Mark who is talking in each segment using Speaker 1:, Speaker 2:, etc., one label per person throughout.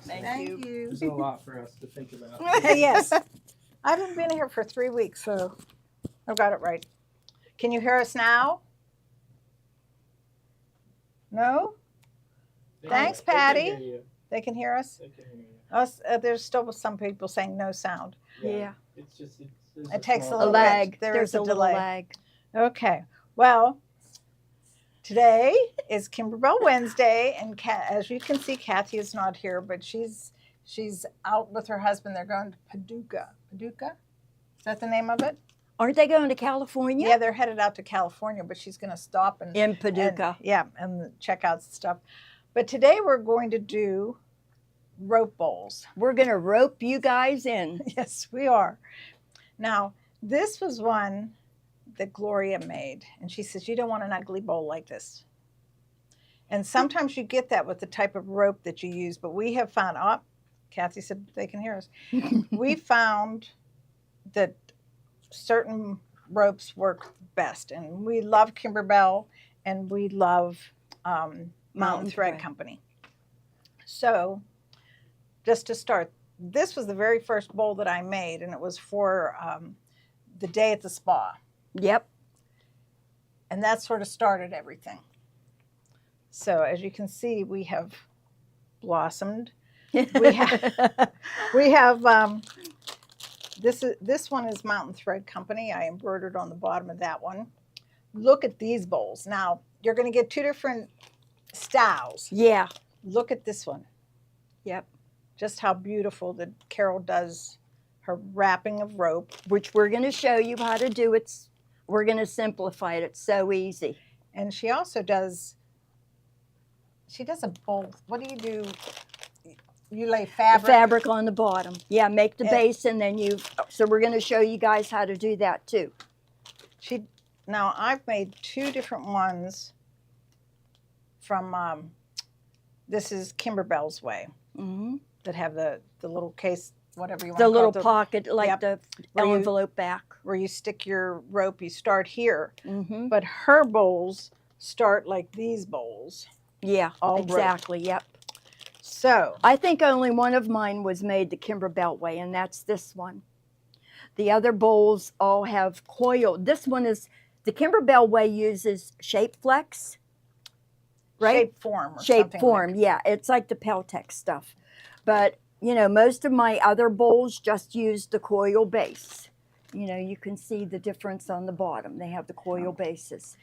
Speaker 1: Thank you.
Speaker 2: There's a lot for us to think about.
Speaker 1: Yes. I haven't been here for 3 weeks, so I've got it right. Can you hear us now? No? Thanks,
Speaker 2: They can
Speaker 1: Patty.
Speaker 2: hear you.
Speaker 1: They can hear us?
Speaker 2: They can hear you.
Speaker 1: Us, there's still some people saying no sound.
Speaker 3: Yeah.
Speaker 2: It's just there's
Speaker 1: It takes
Speaker 2: small
Speaker 1: a little
Speaker 2: delay.
Speaker 1: bit. There
Speaker 3: There's
Speaker 1: is a
Speaker 3: little
Speaker 1: delay.
Speaker 3: lag.
Speaker 1: Okay. Well, today is Kimberbell Wednesday, and as you can see, Kathy is not here, but she's out with her husband. They're going to Paducah. Paducah? Is that the name of it?
Speaker 3: Aren't they going to California?
Speaker 1: Yeah, they're headed out to California, but she's going to stop and
Speaker 3: In Paducah.
Speaker 1: and check out stuff. But today we're going to do rope bowls.
Speaker 3: We're going to rope you guys in.
Speaker 1: Yes, we are. Now, this was one that Gloria made, and she says, you don't want an ugly bowl like this. And sometimes you get that with the type of rope that you use, but we have found, Kathy said they can hear us. We found that certain ropes work best, and we love Kimberbell, and we love Mountain Thread Company. So, just to start, this was the very first bowl that I made, and it was for the day at the spa.
Speaker 3: Yep.
Speaker 1: And that sort of started everything. So as you can see, we have blossomed. We have this one is Mountain Thread Company. I embroidered on the bottom of that one. Look at these bowls. Now you're going to get two different styles.
Speaker 3: Yeah.
Speaker 1: Look at this one.
Speaker 3: Yep.
Speaker 1: Just how beautiful that Carol does her wrapping of rope.
Speaker 3: Which we're going to show you how to do. We're going to simplify it. It's so easy.
Speaker 1: And she also does, she does a bowl. What do you do? You lay fabric?
Speaker 3: Fabric on the bottom. Yeah, make the
Speaker 1: And-
Speaker 3: base and then so we're going to show you guys how to do that too.
Speaker 1: Now I've made two different ones from, this is Kimberbell's Way,
Speaker 3: Mm-hmm.
Speaker 1: that have the little case, whatever you want to
Speaker 3: The
Speaker 1: call
Speaker 3: little
Speaker 1: it,
Speaker 3: pocket, like
Speaker 1: Yep.
Speaker 3: the
Speaker 1: Where you-
Speaker 3: envelope back.
Speaker 1: where you stick your rope, you start here.
Speaker 3: Mm-hmm.
Speaker 1: But her bowls start like these bowls.
Speaker 3: Yeah,
Speaker 1: All rope.
Speaker 3: exactly. Yep.
Speaker 1: So,
Speaker 3: I think only one of mine was made the Kimberbell way, and that's this one. The other bowls all have coil. This one is, the Kimberbell way uses shape flex, right?
Speaker 1: shape form or
Speaker 3: Shape
Speaker 1: something
Speaker 3: form,
Speaker 1: like.
Speaker 3: yeah. It's like the Peltex stuff. But, most of my other bowls just use the coil base. You can see the difference on the bottom. They have the coil bases.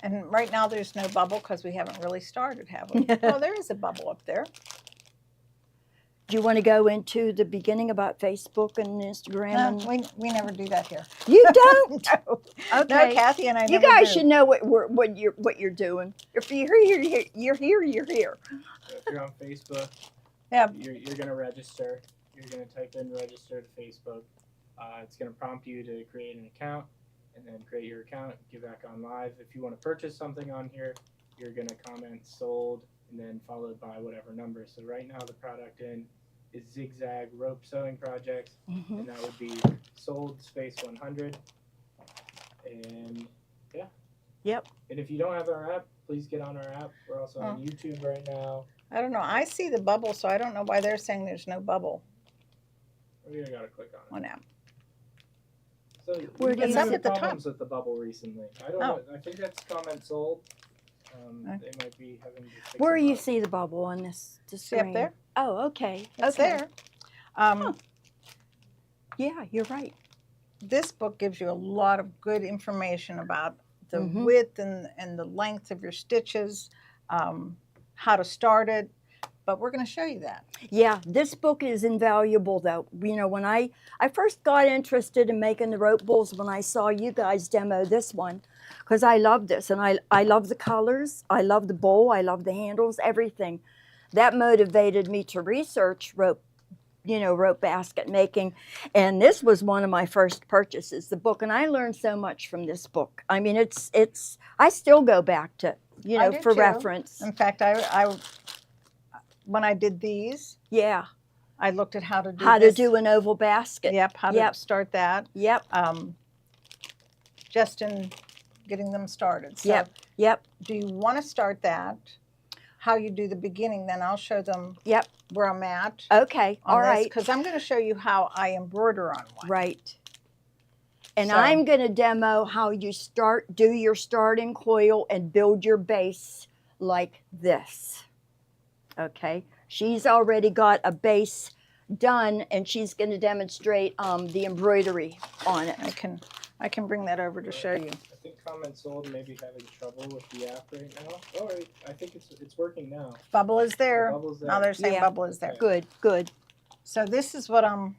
Speaker 1: And right now there's no bubble because we haven't really started, have we? Oh, there is a bubble up there.
Speaker 3: Do you want to go into the beginning about Facebook and Instagram?
Speaker 1: No, we never do that here.
Speaker 3: You don't?
Speaker 1: No,
Speaker 3: Okay.
Speaker 1: no, Kathy and I
Speaker 3: You
Speaker 1: never
Speaker 3: guys
Speaker 1: do.
Speaker 3: should know what you're doing. If you're here, you're here.
Speaker 2: So if you're on Facebook,
Speaker 1: Yeah.
Speaker 2: you're going to register. You're going to type in register to Facebook. It's going to prompt you to create an account, and then create your account, get back on live. If you want to purchase something on here, you're going to comment sold, and then followed by whatever number. So right now the product in is Zigzag Rope Sewing Projects,
Speaker 3: Mm-hmm.
Speaker 2: and that would be sold space 100. And yeah.
Speaker 3: Yep.
Speaker 2: And if you don't have our app, please get on our app. We're also on
Speaker 1: Oh.
Speaker 2: YouTube right now.
Speaker 1: I don't know. I see the bubble, so I don't know why they're saying there's no bubble
Speaker 2: Maybe I gotta click on it.
Speaker 1: on app.
Speaker 2: So
Speaker 3: Where
Speaker 2: we've
Speaker 3: do
Speaker 2: been
Speaker 3: you
Speaker 1: It's up
Speaker 2: having
Speaker 1: at the top.
Speaker 2: problems with the bubble recently. I don't
Speaker 1: Oh.
Speaker 2: know. I think that's comment sold.
Speaker 1: Okay.
Speaker 2: They might be having to fix
Speaker 3: Where
Speaker 2: it
Speaker 3: you
Speaker 2: up.
Speaker 3: see the bubble on this
Speaker 1: See
Speaker 3: screen?
Speaker 1: up there?
Speaker 3: Oh, okay.
Speaker 1: It's
Speaker 3: okay.
Speaker 1: there.
Speaker 3: Yeah, you're right.
Speaker 1: This book gives you a lot of good information about the
Speaker 3: Mhm.
Speaker 1: width and the length of your stitches, how to start it. But we're going to show you that.
Speaker 3: Yeah, this book is invaluable though. When I first got interested in making the rope bowls when I saw you guys demo this one, because I love this and I love the colors, I love the bowl, I love the handles, everything. That motivated me to research rope basket making. And this was one of my first purchases, the book, and I learned so much from this book. I mean, it's I still go back to,
Speaker 1: I do
Speaker 3: for
Speaker 1: too.
Speaker 3: reference.
Speaker 1: In fact, I when I did these,
Speaker 3: Yeah,
Speaker 1: I looked at how to do
Speaker 3: how
Speaker 1: this.
Speaker 3: to do an oval basket.
Speaker 1: Yep, how to
Speaker 3: Yep.
Speaker 1: start that.
Speaker 3: Yep,
Speaker 1: Just in getting them started. So
Speaker 3: Yep.
Speaker 1: do you want to start that? how you do the beginning, then I'll show them
Speaker 3: Yep.
Speaker 1: where I'm at
Speaker 3: Okay.
Speaker 1: on
Speaker 3: All
Speaker 1: this,
Speaker 3: right.
Speaker 1: because I'm going to show you how I embroider on one.
Speaker 3: Right. And
Speaker 1: So-
Speaker 3: I'm going to demo how you do your starting coil and build your base like this. Okay. She's already got a base done, and she's going to demonstrate the embroidery on it.
Speaker 1: I can bring that over to show you.
Speaker 2: I think Comment Sold may be having trouble with the app right now. Oh, I think it's working now.
Speaker 1: Bubble is there.
Speaker 2: The bubble's there.
Speaker 1: Now they're saying
Speaker 3: Yeah.
Speaker 1: bubble is there.
Speaker 2: Okay.
Speaker 3: Good, good.
Speaker 1: So this is what I'm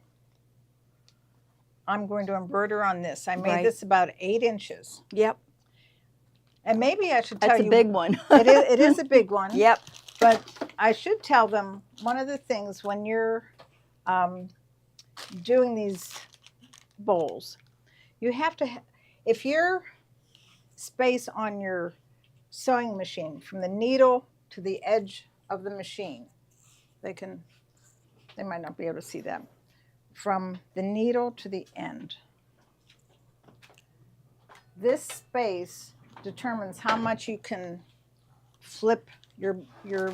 Speaker 1: going to embroider on this. I made
Speaker 3: Right.
Speaker 1: this about 8 inches.
Speaker 3: Yep.
Speaker 1: And maybe I should tell
Speaker 3: That's
Speaker 1: you.
Speaker 3: a big one.
Speaker 1: It is a big one.
Speaker 3: Yep.
Speaker 1: But I should tell them one of the things when you're doing these bowls, you have to, if your space on your sewing machine from the needle to the edge of the machine, they might not be able to see that, from the needle to the end. This space determines how much you can flip your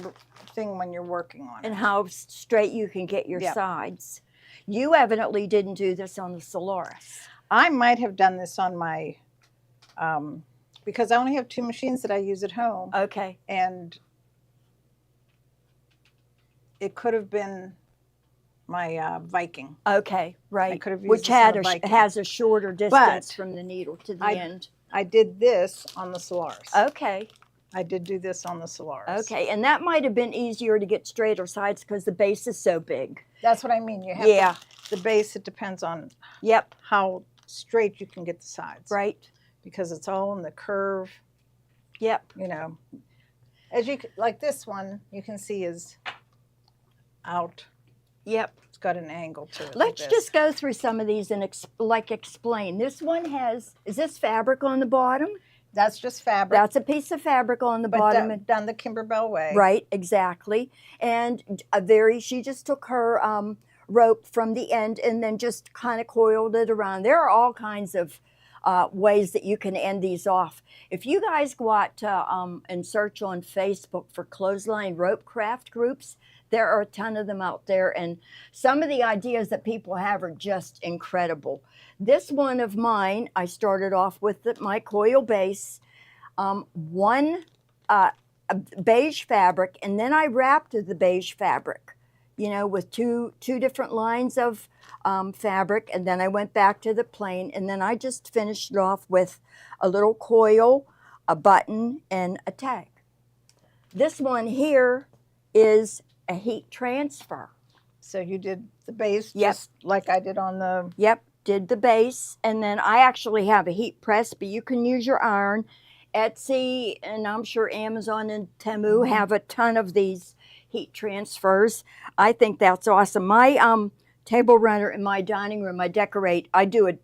Speaker 1: thing when you're working on it.
Speaker 3: And how straight you can get your
Speaker 1: Yep.
Speaker 3: sides. You evidently didn't do this on the Solaris.
Speaker 1: I might have done this on my, because I only have 2 machines that I use at home,
Speaker 3: Okay.
Speaker 1: and it could have been my Viking.
Speaker 3: Okay, right.
Speaker 1: could have used
Speaker 3: Which
Speaker 1: this on a Viking.
Speaker 3: has a shorter distance
Speaker 1: But
Speaker 3: from the needle to the
Speaker 1: I-
Speaker 3: end.
Speaker 1: I did this on the Solaris.
Speaker 3: Okay,
Speaker 1: I did do this on the Solaris.
Speaker 3: okay. And that might have been easier to get straighter sides because the base is so big.
Speaker 1: That's what I mean. You have
Speaker 3: Yeah,
Speaker 1: the base. It depends on
Speaker 3: yep,
Speaker 1: how straight you can get the sides.
Speaker 3: right.
Speaker 1: Because it's all in the curve.
Speaker 3: Yep,
Speaker 1: You know, as you like this one, you can see is out.
Speaker 3: yep.
Speaker 1: It's got an angle to it. like
Speaker 3: Let's
Speaker 1: this.
Speaker 3: just go through some of these and explain. This one is this fabric on the bottom?
Speaker 1: That's just fabric.
Speaker 3: That's a piece of fabric on the
Speaker 1: but
Speaker 3: bottom.
Speaker 1: done the Kimberbell way.
Speaker 3: Right, exactly. And she just took her rope from the end and then just kind of coiled it around. There are all kinds of ways that you can end these off. If you guys go out and search on Facebook for clothesline rope craft groups, there are a ton of them out there, and some of the ideas that people have are just incredible. This one of mine, I started off with my coil base, one beige fabric, and then I wrapped the beige fabric, with two different lines of fabric, and then I went back to the plain, and then I just finished it off with a little coil, a button, and a tag. This one here is a heat transfer.
Speaker 1: So you did the base
Speaker 3: Yep.
Speaker 1: just like I did on the.
Speaker 3: Yep, did the base, and then I actually have a heat press, but you can use your iron. Etsy, and I'm sure Amazon and Temu have a ton of these heat transfers. I think that's awesome. My table runner in my dining room, I decorate, I do it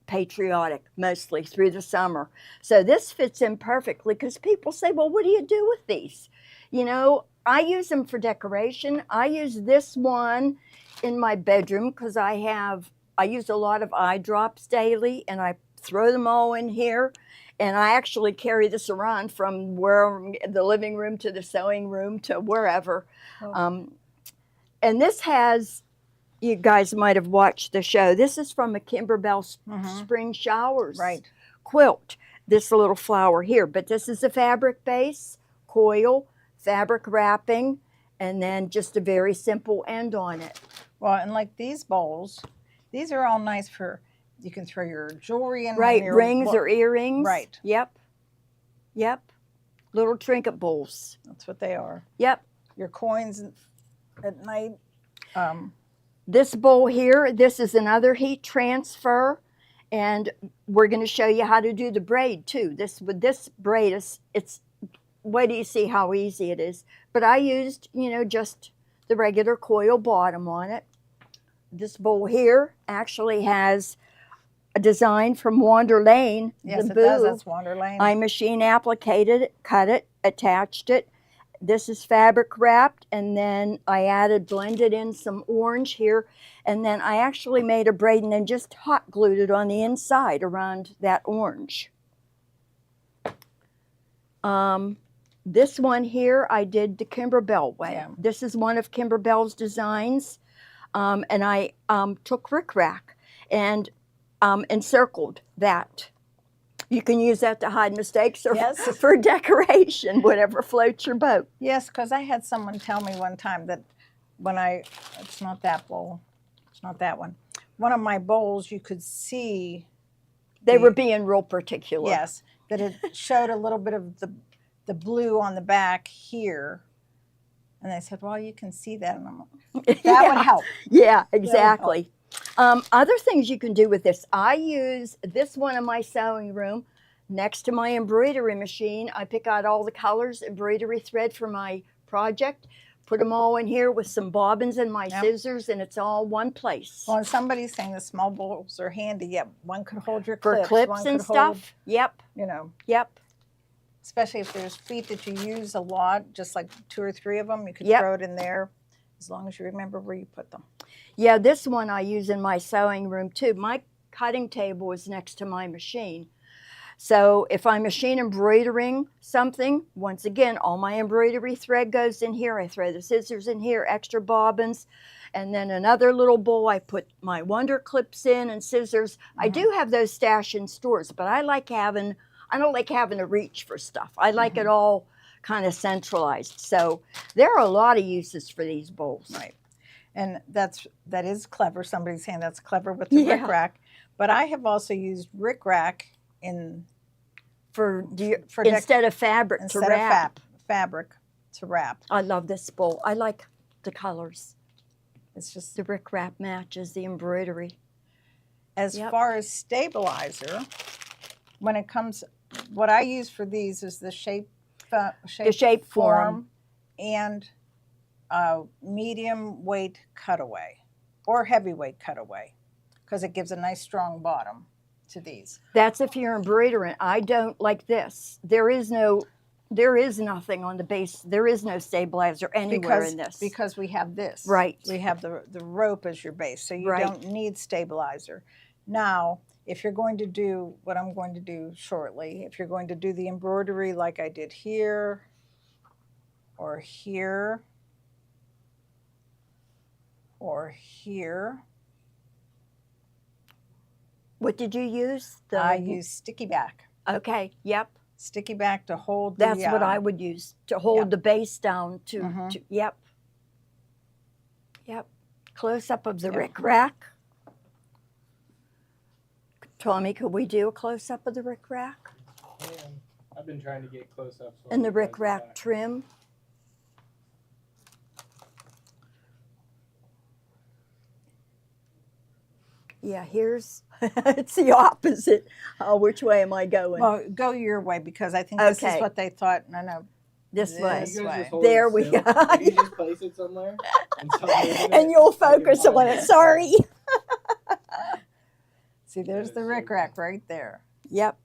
Speaker 3: patriotic mostly through the summer. So this fits in perfectly because people say, well, what do you do with these? I use them for decoration. I use this one in my bedroom because I use a lot of eye drops daily, and I throw them all in here. And I actually carry this around from the living room to the sewing room to wherever.
Speaker 1: Oh.
Speaker 3: And this you guys might have watched the show. This is from a Kimberbell Spring Showers
Speaker 1: Right.
Speaker 3: quilt. This little flower here, but this is a fabric base, coil, fabric wrapping, and then just a very simple end on it.
Speaker 1: Well, and like these bowls, these are all nice for, you can throw your jewelry in. when
Speaker 3: Right,
Speaker 1: you're-
Speaker 3: rings or earrings.
Speaker 1: Right.
Speaker 3: Yep. Yep. Little trinket bowls.
Speaker 1: That's what they are.
Speaker 3: Yep.
Speaker 1: Your coins at night.
Speaker 3: This bowl here, this is another heat transfer, and we're going to show you how to do the braid too. This braid it's wait till you see how easy it is. But I used, just the regular coil bottom on it. This bowl here actually has a design from Wander Lane.
Speaker 1: Yes,
Speaker 3: the
Speaker 1: it does.
Speaker 3: boo.
Speaker 1: That's Wonderland.
Speaker 3: I machine applicated it, cut it, attached it. This is fabric wrapped, and then I blended in some orange here, and then I actually made a braid and then just hot glued it on the inside around that orange. This one here, I did the Kimberbell way.
Speaker 1: Yeah.
Speaker 3: This is one of Kimberbell's designs. And I took rickrack and encircled that. You can use that to hide mistakes or
Speaker 1: Yes.
Speaker 3: for decoration, whatever floats your boat.
Speaker 1: Yes, because I had someone tell me one time that it's not that bowl, it's not that one. One of my bowls, you could see,
Speaker 3: They were being real particular.
Speaker 1: yes, that it showed a little bit of the blue on the back here. And they said, well, you can see that. And I'm like, that would help.
Speaker 3: Yeah, exactly. Other things you can do with this. I use this one in my sewing room next to my embroidery machine. I pick out all the colors, embroidery thread for my project, put them all in here with some bobbins and my scissors, and it's all one place.
Speaker 1: Well, and somebody's saying the small bowls are handy. Yep, one could hold your
Speaker 3: For
Speaker 1: clips.
Speaker 3: clips
Speaker 1: one
Speaker 3: and
Speaker 1: could
Speaker 3: stuff.
Speaker 1: hold,
Speaker 3: Yep.
Speaker 1: you know,
Speaker 3: Yep.
Speaker 1: especially if there's feet that you use a lot, just like 2 or 3 of them, you could
Speaker 3: Yep.
Speaker 1: throw it in there as long as you remember where you put them.
Speaker 3: Yeah, this one I use in my sewing room too. My cutting table is next to my machine. So if I'm machine embroidering something, once again, all my embroidery thread goes in here. I throw the scissors in here, extra bobbins, and then another little bowl I put my wonder clips in and scissors. I do have those stashed in stores, but I don't like having to reach for stuff. I like it all kind of centralized. So there are a lot of uses for these bowls.
Speaker 1: Right. And that is clever. Somebody's saying that's clever with the
Speaker 3: Yeah.
Speaker 1: rickrack. But I have also used rickrack
Speaker 3: Instead of fabric to
Speaker 1: instead of
Speaker 3: wrap.
Speaker 1: fabric to wrap.
Speaker 3: I love this bowl. I like the colors.
Speaker 1: It's just
Speaker 3: The rickrack matches the embroidery.
Speaker 1: as
Speaker 3: Yep.
Speaker 1: far as stabilizer. When it comes, what I use for these is the shape
Speaker 3: form.
Speaker 1: and medium weight cutaway or heavyweight cutaway, because it gives a nice strong bottom to these.
Speaker 3: That's if you're embroidering. I don't like this. There is nothing on the base. There is no stabilizer anywhere in this.
Speaker 1: Because we have this.
Speaker 3: Right.
Speaker 1: We have the rope as your base, so you
Speaker 3: Right.
Speaker 1: don't need stabilizer. Now, if you're going to do what I'm going to do shortly, if you're going to do the embroidery like I did here or here or here,
Speaker 3: What did you use?
Speaker 1: I use sticky back.
Speaker 3: Okay. Yep.
Speaker 1: Sticky back to hold the,
Speaker 3: That's what I would use to hold
Speaker 1: Yep.
Speaker 3: the base down to,
Speaker 1: Mhm.
Speaker 3: Yep. Yep. Close up of the
Speaker 1: Yep.
Speaker 3: rickrack. Tommy, could we do a close up of the rickrack?
Speaker 2: And I've been trying to get close up.
Speaker 3: And the rickrack trim? Yeah, here's, it's the opposite. Which way am I going?
Speaker 1: Well, go your way, because I think this
Speaker 3: Okay.
Speaker 1: is what they thought. No.
Speaker 3: This way.
Speaker 1: this way.
Speaker 3: There we go.
Speaker 2: You just place it somewhere. And,
Speaker 3: And you'll focus on it. Sorry.
Speaker 1: See, there's the rickrack right there.
Speaker 3: Yep.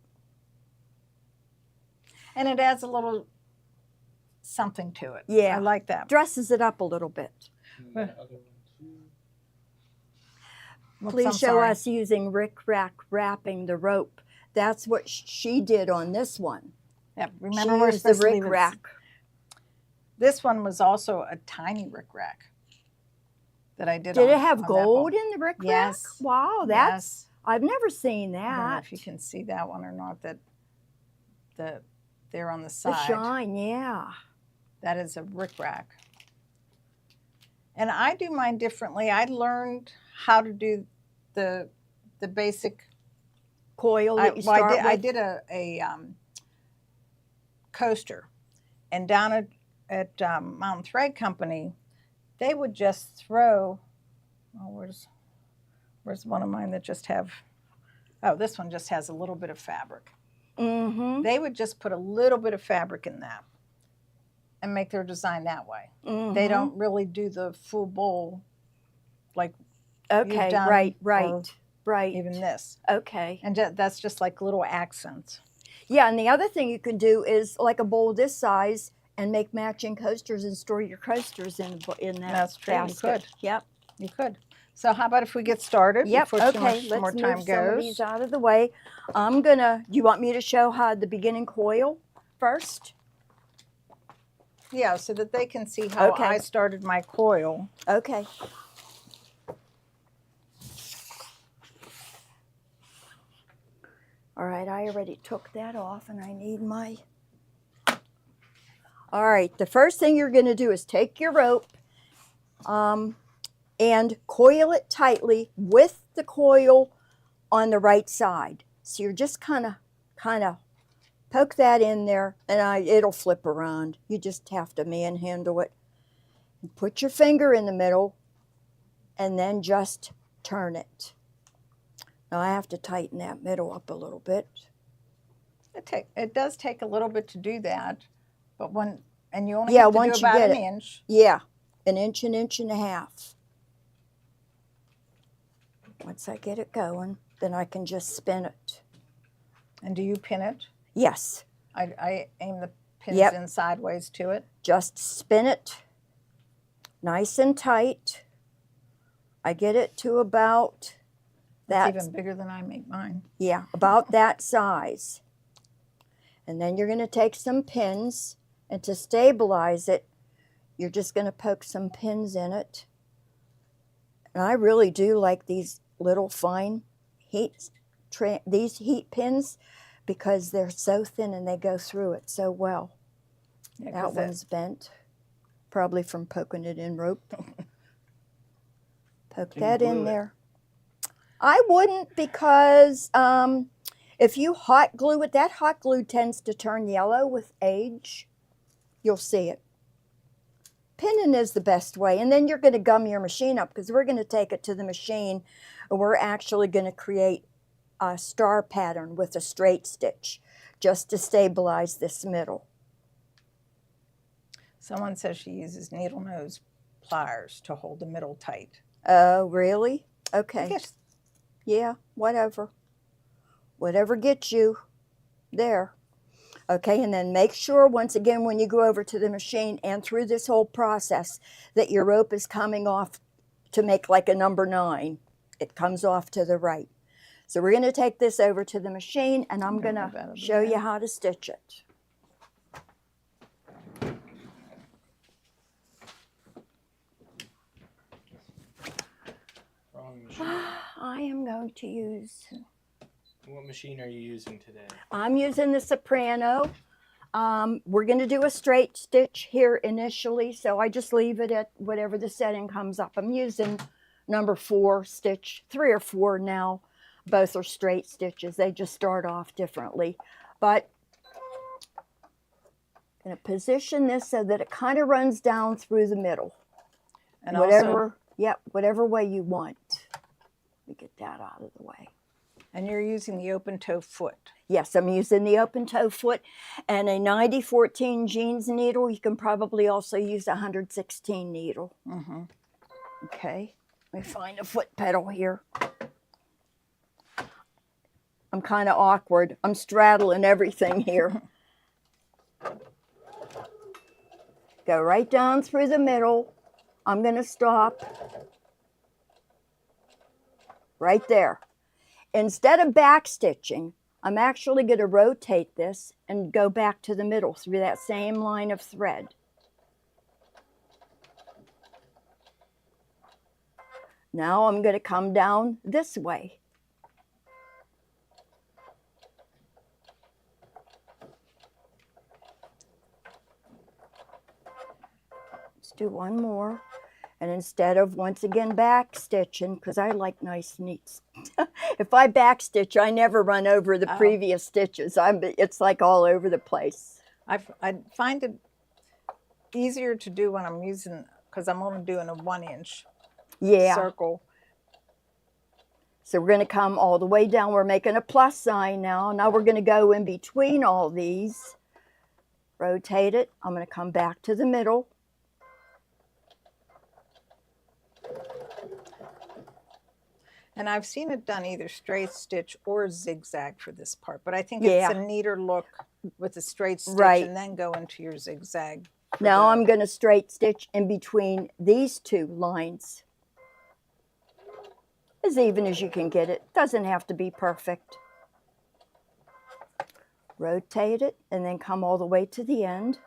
Speaker 1: And it adds a little something to it.
Speaker 3: Yeah.
Speaker 1: I like that.
Speaker 3: Dresses it up a little bit.
Speaker 2: And the other one too.
Speaker 1: Whoops,
Speaker 3: Please
Speaker 1: I'm
Speaker 3: show
Speaker 1: sorry.
Speaker 3: us using rickrack wrapping the rope. That's what she did on this one.
Speaker 1: Yeah,
Speaker 3: She
Speaker 1: remember we're
Speaker 3: used the
Speaker 1: supposed to leave it-
Speaker 3: rickrack.
Speaker 1: This one was also a tiny rickrack that I did.
Speaker 3: Did it
Speaker 1: on
Speaker 3: have
Speaker 1: that
Speaker 3: gold
Speaker 1: bowl.
Speaker 3: in the rickrack?
Speaker 1: Yes.
Speaker 3: Wow, that's
Speaker 1: Yes.
Speaker 3: I've never seen
Speaker 1: I don't know
Speaker 3: that.
Speaker 1: if you can see that one or not. That there on the
Speaker 3: The
Speaker 1: side.
Speaker 3: shine, yeah.
Speaker 1: That is a rickrack. And I do mine differently. I learned how to do the basic.
Speaker 3: Coil that you
Speaker 1: Well,
Speaker 3: start
Speaker 1: I
Speaker 3: with.
Speaker 1: did a coaster, and down at Mountain Thread Company, they would just throw. Oh, where's one of mine that just have? Oh, this one just has a little bit of fabric.
Speaker 3: Mm-hmm.
Speaker 1: They would just put a little bit of fabric in that, and make their design that way. They don't really do the full bowl like
Speaker 3: Okay,
Speaker 1: done,
Speaker 3: right,
Speaker 1: or
Speaker 3: right.
Speaker 1: even this.
Speaker 3: Okay.
Speaker 1: And that's just like little accents.
Speaker 3: Yeah, and the other thing you can do is like a bowl this size and make matching coasters and store your coasters in that
Speaker 1: That's true, you
Speaker 3: basket.
Speaker 1: could.
Speaker 3: Yep.
Speaker 1: You could. So how about if we get started
Speaker 3: Yep.
Speaker 1: before
Speaker 3: Okay.
Speaker 1: too much
Speaker 3: Let's
Speaker 1: more
Speaker 3: move
Speaker 1: time
Speaker 3: some of
Speaker 1: goes?
Speaker 3: these out of the way. Do you want me to show how the beginning coil first?
Speaker 1: Yeah, so that they can see how
Speaker 3: Okay.
Speaker 1: I started my coil.
Speaker 3: Okay. All right, I already took that off and I need my... All right, the first thing you're going to do is take your rope and coil it tightly with the coil on the right side. So you're just kind of poke that in there and it'll flip around. You just have to manhandle it. And put your finger in the middle and then just turn it. Now I have to tighten that middle up a little bit.
Speaker 1: It does take a little bit to do that, but and you only
Speaker 3: Yeah,
Speaker 1: have to
Speaker 3: once
Speaker 1: do
Speaker 3: you
Speaker 1: about
Speaker 3: get
Speaker 1: an
Speaker 3: it.
Speaker 1: inch.
Speaker 3: Yeah, an inch and a half. Once I get it going, then I can just spin it.
Speaker 1: And do you pin it?
Speaker 3: Yes.
Speaker 1: I aim the pins
Speaker 3: Yep.
Speaker 1: in sideways to it.
Speaker 3: Just spin it nice and tight. I get it to about that.
Speaker 1: It's even bigger than I make mine.
Speaker 3: Yeah, about that size. And then you're going to take some pins, and to stabilize it, you're just going to poke some pins in it. And I really do like these little fine these heat pins because they're so thin and they go through it so well.
Speaker 1: Yeah,
Speaker 3: That one's bent, probably from poking it in rope. Poke
Speaker 2: Can you
Speaker 3: that
Speaker 2: glue
Speaker 3: in
Speaker 2: it?
Speaker 3: there. I wouldn't because if you hot glue it, that hot glue tends to turn yellow with age. You'll see it. Pinning is the best way, and then you're going to gum your machine up because we're going to take it to the machine and we're actually going to create a star pattern with a straight stitch just to stabilize this middle.
Speaker 1: Someone says she uses needle nose pliers to hold the middle tight.
Speaker 3: Oh, really?
Speaker 1: I
Speaker 3: Okay.
Speaker 1: guess
Speaker 3: Yeah, whatever. Whatever gets you there. Okay, and then make sure, once again, when you go over to the machine and through this whole process, that your rope is coming off to make like a number 9. It comes off to the right. So we're going to take this over to the machine, and I'm going to show you how to stitch it.
Speaker 2: Wrong machine.
Speaker 3: I am going to use...
Speaker 2: What machine are you using today?
Speaker 3: I'm using the Soprano. We're going to do a straight stitch here initially, so I just leave it at whatever the setting comes up. I'm using number 4 stitch, 3 or 4 now. Both are straight stitches. They just start off differently. But I'm going to position this so that it kind of runs down through the middle.
Speaker 1: and
Speaker 3: Whatever, yep, whatever way you want. Let me get that out of the way.
Speaker 1: and you're using the open toe foot.
Speaker 3: Yes, I'm using the open toe foot and a 90-14 jeans needle. You can probably also use a 116 needle.
Speaker 1: Mm-hmm.
Speaker 3: Okay, let me find a foot pedal here. I'm kind of awkward. I'm straddling everything here. Go right down through the middle. I'm going to stop right there. Instead of back stitching, I'm actually going to rotate this and go back to the middle through that same line of thread. Now I'm going to come down this way. Let's do one more. And instead of, once again, back stitching, because I like nice, neat. If I back stitch, I never run over the previous stitches. It's like all over the place.
Speaker 1: I find it easier to do when I'm using, because I'm only doing a 1-inch circle.
Speaker 3: So we're going to come all the way down. We're making a plus sign now. Now we're going to go in between all these. Rotate it. I'm going to come back to the middle.
Speaker 1: And I've seen it done either straight stitch or zigzag for this part, but I think it's a neater look with a straight stitch and then go into your zigzag.
Speaker 3: Now I'm going to straight stitch in between these 2 lines. As even as you can get it. Doesn't have to be perfect. Rotate it and then come all the way to the end.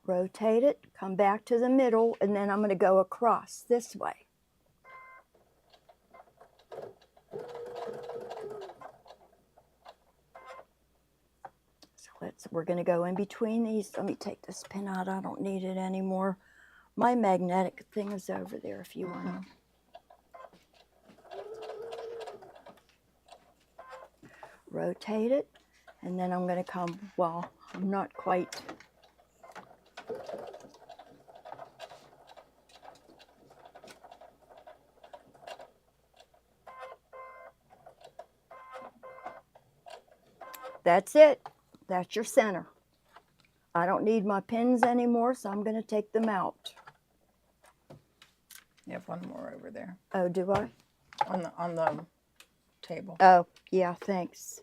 Speaker 3: rotate it, come back to the middle, and then I'm going to go across this way. So we're going to go in between these. Let me take this pin out. I don't need it anymore. My magnetic thing is over there if you want to. Rotate it, and then I'm going to come, well, I'm not quite. That's it. That's your center. I don't need my pins anymore, so I'm going to take them out.
Speaker 1: You have one more over there
Speaker 3: Oh, do I?
Speaker 1: on the table.
Speaker 3: Oh, yeah, thanks.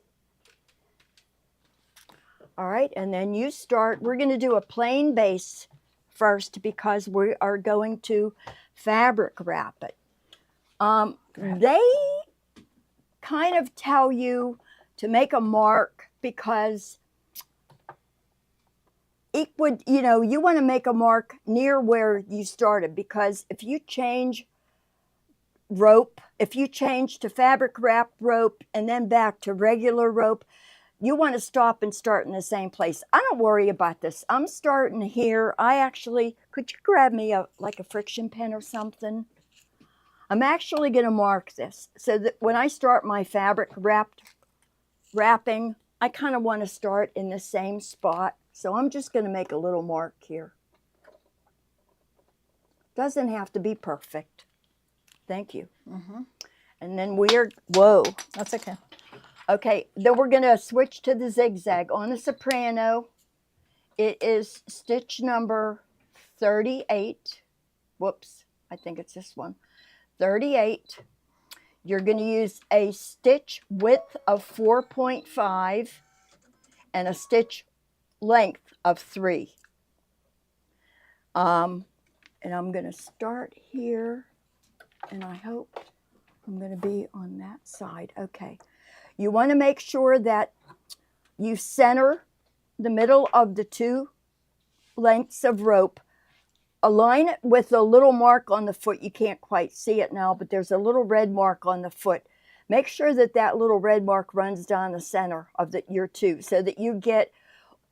Speaker 3: All right, and then you start, we're going to do a plain base first because we are going to fabric wrap it. They kind of tell you to make a mark because it would, you know, you want to make a mark near where you started, because if you change rope, if you change to fabric wrap rope and then back to regular rope, you want to stop and start in the same place. I don't worry about this. I'm starting here. I actually, could you grab me like a friction pen or something? I'm actually going to mark this so that when I start my fabric wrapping, I kind of want to start in the same spot. So I'm just going to make a little mark here. Doesn't have to be perfect. Thank you. Mm-hmm. And then whoa.
Speaker 1: That's okay.
Speaker 3: Okay, then we're going to switch to the zigzag. On the soprano, it is stitch number 38. Whoops, I think it's this one. 38. You're going to use a stitch width of 4.5 and a stitch length of 3. And I'm going to start here, and I hope I'm going to be on that side. Okay. You want to make sure that you center the middle of the 2 lengths of rope. Align it with a little mark on the foot. You can't quite see it now, but there's a little red mark on the foot. Make sure that that little red mark runs down the center of your 2 so that you get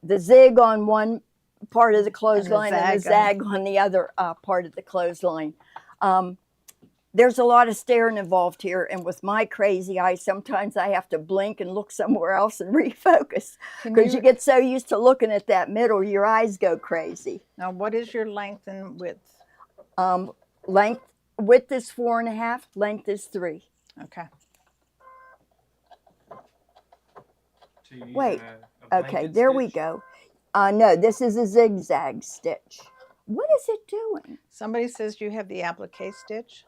Speaker 3: the zig on one part of the clothesline and the zag on the other part of the clothesline. There's a lot of staring involved here, and with my crazy eyes, sometimes I have to blink and look somewhere else and refocus because you get so used to looking at that middle, your eyes go crazy.
Speaker 1: Now, what is your length and width?
Speaker 3: Width is 4.5, length is 3.
Speaker 1: Okay.
Speaker 2: So
Speaker 3: wait, okay, there we go. No, this is a zigzag stitch. What is it doing?
Speaker 1: Somebody says you have the applique stitch.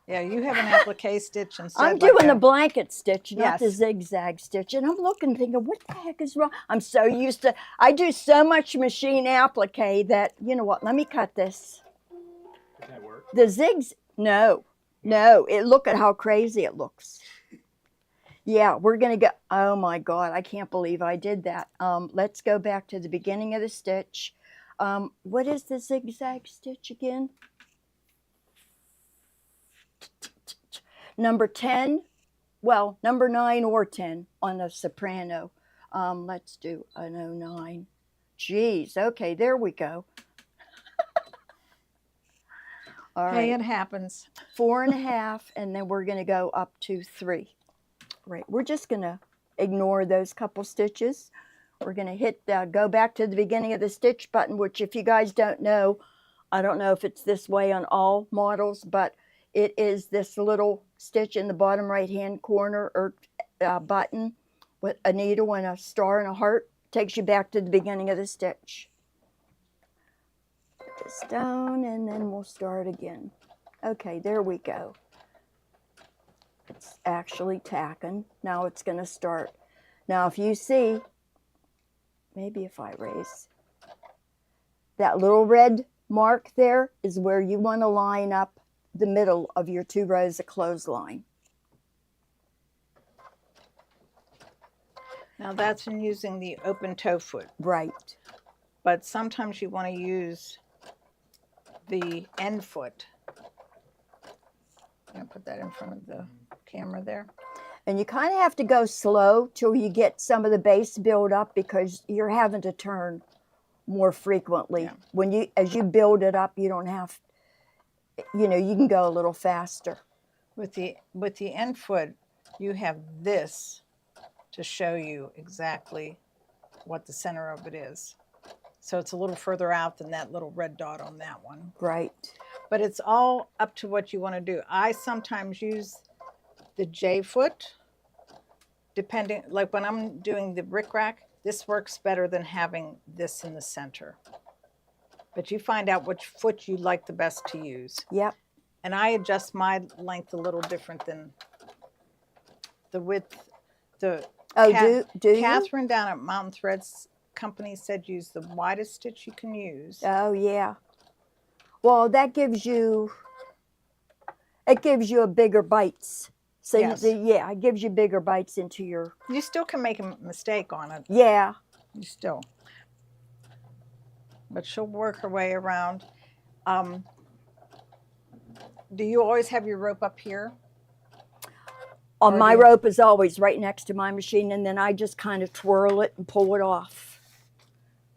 Speaker 1: Yeah, you have an applique stitch instead.
Speaker 3: I'm doing the blanket stitch, not the zigzag stitch. And I'm looking, thinking, what the heck is wrong? I'm so used to, I do so much machine applique that, you know what, let me cut this.
Speaker 2: Does that work?
Speaker 3: The zigs, no, look at how crazy it looks. Yeah, we're going to go, oh my God, I can't believe I did that. Let's go back to the beginning of the stitch. What is the zigzag stitch again? Number 10, well, number 9 or 10 on the soprano. Let's do an 09. Geez, okay, there we go. All right.
Speaker 1: Hey, it happens.
Speaker 3: 4.5, and then we're going to go up to 3. Right, we're just going to ignore those couple stitches. We're going to hit go back to the beginning of the stitch button, which if you guys don't know, I don't know if it's this way on all models, but it is this little stitch in the bottom right-hand corner or button with a needle and a star and a heart. Takes you back to the beginning of the stitch. Put this down, and then we'll start again. Okay, there we go. It's actually tacking. Now it's going to start. Now if you see, maybe if I raise, that little red mark there is where you want to line up the middle of your 2 rows of clothesline.
Speaker 1: Now that's in using the open toe foot,
Speaker 3: Right.
Speaker 1: but sometimes you want to use the end foot. I'm going to put that in front of the camera there.
Speaker 3: And you kind of have to go slow till you get some of the base build up because you're having to turn more frequently.
Speaker 1: Yeah.
Speaker 3: As you build it up, you don't have, you can go a little faster.
Speaker 1: With the end foot, you have this to show you exactly what the center of it is. So it's a little further out than that little red dot on that one.
Speaker 3: Right.
Speaker 1: But it's all up to what you want to do. I sometimes use the J foot, depending, like when I'm doing the rickrack, this works better than having this in the center. But you find out which foot you like the best to use.
Speaker 3: Yep.
Speaker 1: And I adjust my length a little different than the width. Do you? Catherine down at Mountain Threads Company said use the widest stitch you can use.
Speaker 3: Oh, yeah. Well, that gives you a bigger bites. So
Speaker 1: Yes.
Speaker 3: it gives you bigger bites into your.
Speaker 1: You still can make a mistake on it.
Speaker 3: Yeah.
Speaker 1: You still. But she'll work her way around. Do you always have your rope up here?
Speaker 3: On
Speaker 1: Or
Speaker 3: my
Speaker 1: do you-
Speaker 3: rope is always right next to my machine, and then I just kind of twirl it and pull it off.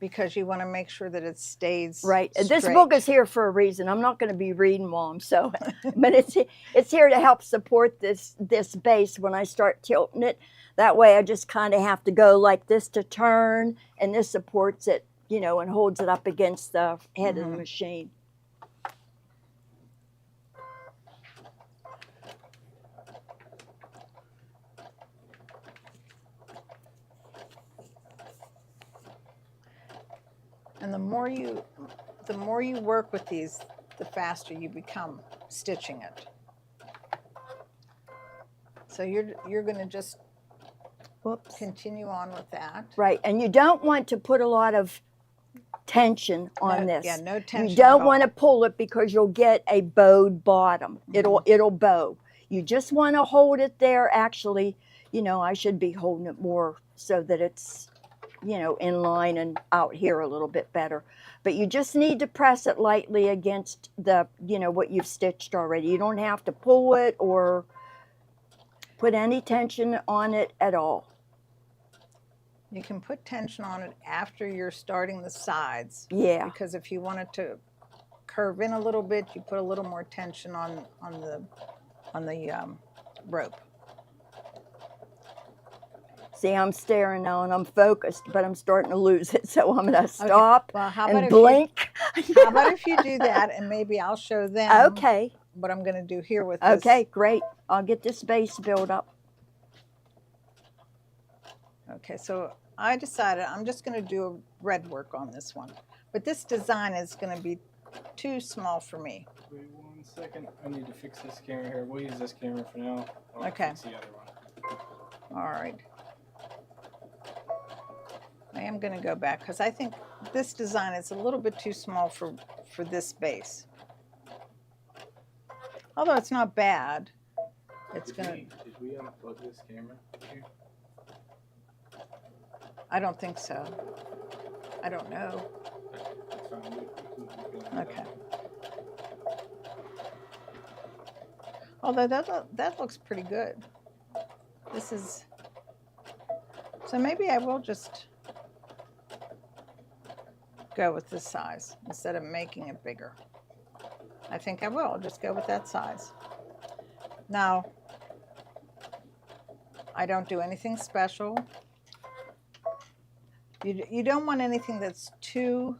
Speaker 1: Because you want to make sure that it stays
Speaker 3: Right. This
Speaker 1: straight.
Speaker 3: book is here for a reason. I'm not going to be reading while I'm sewing, but it's here to help support this base when I start tilting it. That way, I just kind of have to go like this to turn, and this supports it, and holds it up against the head of the machine.
Speaker 1: And the more you work with these, the faster you become stitching it. So you're going to just
Speaker 3: Whoops.
Speaker 1: continue on with that.
Speaker 3: Right, and you don't want to put a lot of tension on this.
Speaker 1: Yeah, no tension.
Speaker 3: You don't
Speaker 1: at all.
Speaker 3: want to pull it because you'll get a bowed bottom. It'll bow. You just want to hold it there. Actually, I should be holding it more so that it's, in line and out here a little bit better. But you just need to press it lightly against the, what you've stitched already. You don't have to pull it or put any tension on it at all.
Speaker 1: You can put tension on it after you're starting the sides.
Speaker 3: Yeah.
Speaker 1: Because if you want it to curve in a little bit, you put a little more tension on the rope.
Speaker 3: See, I'm staring now and I'm focused, but I'm starting to lose it. So I'm going to stop
Speaker 1: Well, how about
Speaker 3: and
Speaker 1: if
Speaker 3: blink.
Speaker 1: How about if you do that, and maybe I'll show them
Speaker 3: Okay.
Speaker 1: what I'm going to do here with this.
Speaker 3: Okay, great. I'll get this base built up.
Speaker 1: Okay, so I decided I'm just going to do a red work on this one. But this design is going to be too small for me.
Speaker 2: Wait 1 second. I need to fix this camera here. We'll use this camera for now. I'll
Speaker 1: Okay.
Speaker 2: fix the other one.
Speaker 1: All right. I am going to go back because I think this design is a little bit too small for this base. Although it's not bad. It's going to...
Speaker 2: Did we unplug this camera here?
Speaker 1: I don't think so. I don't know.
Speaker 2: That's fine. We can
Speaker 1: Okay. Although that looks pretty good. This is... So maybe I will just go with this size instead of making it bigger. I think I will. I'll just go with that size. Now, I don't do anything special. You don't want anything that's too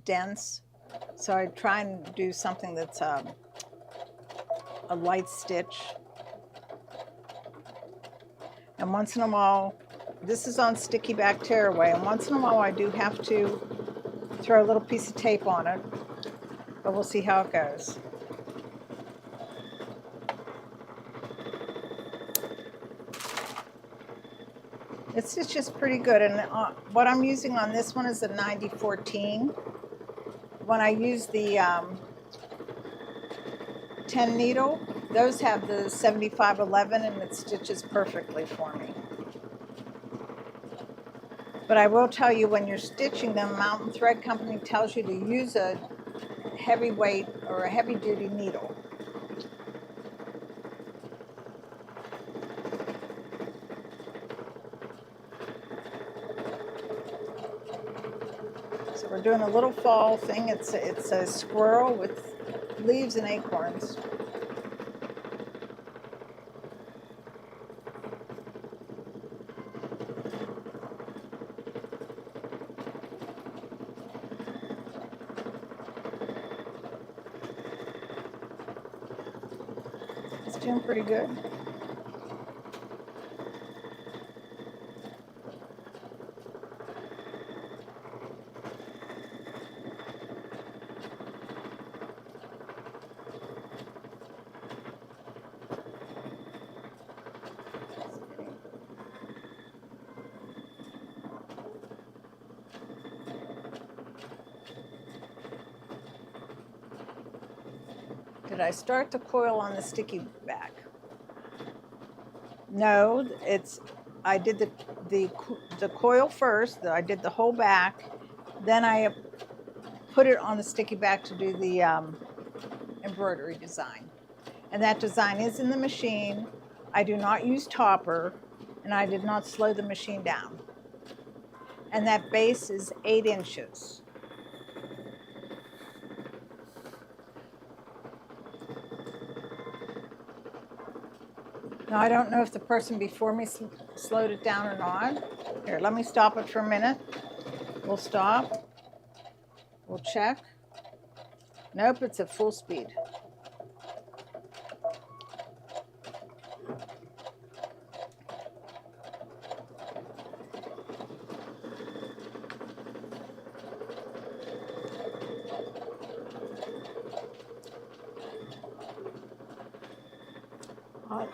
Speaker 1: dense. So I try and do something that's a light stitch. And once in a while, this is on sticky back tearaway, and once in a while I do have to throw a little piece of tape on it, but we'll see how it goes. It's just pretty good, and what I'm using on this one is a 9014. When I use the 10 needle, those have the 7511 and it stitches perfectly for me. But I will tell you, when you're stitching them, Mountain Thread Company tells you to use a heavyweight or a heavy duty needle. So we're doing a little fall thing. It's a squirrel with leaves and acorns. It's doing pretty good. Did I start the coil on the sticky back? No, I did the coil first. I did the whole back, then I put it on the sticky back to do the embroidery design. And that design is in the machine. I do not use topper, and I did not slow the machine down. And that base is 8 inches. Now, I don't know if the person before me slowed it down or not. Here, let me stop it for a minute. We'll stop. We'll check. Nope, it's at full speed.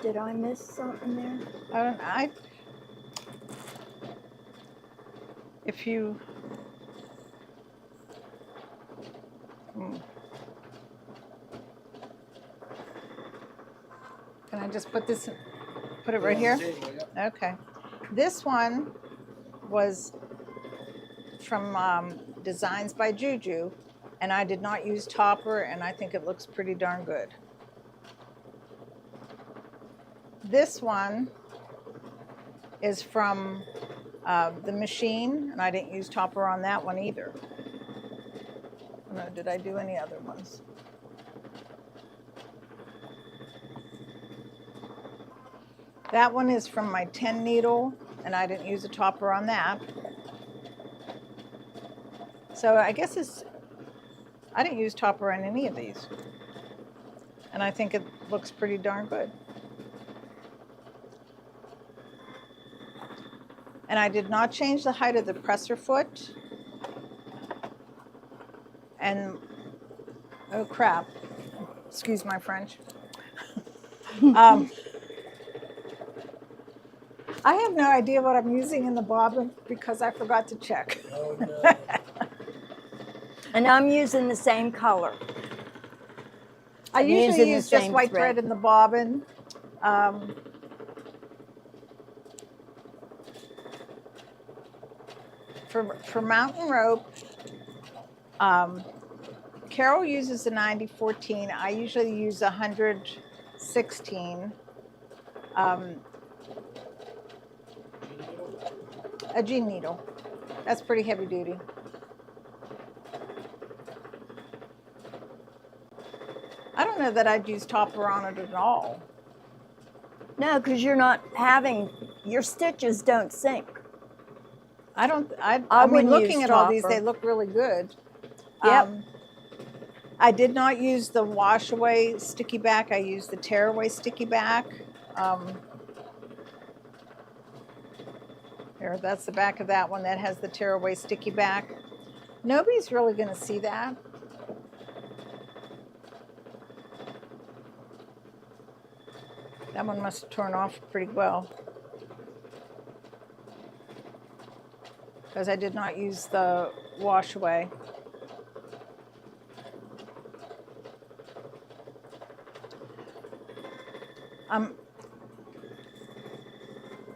Speaker 3: Did I miss something there?
Speaker 1: If you, can I just put this, put it right here? Okay. This one was from Designs by Juju, and I did not use topper, and I think it looks pretty darn good. This one is from the machine, and I didn't use topper on that one either. No, did I do any other ones? That one is from my 10 needle, and I didn't use a topper on that. So I guess I didn't use topper on any of these. And I think it looks pretty darn good. And I did not change the height of the presser foot. And, oh crap, excuse my French. I have no idea what I'm using in the bobbin because I forgot to check.
Speaker 2: Oh, no.
Speaker 3: And I'm using the same color.
Speaker 1: I
Speaker 3: I'm
Speaker 1: usually
Speaker 3: using the
Speaker 1: use just
Speaker 3: same
Speaker 1: white thread in the bobbin. For mountain rope, Carol uses a 90-14. I usually use 100-16. A G needle. That's pretty heavy duty. I don't know that I'd use topper on it at all.
Speaker 3: No, because you're not having, your stitches don't sink.
Speaker 1: I mean,
Speaker 3: wouldn't
Speaker 1: looking
Speaker 3: use
Speaker 1: at all these,
Speaker 3: topper.
Speaker 1: they look really good.
Speaker 3: Yep.
Speaker 1: I did not use the wash away sticky back. I used the tear away sticky back. Here, that's the back of that one that has the tear away sticky back. Nobody's really going to see that. That one must have torn off pretty well, because I did not use the wash away.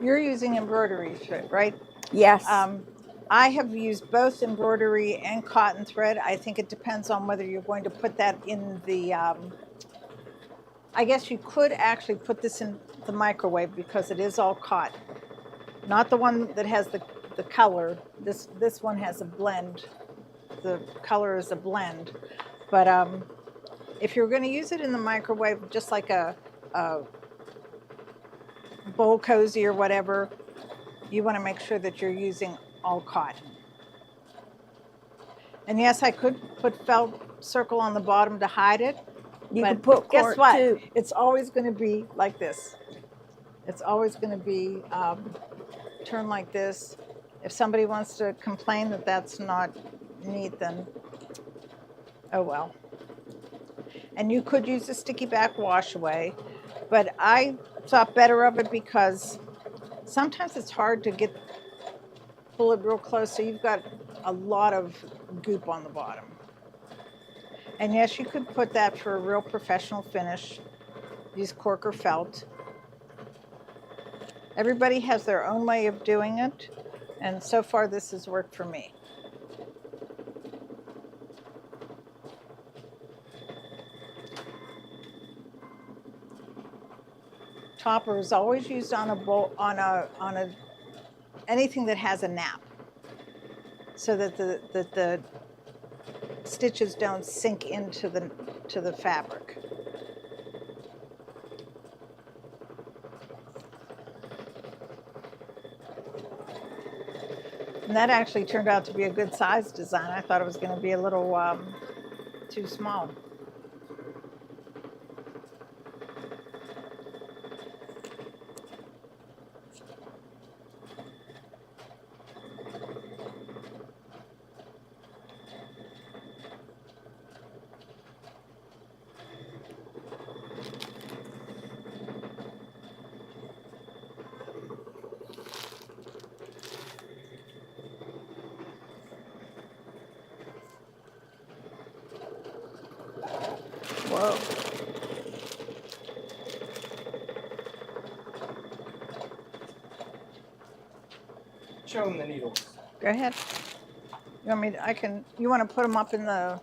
Speaker 1: You're using embroidery, right?
Speaker 3: Yes.
Speaker 1: I have used both embroidery and cotton thread. I think it depends on whether you're going to put that in the, I guess you could actually put this in the microwave because it is all cotton. Not the one that has the color. This one has a blend. The color is a blend. But if you're going to use it in the microwave, just like a bowl cozy or whatever, you want to make sure that you're using all cotton. And yes, I could put felt circle on the bottom to hide it.
Speaker 3: You
Speaker 1: but
Speaker 3: can put
Speaker 1: guess
Speaker 3: cork
Speaker 1: what?
Speaker 3: too.
Speaker 1: It's always going to be like this. It's always going to be turned like this. If somebody wants to complain that that's not neat, then oh well. And you could use a sticky back wash away, but I thought better of it because sometimes it's hard to pull it real close, so you've got a lot of goop on the bottom. And yes, you could put that for a real professional finish. Use cork or felt. Everybody has their own way of doing it, and so far this has worked for me. Topper is always used on a bowl, on a anything that has a nap, so that the stitches don't sink into the fabric. And that actually turned out to be a good size design. I thought it was going to be a little too small. Whoa.
Speaker 2: Show them the needles.
Speaker 1: Go ahead. You want me to, you want to put them up in the,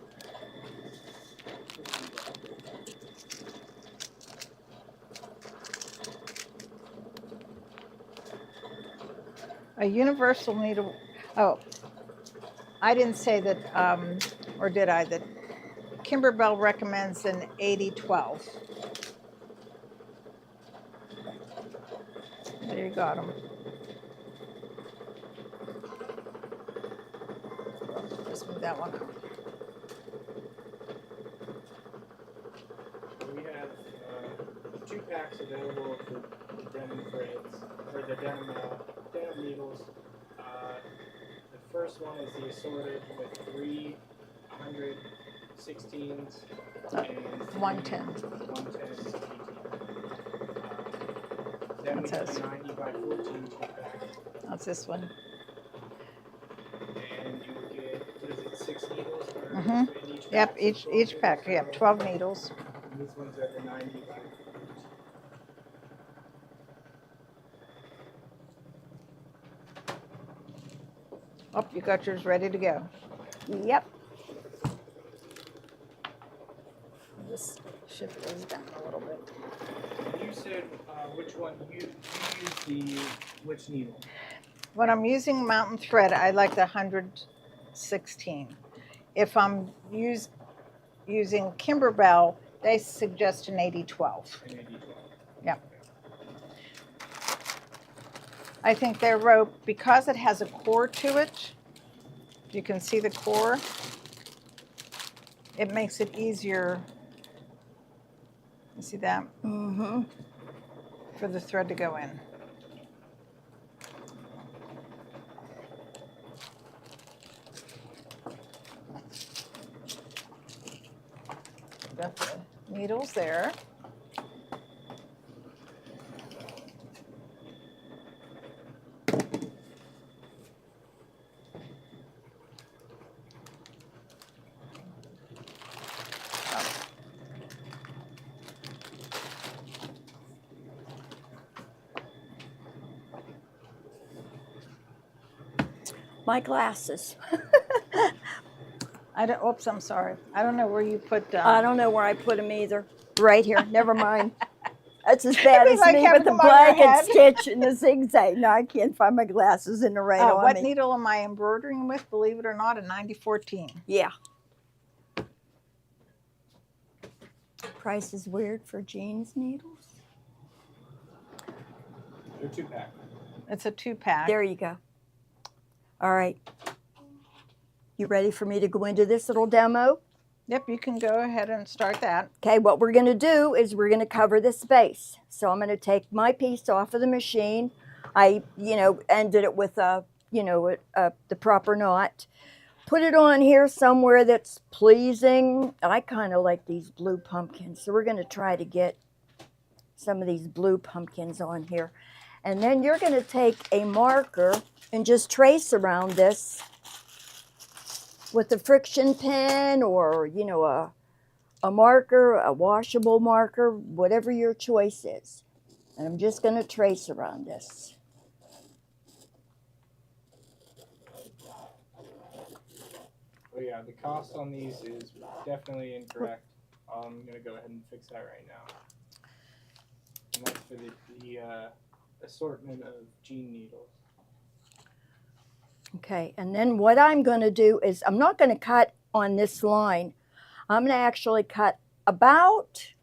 Speaker 1: a universal needle. Oh, I didn't say that, or did I, that Kimberbell recommends an 80-12. There you got them. Just move that one out.
Speaker 2: We have 2 packs available of the denim threads, or the denim needles. The first one is the assorted with 3 116s and
Speaker 1: 110.
Speaker 2: 110s. Then we
Speaker 1: What's
Speaker 2: have
Speaker 1: this?
Speaker 2: a 90 by 14 2-pack,
Speaker 1: That's this one.
Speaker 2: and you will get, what is it, 6 needles? Or
Speaker 1: Mhm.
Speaker 2: in each
Speaker 1: Yep,
Speaker 2: pack, so 12
Speaker 1: each pack.
Speaker 2: needles
Speaker 1: Yep,
Speaker 2: total.
Speaker 1: 12 needles.
Speaker 2: And these ones are the 90 by 14.
Speaker 1: Oh, you got yours ready to go.
Speaker 3: Yep.
Speaker 1: Just shift those down a little bit.
Speaker 2: You said which one you use which needle?
Speaker 1: When I'm using mountain thread, I like the 116. If I'm using Kimberbell, they suggest an 80-12.
Speaker 2: An 80-12.
Speaker 1: Yep. I think their rope, because it has a core to it, you can see the core, it makes it easier. You see that?
Speaker 3: Mm-hmm.
Speaker 1: For the thread to go in. Got the needles there.
Speaker 3: My glasses.
Speaker 1: I don't. Oops, I'm sorry. I don't know where you put.
Speaker 3: I don't know where I put them either. Right here. Never mind. That's as bad
Speaker 1: be
Speaker 3: as
Speaker 1: like
Speaker 3: me
Speaker 1: having
Speaker 3: with the
Speaker 1: them on your
Speaker 3: blanket
Speaker 1: head.
Speaker 3: stitch and the zigzag. No, I can't find my glasses in the rain on
Speaker 1: What
Speaker 3: me.
Speaker 1: needle am I embroidering with? Believe it or not, a 9014.
Speaker 3: Yeah. Price is weird for jeans needles.
Speaker 2: They're 2-pack.
Speaker 1: It's a 2-pack.
Speaker 3: There you go. All right. You ready for me to go into this little demo?
Speaker 1: Yep, you can go ahead and start that.
Speaker 3: Okay, what we're going to do is we're going to cover this base. So I'm going to take my piece off of the machine. I, ended it with the proper knot. Put it on here somewhere that's pleasing. I kind of like these blue pumpkins, so we're going to try to get some of these blue pumpkins on here. And then you're going to take a marker and just trace around this with a friction pen or, a marker, a washable marker, whatever your choice is. And I'm just going to trace around this.
Speaker 2: Oh yeah, the cost on these is definitely incorrect. I'm going to go ahead and fix that right now. And that's for the assortment of jean needles.
Speaker 3: Okay, and then what I'm going to do is I'm not going to cut on this line. I'm going to actually cut about,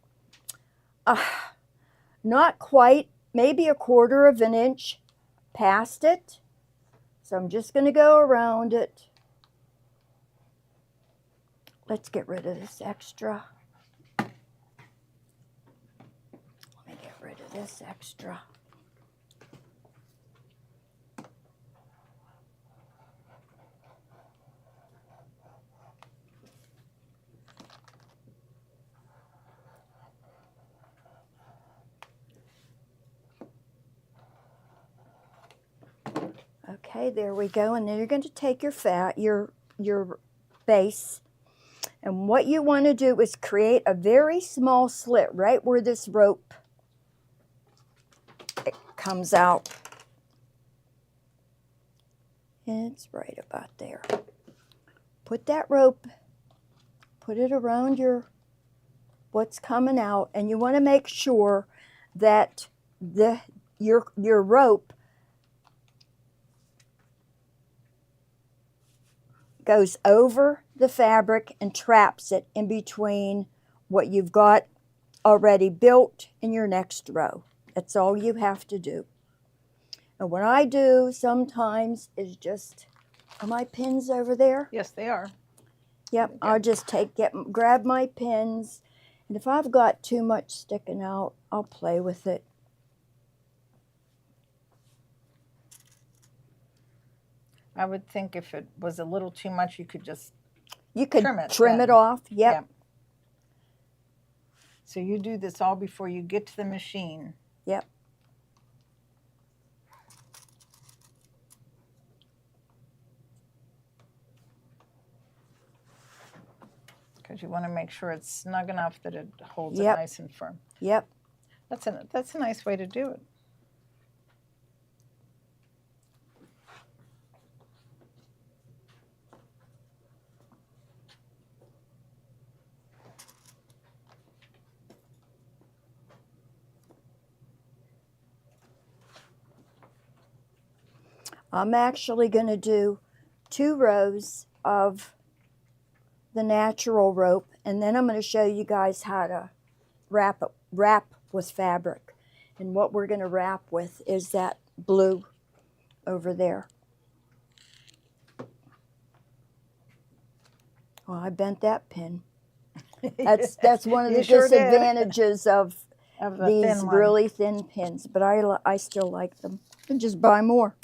Speaker 3: not quite, maybe a 1/4 of an inch past it. So I'm just going to go around it. Let's get rid of this extra. Let me get rid of this extra. Okay, there we go. And then you're going to take your base, and what you want to do is create a very small slit right where this rope comes out. It's right about there. Put that rope, put it around what's coming out, and you want to make sure that your rope goes over the fabric and traps it in between what you've got already built in your next row. That's all you have to do. And what I do sometimes is just, are my pins over there?
Speaker 1: Yes, they are.
Speaker 3: Yep, I'll just grab my pins, and if I've got too much sticking out, I'll play with it.
Speaker 1: I would think if it was a little too much, you could just
Speaker 3: trim it off. Yep.
Speaker 1: So you do this all before you get to the machine.
Speaker 3: Yep.
Speaker 1: Because you want to make sure it's snug enough that it holds
Speaker 3: Yep.
Speaker 1: it nice and firm.
Speaker 3: Yep.
Speaker 1: That's a nice way to do it.
Speaker 3: I'm actually going to do 2 rows of the natural rope, and then I'm going to show you guys how to wrap with fabric. And what we're going to wrap with is that blue over there. Well, I bent that pin. That's one of the disadvantages of these really thin pins, but I still like them. And just buy more.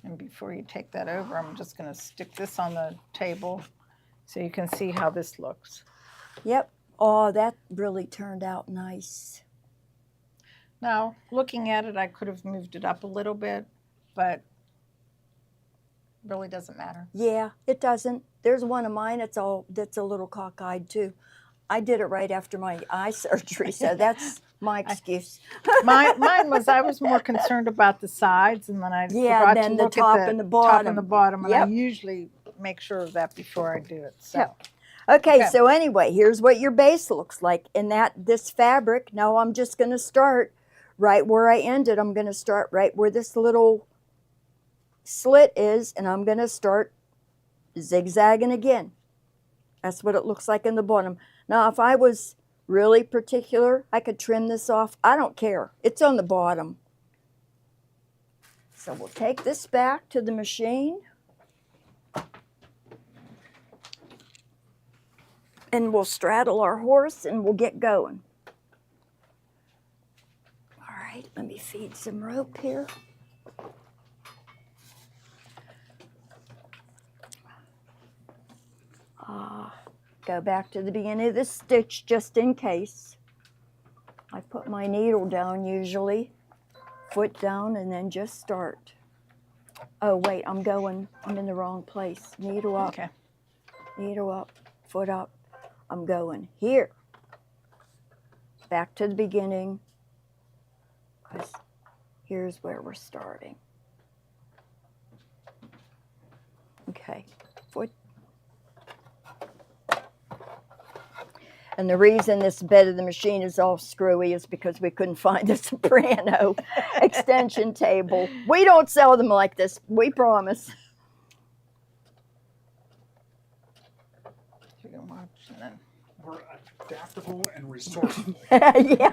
Speaker 1: And before you take that over, I'm just going to stick this on the table so you can see how this looks.
Speaker 3: Yep. Oh, that really turned out nice.
Speaker 1: Now, looking at it, I could have moved it up a little bit, but it really doesn't matter.
Speaker 3: Yeah, it doesn't. There's one of mine that's a little cockeyed too. I did it right after my eye surgery, so that's my excuse.
Speaker 1: Mine was, I was more concerned about the sides, and then I
Speaker 3: Yeah,
Speaker 1: forgot
Speaker 3: then
Speaker 1: to
Speaker 3: the
Speaker 1: look
Speaker 3: top
Speaker 1: at the
Speaker 3: and the
Speaker 1: top and the
Speaker 3: bottom.
Speaker 1: bottom, and I
Speaker 3: Yep.
Speaker 1: usually make sure of that before I do it. So
Speaker 3: Yep. Okay,
Speaker 1: Okay.
Speaker 3: so anyway, here's what your base looks like. In this fabric, now I'm just going to start right where I ended. I'm going to start right where this little slit is, and I'm going to start zigzagging again. That's what it looks like in the bottom. Now, if I was really particular, I could trim this off. I don't care. It's on the bottom. So we'll take this back to the machine. And we'll straddle our horse and we'll get going. All right, let me feed some rope here. Go back to the beginning of the stitch just in case. I put my needle down usually, foot down, and then just start. Oh wait, I'm in the wrong place. Needle up,
Speaker 1: okay.
Speaker 3: needle up, foot up. I'm going here. Back to the beginning, because here's where we're starting. Okay, foot. And the reason this bed of the machine is all screwy is because we couldn't find a soprano extension table. We don't sell them like this, we promise.
Speaker 1: You can watch and then.
Speaker 4: We're adaptable and resourceful.
Speaker 3: Yeah.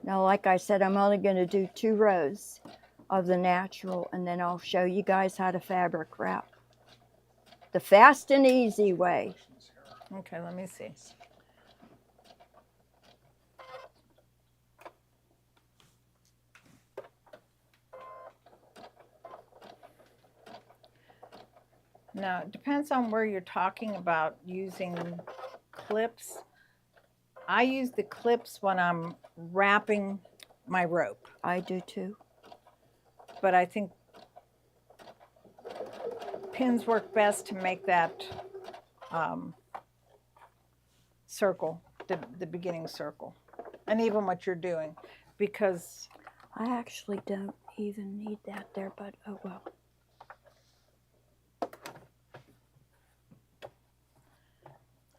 Speaker 3: Now, like I said, I'm only going to do 2 rows of the natural, and then I'll show you guys how to fabric wrap. The fast and easy way.
Speaker 1: Okay, let me see. Now, it depends on where you're talking about using clips. I use the clips when I'm wrapping my rope,
Speaker 3: I do too.
Speaker 1: but I think pins work best to make that circle, the beginning circle, and even what you're doing, because
Speaker 3: I actually don't even need that there, but oh well.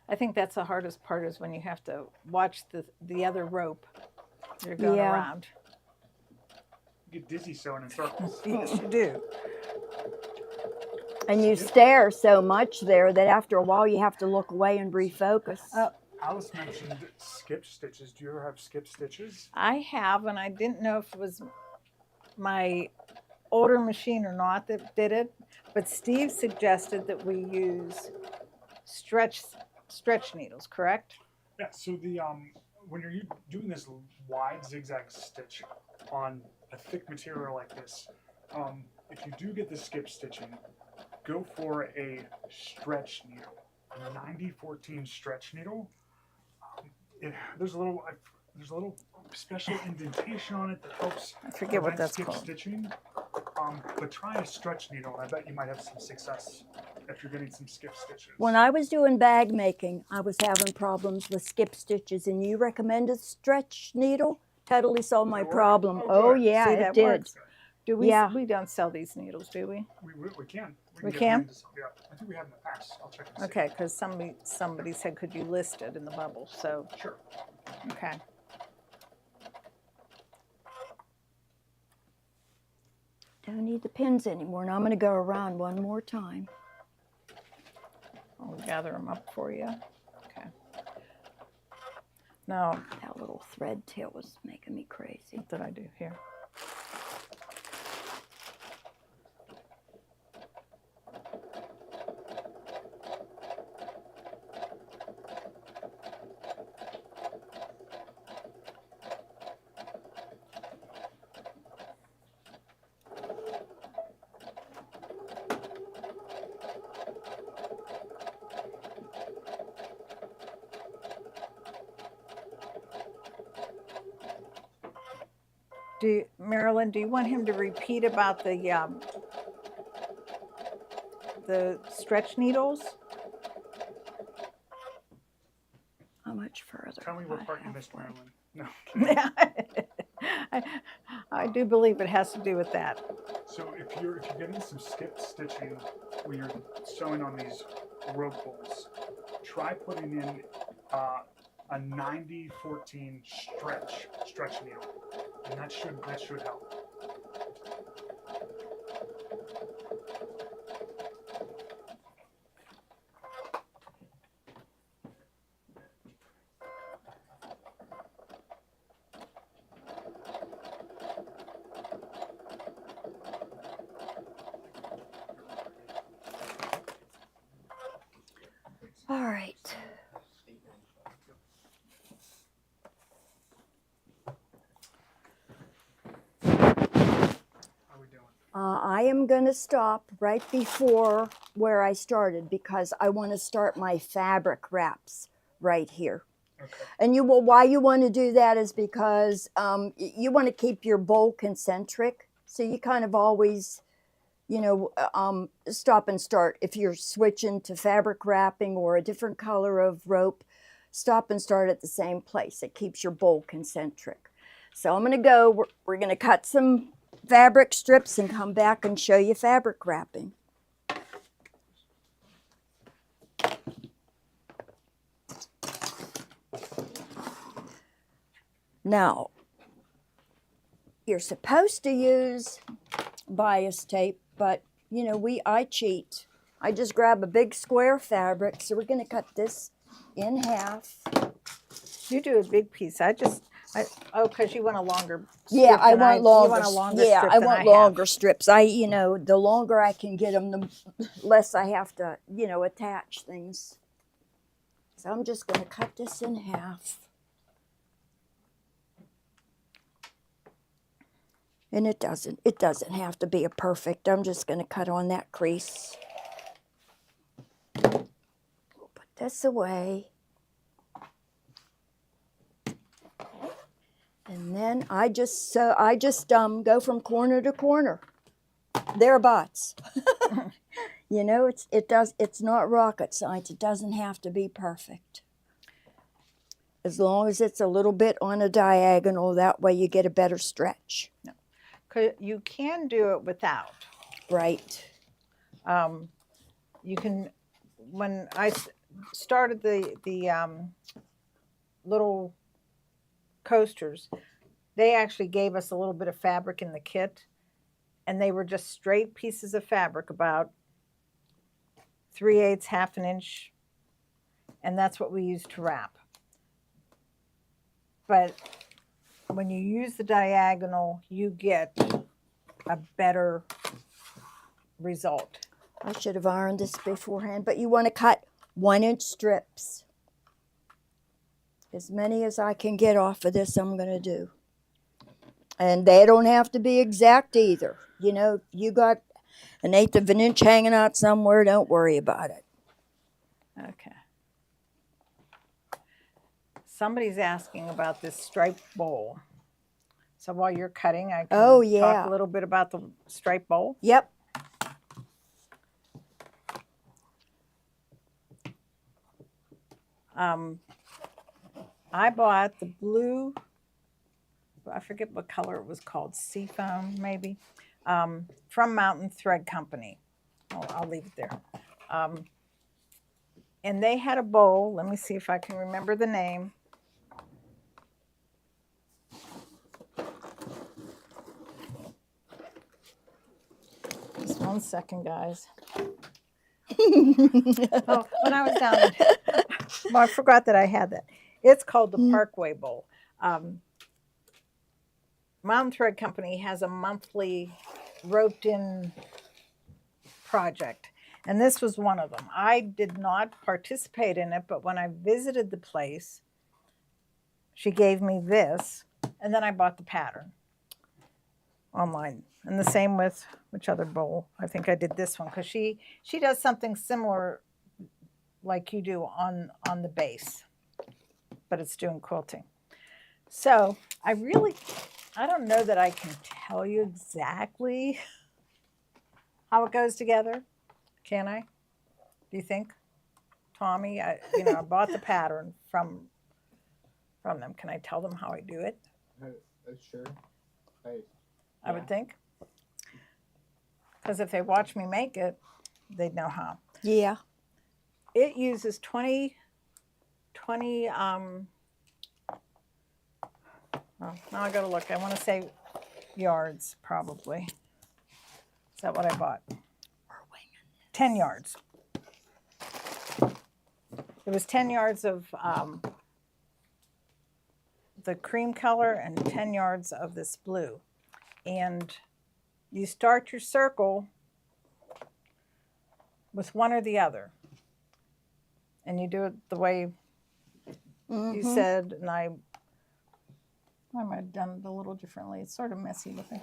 Speaker 1: I think that's the hardest part is when you have to watch the other rope you're going
Speaker 3: Yeah.
Speaker 1: around.
Speaker 4: You get dizzy sewing in circles.
Speaker 1: Yes, you do.
Speaker 3: And you stare so much there that after a while you have to look away and refocus.
Speaker 4: Alice mentioned skip stitches. Do you ever have skip stitches?
Speaker 1: I have, and I didn't know if it was my older machine or not that did it, but Steve suggested that we use stretch needles, correct?
Speaker 4: Yeah. So the when you're doing this wide zigzag stitch on a thick material like this, if you do get the skip stitching, go for a stretch needle, a 9014 stretch needle. There's a little special indentation on it that helps.
Speaker 1: I forget what
Speaker 4: prevent
Speaker 1: that's
Speaker 4: skip
Speaker 1: called.
Speaker 4: stitching. But try a stretch needle, and I bet you might have some success if you're getting some skip stitches.
Speaker 3: When I was doing bag making, I was having problems with skip stitches, and you recommended stretch needle? Totally solved my
Speaker 4: Did it work?
Speaker 3: problem.
Speaker 4: Oh,
Speaker 3: Oh
Speaker 4: good.
Speaker 3: yeah,
Speaker 1: See,
Speaker 3: it
Speaker 1: that
Speaker 3: did.
Speaker 1: works. Do we?
Speaker 3: Yeah.
Speaker 1: We don't sell these needles, do we?
Speaker 4: We can.
Speaker 1: We
Speaker 4: get
Speaker 1: can?
Speaker 4: them into- Yeah, I think we have in the past. I'll check and see.
Speaker 1: Okay, because somebody said, could you list it in the bubble? So,
Speaker 4: Sure.
Speaker 1: okay.
Speaker 3: Don't need the pins anymore. Now I'm going to go around one more time.
Speaker 1: I'll gather them up for you. Okay. Now,
Speaker 3: That little thread tail was making me crazy.
Speaker 1: what did I do here? Marilyn, do you want him to repeat about the stretch needles?
Speaker 3: How much further?
Speaker 4: Tell me what
Speaker 3: I
Speaker 4: part you
Speaker 3: have
Speaker 4: missed,
Speaker 3: one.
Speaker 4: Marilyn. No.
Speaker 1: I, I do believe it has to do with that.
Speaker 4: So if you're getting some skip stitching when you're sewing on these rope bowls, try putting in a 90-14 stretch needle, and that should help.
Speaker 3: All right.
Speaker 4: How we doing?
Speaker 3: I am going to stop right before where I started because I want to start my fabric wraps right here.
Speaker 4: Okay.
Speaker 3: And why you want to do that is because you want to keep your bowl concentric. So you kind of always, stop and start. If you're switching to fabric wrapping or a different color of rope, stop and start at the same place. It keeps your bowl concentric. So I'm going to go, we're going to cut some fabric strips and come back and show you fabric wrapping. Now, you're supposed to use bias tape, but I cheat. I just grab a big square fabric. So we're going to cut this in half.
Speaker 1: You do a big piece. Because you want a longer strip.
Speaker 3: Yeah, I
Speaker 1: than
Speaker 3: want longer.
Speaker 1: You want a longer
Speaker 3: yeah,
Speaker 1: strip
Speaker 3: I
Speaker 1: than
Speaker 3: want
Speaker 1: I
Speaker 3: longer
Speaker 1: have.
Speaker 3: strips. The longer I can get them, the less I have to, attach things. So I'm just going to cut this in half. And it doesn't have to be a perfect. I'm just going to cut on that crease. We'll put this away. And then I just go from corner to corner. Thereabouts. It's not rocket science. It doesn't have to be perfect. As long as it's a little bit on a diagonal, that way you get a better stretch.
Speaker 1: No. You can do it without.
Speaker 3: Right.
Speaker 1: You can, when I started the little coasters, they actually gave us a little bit of fabric in the kit, and they were just straight pieces of fabric about 3/8, half an inch, and that's what we used to wrap. But when you use the diagonal, you get a better result.
Speaker 3: I should have ironed this beforehand, but you want to cut 1-inch strips. As many as I can get off of this, I'm going to do. And they don't have to be exact either. You got 1/8 of an inch hanging out somewhere, don't worry about it.
Speaker 1: Okay. Somebody's asking about this striped bowl. So while you're cutting, I can talk a little bit about the striped bowl.
Speaker 3: Yep.
Speaker 1: I bought the blue, I forget what color it was called, Seafoam maybe, from Mountain Thread Company. I'll leave it there. And they had a bowl. Let me see if I can remember the name. Just 1 second, guys. When I was down, well, I forgot that I had that. It's called the Parkway Bowl. Mountain Thread Company has a monthly roped-in project, and this was one of them. I did not participate in it, but when I visited the place, she gave me this, and then I bought the pattern online. And the same with which other bowl? I think I did this one because she does something similar like you do on the base, but it's doing quilting. So I I don't know that I can tell you exactly how it goes together. Can I? Do you think, Tommy? I bought the pattern from them. Can I tell them how I do it?
Speaker 2: Sure.
Speaker 1: I
Speaker 2: Yeah.
Speaker 1: would think. Because if they watch me make it, they'd know how.
Speaker 3: Yeah.
Speaker 1: It uses 20 well, now I gotta look. I want to say yards, probably. Is that what I bought? 10 yards. It was 10 yards of the cream color and 10 yards of this blue. And you start your circle with one or the other. And you do it the way you said, and I might have done it a little differently. It's sort of messy looking.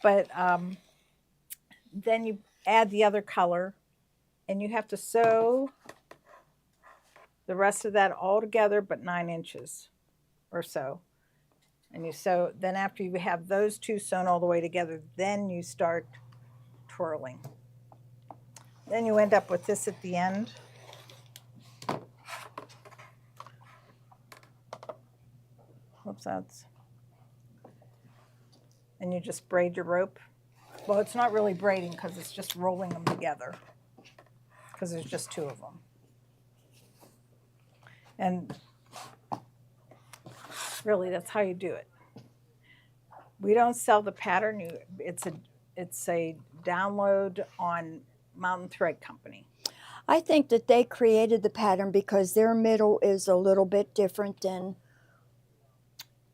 Speaker 1: But then you add the other color, and you have to sew the rest of that all together, but 9 inches or so. And you sew, then after you have those two sewn all the way together, then you start twirling. Then you end up with this at the end. Whoops, that's. And you just braid your rope. Well, it's not really braiding because it's just rolling them together because there's just 2 of them. And really, that's how you do it. We don't sell the pattern. It's a download on Mountain Thread Company.
Speaker 3: I think that they created the pattern because their middle is a little bit different than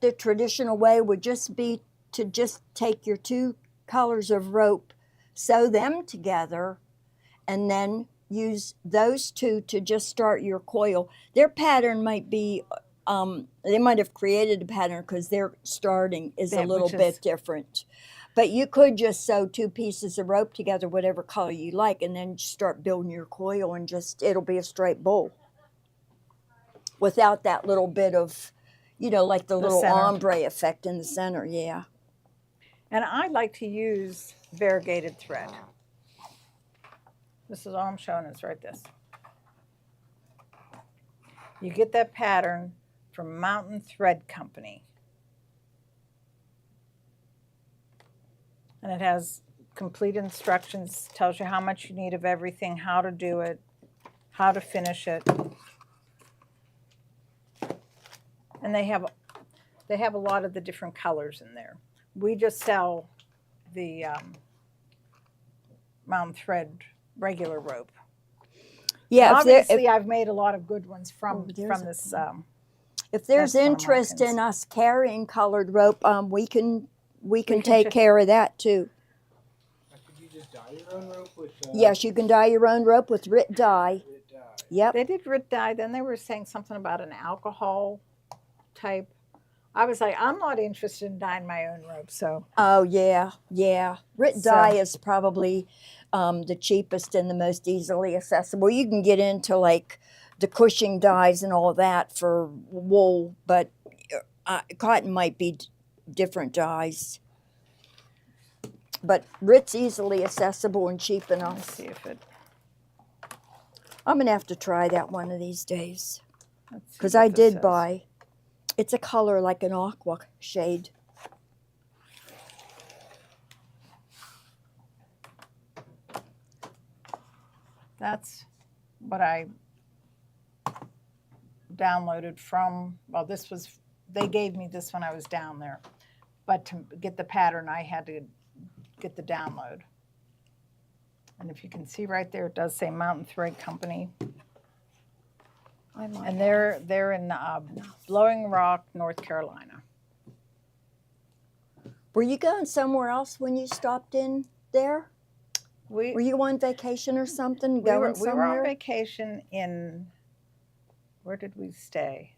Speaker 3: the traditional way would just be to just take your 2 colors of rope, sew them together, and then use those 2 to just start your coil. Their pattern might be, they might have created a pattern because their starting is a little bit different. But you could just sew 2 pieces of rope together, whatever color you like, and then start building your coil and just, it'll be a straight bowl. Without that little bit of, like the little
Speaker 1: center.
Speaker 3: ombre effect in the center, yeah.
Speaker 1: And I like to use variegated thread. This is all I'm showing is right this. You get that pattern from Mountain Thread Company. And it has complete instructions, tells you how much you need of everything, how to do it, how to finish it. And they have a lot of the different colors in there. We just sell the Mountain Thread regular rope.
Speaker 3: Yeah,
Speaker 1: obviously I've made a lot of good ones from this.
Speaker 3: If there's interest in us carrying colored rope, we can take care of that too.
Speaker 2: Could you just dye your own rope with?
Speaker 3: Yes, you can dye your own rope with RIT dye. Yep.
Speaker 1: They did RIT dye. Then they were saying something about an alcohol type. I was like, I'm not interested in dyeing my own rope, so.
Speaker 3: Oh, yeah. RIT dye is probably the cheapest and the most easily accessible. You can get into like the Cushing dyes and all that for wool, but cotton might be different dyes. But RIT's easily accessible and cheap enough.
Speaker 1: Let's see if it.
Speaker 3: I'm going to have to try that one of these days. Because
Speaker 1: I
Speaker 3: I did buy. It's a color like an aqua shade.
Speaker 1: That's what I downloaded from, well, they gave me this when I was down there. But to get the pattern, I had to get the download. And if you can see right there, it does say Mountain Thread Company. And they're in Blowing Rock, North Carolina.
Speaker 3: Were you going somewhere else when you stopped in there? Were you on vacation or something?
Speaker 1: We were on vacation in, where did we stay?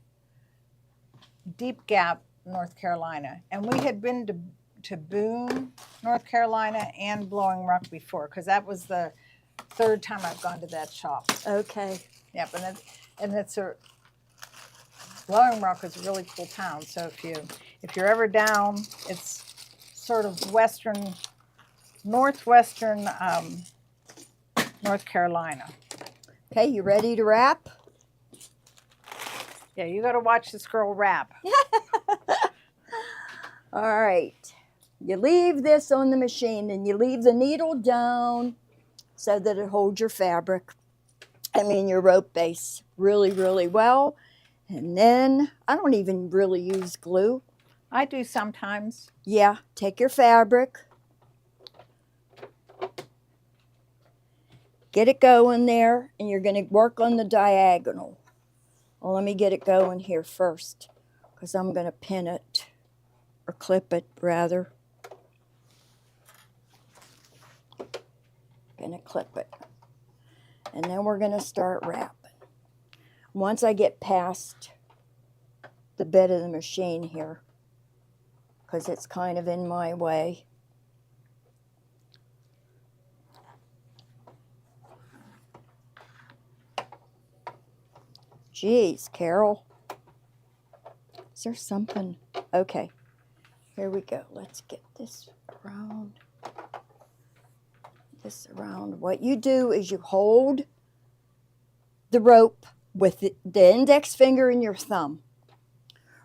Speaker 1: Deep Gap, North Carolina. And we had been to Boone, North Carolina, and Blowing Rock before, because that was the 3rd time I've gone to that shop.
Speaker 3: Okay.
Speaker 1: Yep, and it's Blowing Rock is a really cool town. So If you're ever down, it's sort of northwestern North Carolina.
Speaker 3: Okay, you ready to wrap?
Speaker 1: Yeah, you got to watch this girl wrap.
Speaker 3: All right. You leave this on the machine and you leave the needle down so that it holds your fabric. Your rope base really, really well. And then I don't even really use glue.
Speaker 1: I do sometimes.
Speaker 3: Yeah, take your fabric, get it going there, and you're going to work on the diagonal. Well, let me get it going here first because I'm going to pin it or clip it rather. Going to clip it. And then we're going to start wrapping. Once I get past the bed of the machine here, because it's kind of in my way. Geez, Carol. Is there something? Okay, here we go. Let's get this around. What you do is you hold the rope with the index finger and your thumb.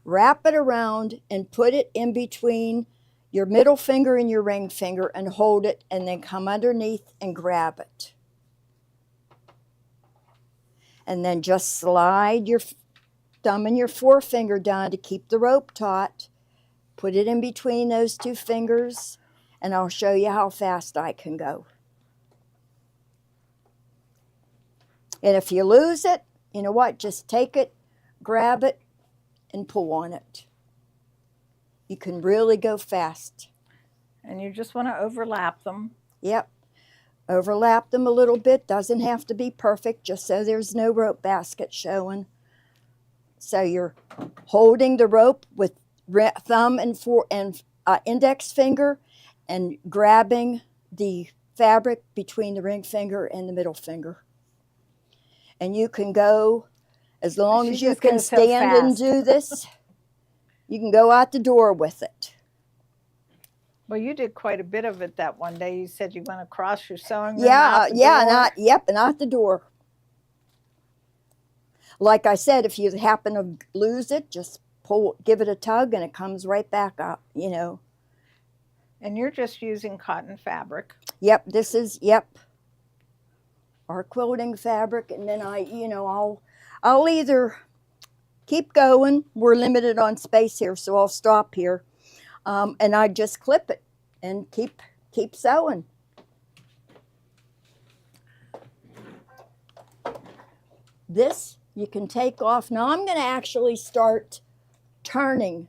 Speaker 3: Wrap it around and put it in between your middle finger and your ring finger and hold it, and then come underneath and grab it. And then just slide your thumb and your forefinger down to keep the rope taut. Put it in between those two fingers, and I'll show you how fast I can go. And if you lose it, you know what? Just take it, grab it, and pull on it. You can really go fast.
Speaker 1: And you just want to overlap them.
Speaker 3: Yep. Overlap them a little bit. Doesn't have to be perfect, just so there's no rope basket showing. So you're holding the rope with thumb and index finger and grabbing the fabric between the ring finger and the middle finger. And you can go, as long as you can stand and do this, you can go out the door with it.
Speaker 1: Well, you did quite a bit of it that one day. You said you went across your sewing room.
Speaker 3: Yeah, and out the door. Like I said, if you happen to lose it, just give it a tug, and it comes right back up.
Speaker 1: And you're just using cotton fabric.
Speaker 3: Yep, this is our quilting fabric, and then I'll either keep going. We're limited on space here, so I'll stop here. And I just clip it and keep sewing. This you can take off. Now I'm going to actually start turning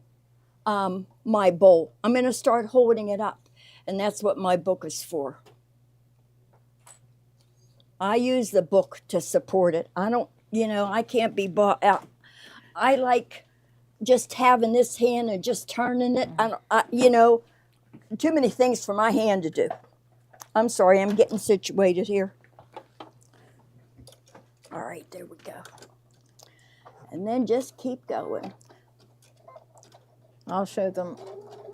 Speaker 3: my bowl. I'm going to start holding it up, and that's what my book is for. I use the book to support it. I can't be bought out. I like just having this hand and just turning it. Too many things for my hand to do. I'm sorry, I'm getting situated here. All right, there we go. And then just keep going.
Speaker 1: I'll show them,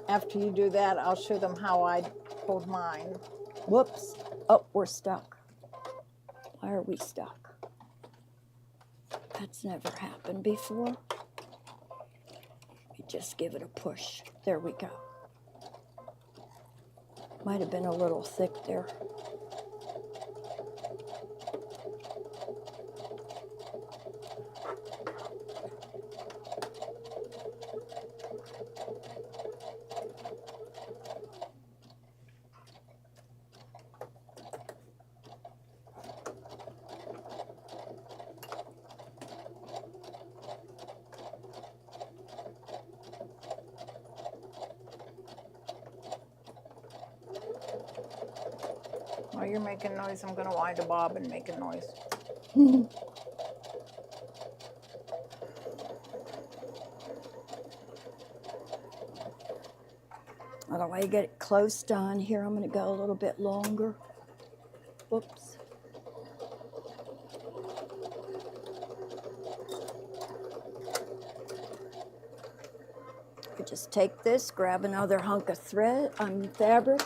Speaker 1: after you do that, I'll show them how I hold mine.
Speaker 3: Whoops. Oh, we're stuck. Why are we stuck? That's never happened before. You just give it a push. There we go. Might have been a little thick there.
Speaker 1: While you're making noise, I'm going to wind a bob and make a noise.
Speaker 3: How do I get it close down here? I'm going to go a little bit longer. Whoops. could just take this, grab another hunk of thread, fabric.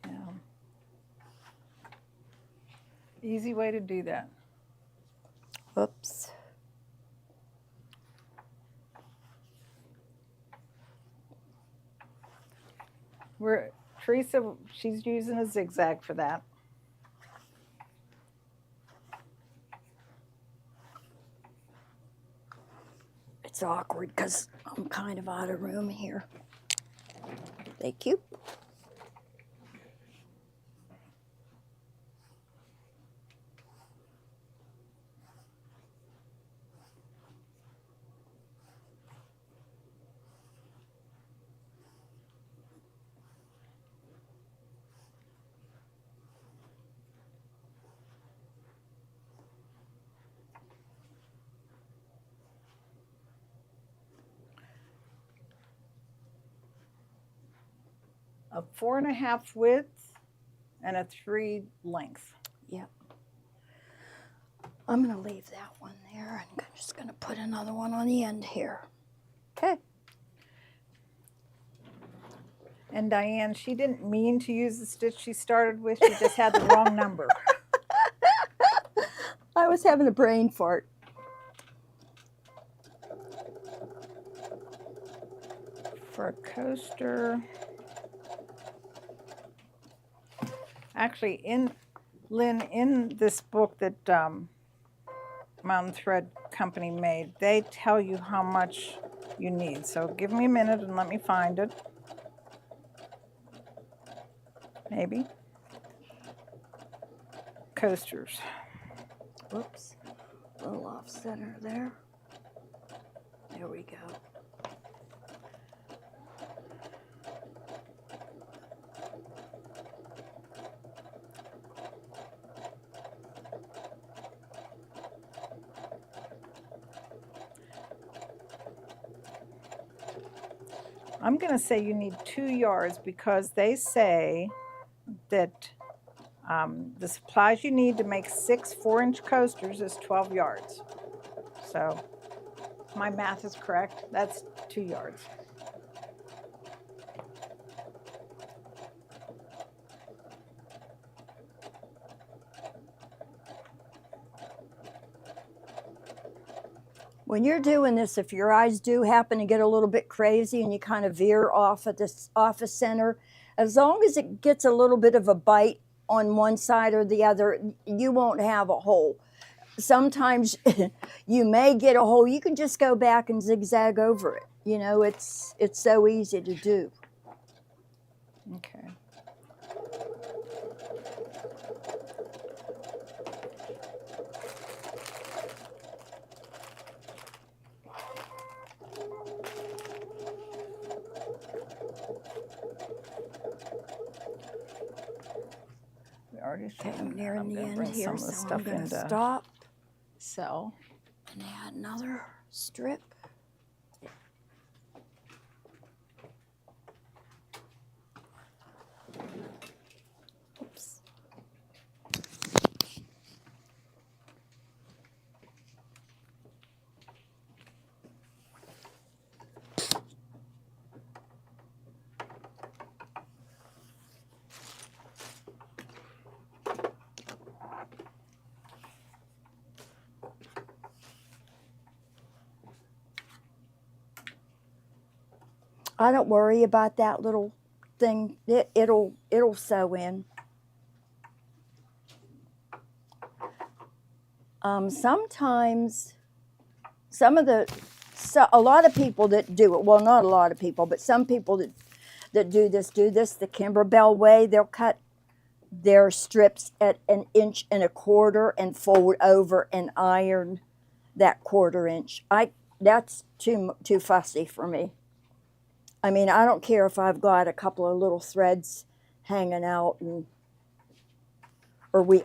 Speaker 1: Yeah. Easy way to do that.
Speaker 3: Oops.
Speaker 1: Teresa, she's using a zigzag for that.
Speaker 3: It's awkward because I'm kind of out of room here. Thank you.
Speaker 1: A 4.5 width and a 3 length.
Speaker 3: Yep. I'm going to leave that one there. I'm just going to put another one on the end here. Okay.
Speaker 1: And Diane, she didn't mean to use the stitch she started with. She just had the wrong number.
Speaker 3: I was having a brain fart.
Speaker 1: For a coaster. Actually, Lynn, in this book that Mountain Thread Company made, they tell you how much you need. So give me a minute and let me find it. Maybe. Coasters.
Speaker 3: Whoops. A little off center there. There we go.
Speaker 1: I'm going to say you need 2 yards because they say that the supplies you need to make 6 4-inch coasters is 12 yards. So my math is correct. That's 2 yards.
Speaker 3: When you're doing this, if your eyes do happen to get a little bit crazy and you kind of veer off at this office center, as long as it gets a little bit of a bite on one side or the other, you won't have a hole. Sometimes you may get a hole. You can just go back and zigzag over it. You know, it's so easy to do.
Speaker 1: Okay.
Speaker 3: Okay, I'm nearing the end
Speaker 1: bring
Speaker 3: here,
Speaker 1: some of the
Speaker 3: so I'm
Speaker 1: stuff
Speaker 3: going to
Speaker 1: into
Speaker 3: stop
Speaker 1: cell.
Speaker 3: and add another strip. Oops. I don't worry about that little thing. It'll sew in. Sometimes a lot of people that do it, well, not a lot of people, but some people that do this the Kimberbell way. They'll cut their strips at 1.25 inches and fold over and iron that 1/4 inch. That's too fussy for me. I mean, I don't care if I've got a couple of little threads hanging out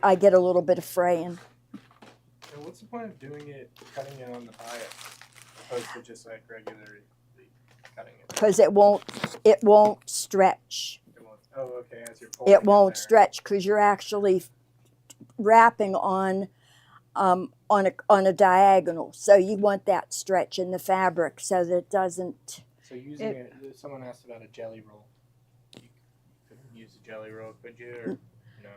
Speaker 3: I get a little bit of fraying.
Speaker 2: And what's the point of cutting it on the bias, opposed to just like regularly cutting it?
Speaker 3: Because it won't stretch.
Speaker 2: Oh, okay. As you're pulling
Speaker 3: It won't
Speaker 2: there.
Speaker 3: stretch because you're actually wrapping on a diagonal. So you want that stretch in the fabric so that it doesn't.
Speaker 2: So using someone asked about a jelly roll. You couldn't use a jelly roll, could you? Or no.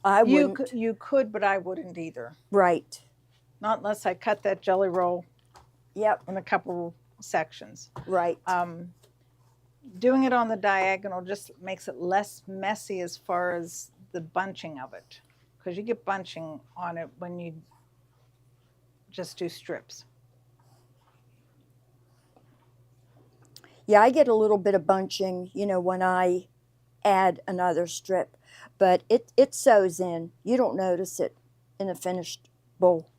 Speaker 3: I wouldn't.
Speaker 1: You could, but I wouldn't either.
Speaker 3: Right.
Speaker 1: Not unless I cut that jelly roll
Speaker 3: Yep.
Speaker 1: in a couple sections.
Speaker 3: Right.
Speaker 1: Doing it on the diagonal just makes it less messy as far as the bunching of it, because you get bunching on it when you just do strips.
Speaker 3: Yeah, I get a little bit of bunching, when I add another strip, but it sews in. You don't notice it in a finished bowl.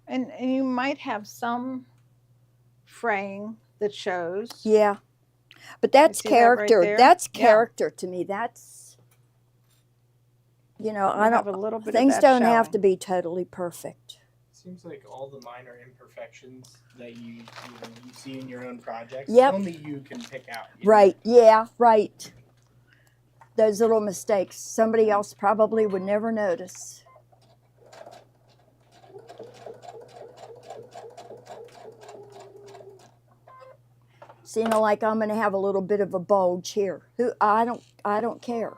Speaker 1: And you might have some fraying that shows.
Speaker 3: Yeah, but that's
Speaker 1: see that right
Speaker 3: character.
Speaker 1: there?
Speaker 3: That's
Speaker 1: Yeah.
Speaker 3: character to me. That's I
Speaker 1: have a
Speaker 3: don't.
Speaker 1: little bit
Speaker 3: Things
Speaker 1: of that
Speaker 3: don't have
Speaker 1: showing.
Speaker 3: to be totally perfect.
Speaker 2: Seems like all the minor imperfections that you see in your own projects,
Speaker 3: Yep.
Speaker 2: only you can pick out.
Speaker 3: Right. Yeah. Right. Those little mistakes somebody else probably would never notice. So, like I'm going to have a little bit of a bulge here. I don't care.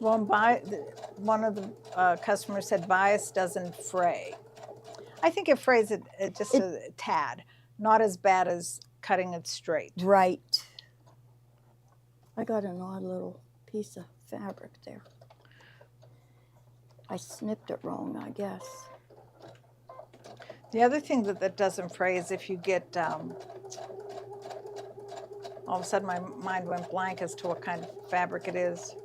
Speaker 1: Well, one of the customers said bias doesn't fray. I think it frays it just a tad, not as bad as cutting it straight.
Speaker 3: Right. I got an odd little piece of fabric there. I snipped it wrong, I guess.
Speaker 1: The other thing that doesn't fray is if you get, all of a sudden my mind went blank as to what kind of fabric it is.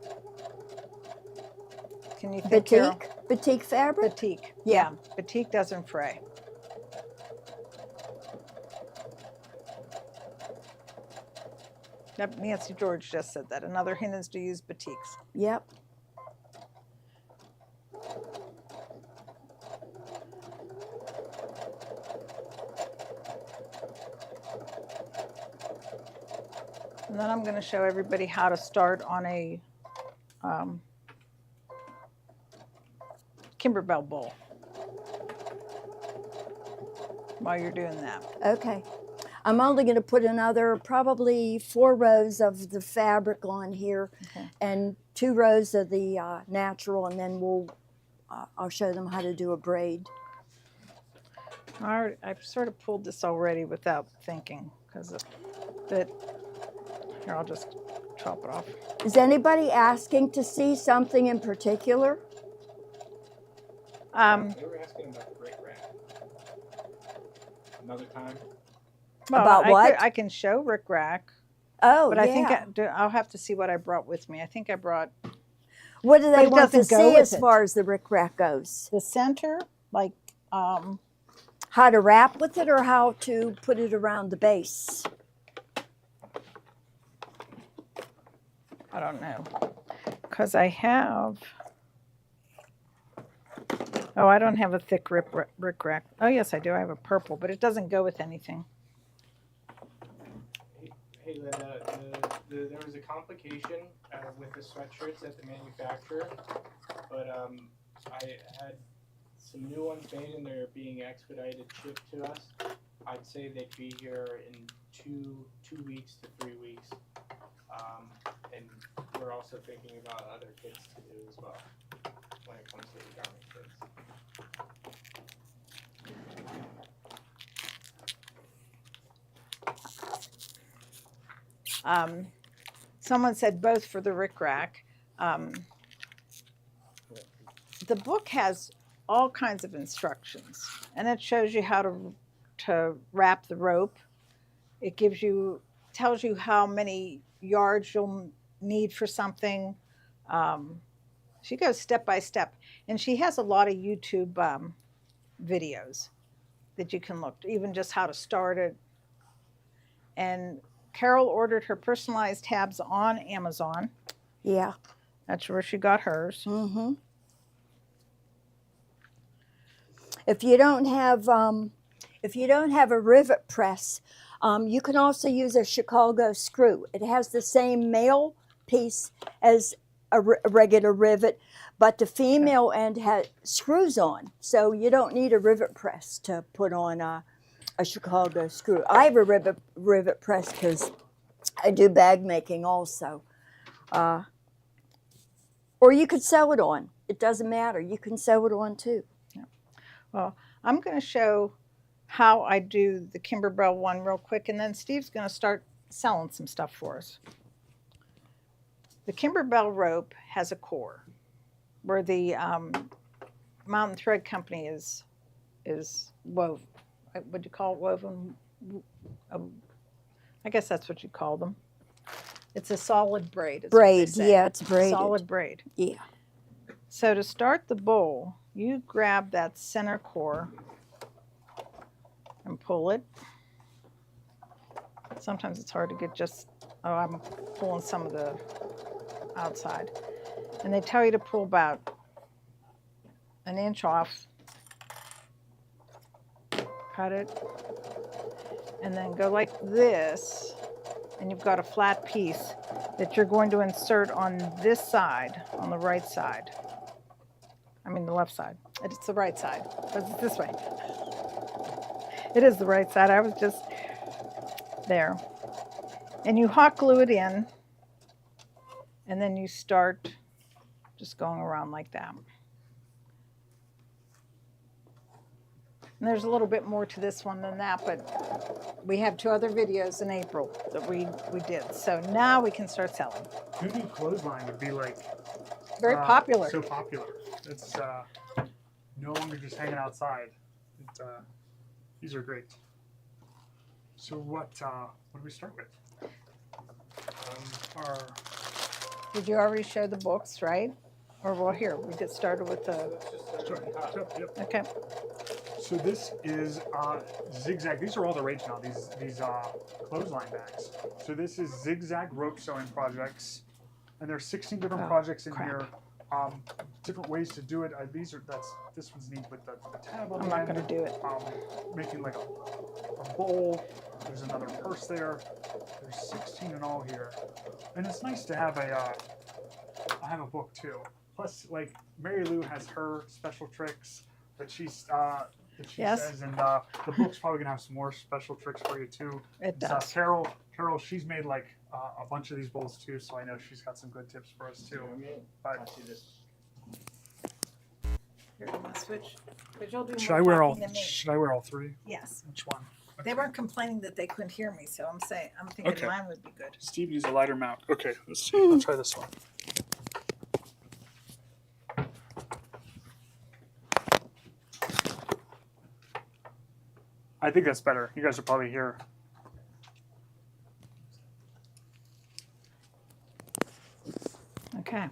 Speaker 1: Can you think, Carol?
Speaker 3: Batik fabric?
Speaker 1: Batik.
Speaker 3: Yeah.
Speaker 1: Batik doesn't fray. Nancy George just said that. Another hint is to use batiks.
Speaker 3: Yep.
Speaker 1: And then I'm going to show everybody how to start on a Kimberbell bowl while you're doing that.
Speaker 3: Okay. I'm only going to put another probably 4 rows of the fabric on here,
Speaker 1: Okay.
Speaker 3: and 2 rows of the natural, and then I'll show them how to do a braid.
Speaker 1: I've sort of pulled this already without thinking because of that. Here, I'll just chop it off.
Speaker 3: Is anybody asking to see something in particular?
Speaker 2: They were asking about the brick rack. Another time.
Speaker 1: Well,
Speaker 3: About what?
Speaker 1: I can show rickrack,
Speaker 3: Oh,
Speaker 1: but
Speaker 3: yeah.
Speaker 1: I think I'll have to see what I brought with me. I think I brought
Speaker 3: What do
Speaker 1: but
Speaker 3: they
Speaker 1: it
Speaker 3: want to
Speaker 1: doesn't go
Speaker 3: see
Speaker 1: with
Speaker 3: as
Speaker 1: it.
Speaker 3: far as the rickrack goes?
Speaker 1: the center, like
Speaker 3: How to wrap with it or how to put it around the base?
Speaker 1: I don't know, because I have. Oh, I don't have a thick rickrack. Oh, yes, I do. I have a purple, but it doesn't go with anything.
Speaker 2: Hey Linda, there was a complication with the sweatshirts at the manufacturer, but I had some new ones made and they're being expedited shipped to us. I'd say they'd be here in two weeks to 3 weeks. And we're also thinking about other kits to do as well when it comes to the garment kits.
Speaker 1: Someone said both for the rickrack. the book has all kinds of instructions, and it shows you how to wrap the rope. It tells you how many yards you'll need for something. She goes step by step, and she has a lot of YouTube videos that you can look, even just how to start it. And Carol ordered her personalized tabs on Amazon.
Speaker 3: Yeah.
Speaker 1: That's where she got hers.
Speaker 3: Mm-hmm. If you don't have a rivet press, you can also use a Chicago screw. It has the same male piece as a regular rivet, but the female end has screws on, so you don't need a rivet press to put on a Chicago screw. I have a rivet press because I do bag making also. Or you could sew it on. It doesn't matter. You can sew it on too.
Speaker 1: Yeah. Well, I'm going to show how I do the Kimberbell one real quick, and then Steve's going to start selling some stuff for us. The Kimberbell rope has a core where the Mountain Thread Company is woven. What do you call it? Woven? I guess that's what you call them. It's a solid braid.
Speaker 3: Braid, yeah, it's braided.
Speaker 1: Solid braid.
Speaker 3: Yeah.
Speaker 1: So to start the bowl, you grab that center core and pull it. Sometimes it's hard to get just, oh, I'm pulling some of the outside. And they tell you to pull about an inch off. Cut it. And then go like this. And you've got a flat piece that you're going to insert on this side, on the right side. I mean the left side. It's the right side, but it's this way. It is the right side. I was just there. And you hot glue it in, and then you start just going around like that. And there's a little bit more to this one than that, but we have 2 other videos in April that we did. So now we can start selling.
Speaker 4: Who knew clothesline would be like
Speaker 1: Very popular.
Speaker 4: So popular. It's no longer just hanging outside. These are great. So what do we start with?
Speaker 1: Did you already show the books, right? Or well, here we get started with the.
Speaker 4: Yep.
Speaker 1: Okay.
Speaker 4: So this is zigzag. These are all the rage now. These clothesline bags. So this is zigzag rope sewing projects, and there's 16 different projects in here. Different ways to do it. This one's neat with the tab on
Speaker 1: I'm
Speaker 4: the
Speaker 1: not
Speaker 4: end.
Speaker 1: going to do it.
Speaker 4: Making like a bowl. There's another purse there. There's 16 in all here, and it's nice to have I have a book too. Plus, like Mary Lou has her special tricks that she says, and the book's probably gonna have some more special tricks for you too.
Speaker 1: It does.
Speaker 4: Carol, she's made like a bunch of these bowls too, so I know she's got some good tips for us too. But
Speaker 1: Here, I'm gonna switch. But you'll do
Speaker 4: should
Speaker 1: more
Speaker 4: I wear all?
Speaker 1: talking than me.
Speaker 4: Should I wear all 3?
Speaker 1: Yes.
Speaker 4: Which one?
Speaker 1: They weren't complaining that they couldn't hear me, so I'm thinking
Speaker 4: Okay.
Speaker 1: mine would be good.
Speaker 4: Steve needs a lighter mount. Okay, let's see. Let's try this one. I think that's better. You guys are probably here.
Speaker 1: Okay.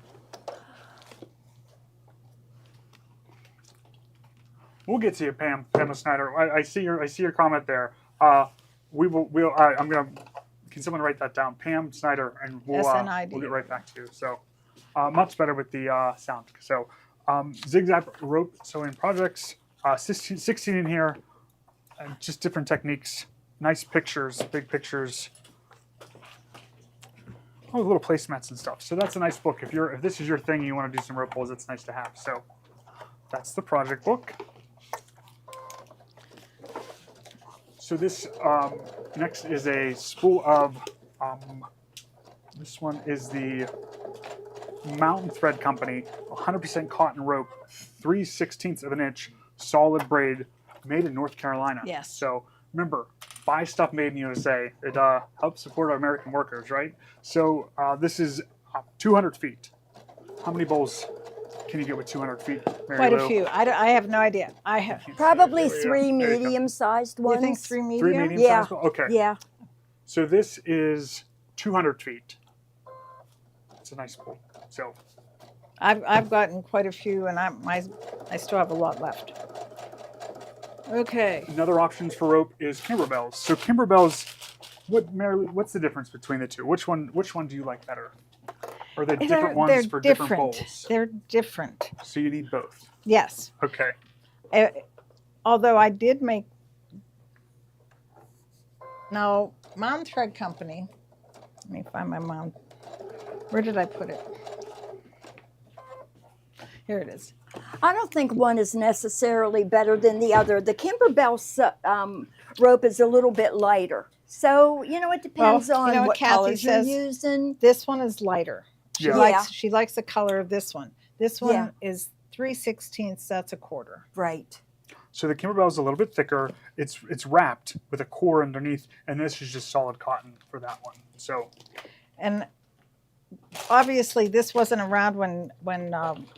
Speaker 4: We'll get to you, Pamela Snyder. I see your comment there. Can someone write that down? Pam Snyder, and we'll get right back to you. So much better with the sound. So zigzag rope sewing projects, 16 in here, and just different techniques. Nice pictures, big pictures. Oh, little placemats and stuff. So that's a nice book. If this is your thing and you want to do some rope pulls, it's nice to have. So that's the project book. So this next is a spool of, this one is the Mountain Thread Company, 100% cotton rope, 3/16 of an inch, solid braid, made in North Carolina.
Speaker 1: Yes.
Speaker 4: So remember, buy stuff made in the USA. It helps support our American workers, right? So this is 200 feet. How many bowls can you get with 200 feet, Mary
Speaker 1: Quite a
Speaker 4: Lou?
Speaker 1: few. I have no idea. I have.
Speaker 3: Probably
Speaker 4: There we go.
Speaker 3: 3
Speaker 4: There you go.
Speaker 3: medium-sized
Speaker 1: You
Speaker 3: ones.
Speaker 1: think 3
Speaker 4: 3
Speaker 1: medium?
Speaker 4: medium
Speaker 3: Yeah.
Speaker 4: sized? Okay.
Speaker 3: Yeah.
Speaker 4: So this is 200 feet. It's a nice pool. So
Speaker 1: I've gotten quite a few, and I still have a lot left. Okay.
Speaker 4: another option for rope is Kimberbells. So Kimberbells, what's the difference between the two? Which one do you like better? Are they different ones
Speaker 1: they're
Speaker 4: for
Speaker 1: different.
Speaker 4: different bowls?
Speaker 1: They're different.
Speaker 4: So you need both.
Speaker 1: Yes.
Speaker 4: Okay.
Speaker 1: Although I did make. Now, Mom Thread Company. Let me find my mom. Where did I put it? Here it is.
Speaker 3: I don't think one is necessarily better than the other. The Kimberbell rope is a little bit lighter. So, you know, it depends
Speaker 1: Well,
Speaker 3: on
Speaker 1: you know what
Speaker 3: what
Speaker 1: Kathy
Speaker 3: colors you're
Speaker 1: says?
Speaker 3: using.
Speaker 1: This one is lighter. She
Speaker 4: Yeah.
Speaker 1: she likes the color of this one. This one
Speaker 3: Yeah.
Speaker 1: is 3/16. That's a quarter.
Speaker 3: Right.
Speaker 4: So the Kimberbell is a little bit thicker. It's wrapped with a core underneath, and this is just solid cotton for that one. So
Speaker 1: And obviously, this wasn't around when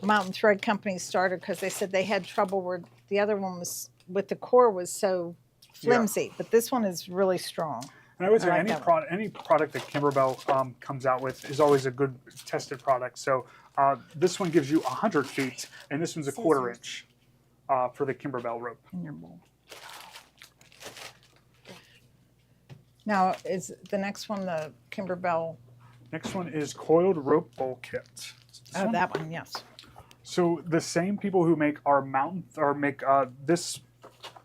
Speaker 1: Mountain Thread Company started, because they said they had trouble where the other one was with the core was so flimsy, but this one is really strong.
Speaker 4: and I would say
Speaker 1: I like
Speaker 4: any
Speaker 1: that
Speaker 4: any product that Kimberbell comes out with is always a good tested product. So this one gives you 100 feet, and this one's a quarter inch for the Kimberbell rope.
Speaker 1: In your bowl. Now, is the next one the Kimberbell?
Speaker 4: Next one is coiled rope bowl kit. This one?
Speaker 1: That one, yes.
Speaker 4: So the same people who make our this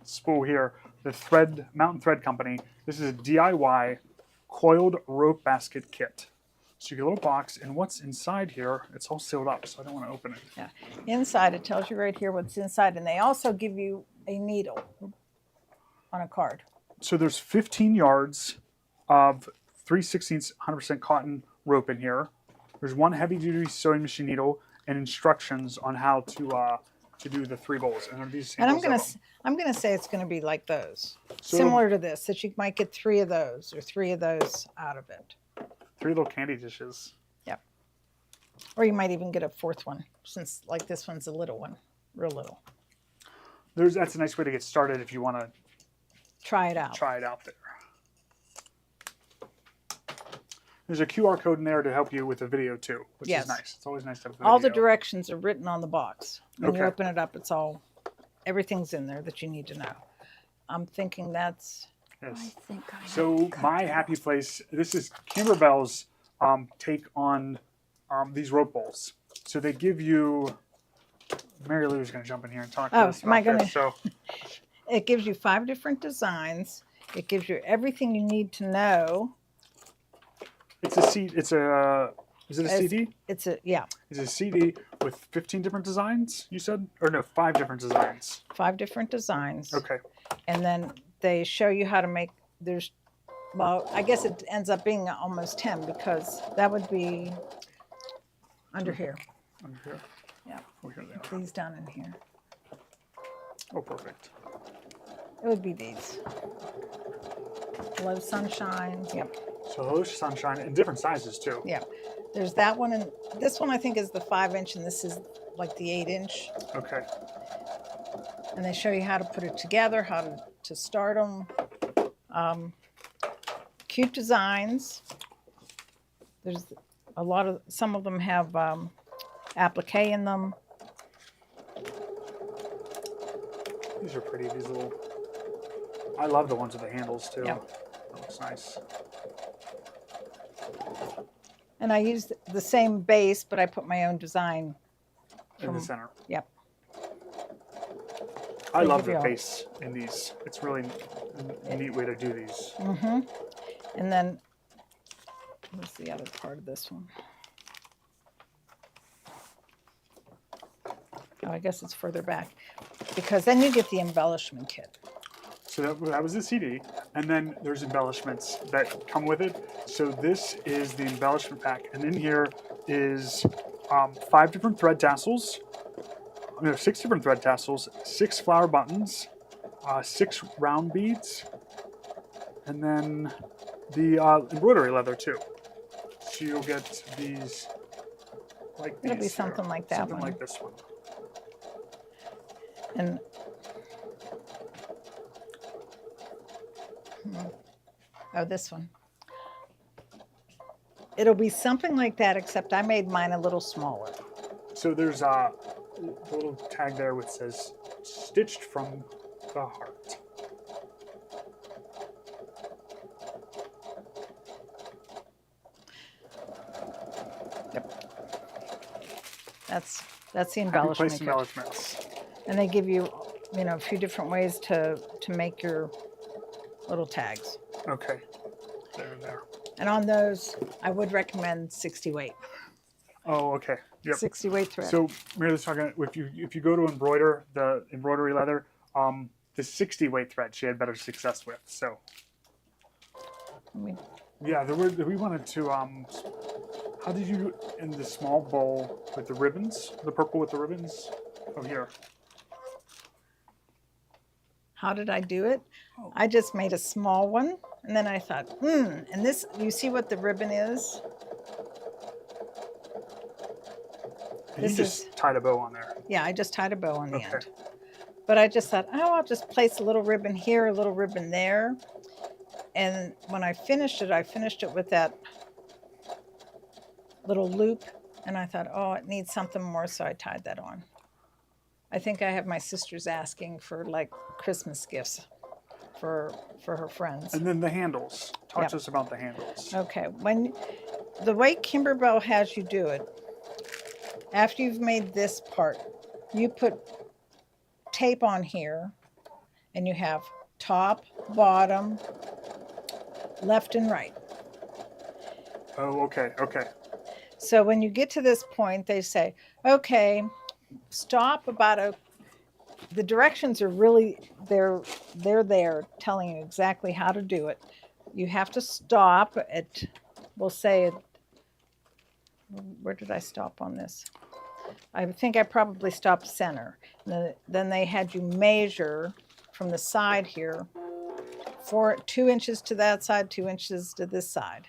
Speaker 4: spool here, the Mountain Thread Company. This is a DIY coiled rope basket kit. So you get a little box, and what's inside here? It's all sealed up, so I don't want to open it.
Speaker 1: Yeah. Inside, it tells you right here what's inside, and they also give you a needle on a card.
Speaker 4: So there's 15 yards of 3/16 100% cotton rope in here. There's one heavy-duty sewing machine needle and instructions on how to do the 3 bowls. And these
Speaker 1: And
Speaker 4: samples
Speaker 1: I'm gonna say it's gonna be like those,
Speaker 4: So-
Speaker 1: similar to this, that you might get 3 of those or 3 of those out of it,
Speaker 4: 3 little candy dishes.
Speaker 1: or you might even get a 4th one, since like this one's a little one, real little.
Speaker 4: That's a nice way to get started if you want to
Speaker 1: Try it out.
Speaker 4: try it out there. There's a QR code in there to help you with the video too, which
Speaker 1: Yes.
Speaker 4: is nice. It's always nice to have a video.
Speaker 1: All the directions are written on the box. When you
Speaker 4: Okay.
Speaker 1: open it up, everything's in there that you need to know. I'm thinking that's.
Speaker 4: Yes.
Speaker 3: I think I have
Speaker 4: So
Speaker 3: to cut
Speaker 4: my
Speaker 3: that.
Speaker 4: happy place. This is Kimberbell's take on these rope bowls. So they give you. Mary Lou is going to jump in here and talk to
Speaker 1: Oh,
Speaker 4: us
Speaker 1: am I
Speaker 4: about this.
Speaker 1: gonna-
Speaker 4: So
Speaker 1: It gives you 5 different designs. It gives you everything you need to know.
Speaker 4: it's a CD. Is it a CD?
Speaker 1: It's a
Speaker 4: It's a CD with 15 different designs. You said, or no, 5 different designs.
Speaker 1: 5 different designs.
Speaker 4: Okay.
Speaker 1: And then they show you how to make. Well, I guess it ends up being almost 10, because that would be under here.
Speaker 4: Under here.
Speaker 1: Yeah.
Speaker 4: Oh, here they are.
Speaker 1: These down in here.
Speaker 4: Oh, perfect.
Speaker 1: It would be these. Low sunshine. Yep.
Speaker 4: So those sunshine in different sizes too.
Speaker 1: Yeah. There's that one, and this one I think is the 5-inch, and this is like the 8-inch.
Speaker 4: Okay.
Speaker 1: And they show you how to put it together, how to start them. Cute designs. There's a lot of, some of them have applique in them.
Speaker 4: These are pretty. These little. I love the ones with the handles too.
Speaker 1: Yep.
Speaker 4: That looks nice.
Speaker 1: And I used the same base, but I put my own design.
Speaker 4: In the center.
Speaker 1: Yep.
Speaker 4: I
Speaker 1: They
Speaker 4: love
Speaker 1: give
Speaker 4: the
Speaker 1: you all-
Speaker 4: base in these. It's really a neat way to do these.
Speaker 1: Mm-hmm. And then, what's the other part of this one? Oh, I guess it's further back, because then you get the embellishment kit.
Speaker 4: So that was the CD, and then there's embellishments that come with it. So this is the embellishment pack, and in here is 5 different thread tassels. No, 6 different thread tassels, 6 flower buttons, 6 round beads, and then the embroidery leather too. So you'll get these like
Speaker 1: It'll be
Speaker 4: these here.
Speaker 1: something like that
Speaker 4: Something
Speaker 1: one.
Speaker 4: like this one.
Speaker 1: And oh, this one. It'll be something like that, except I made mine a little smaller.
Speaker 4: So there's a little tag there which says "Stitched from the Heart."
Speaker 1: That's the
Speaker 4: Happy
Speaker 1: embellishment
Speaker 4: Place
Speaker 1: kit.
Speaker 4: embellishments.
Speaker 1: And they give you, a few different ways to make your little tags.
Speaker 4: Okay. There.
Speaker 1: And on those, I would recommend 60 weight.
Speaker 4: Oh, okay. Yep.
Speaker 1: 60 weight thread.
Speaker 4: So Mary was talking. If you go to embroider the embroidery leather, the 60 weight thread she had better success with. So
Speaker 1: I mean,
Speaker 4: yeah, we wanted to. How did you in the small bowl with the ribbons, the purple with the ribbons? Oh, here.
Speaker 1: how did I do it?
Speaker 4: Oh.
Speaker 1: I just made a small one, and then I thought, and this, you see what the ribbon is?
Speaker 4: You
Speaker 1: This
Speaker 4: just tied a bow on there.
Speaker 1: Yeah, I just tied a bow on the
Speaker 4: Okay.
Speaker 1: end. But I just thought, I'll just place a little ribbon here, a little ribbon there. And when I finished it with that little loop. And I thought, oh, it needs something more, so I tied that on. I think I have my sisters asking for like Christmas gifts for her friends.
Speaker 4: And then the handles. Talk
Speaker 1: Yep.
Speaker 4: to us about the handles.
Speaker 1: Okay, when the way Kimberbell has you do it, after you've made this part, you put tape on here, and you have top, bottom, left and right.
Speaker 4: Oh, okay.
Speaker 1: So when you get to this point, they say, okay, stop the directions are really, they're there telling you exactly how to do it. You have to stop at, we'll say, where did I stop on this? I think I probably stopped center. Then they had you measure from the side here, 2 inches to that side, 2 inches to this side.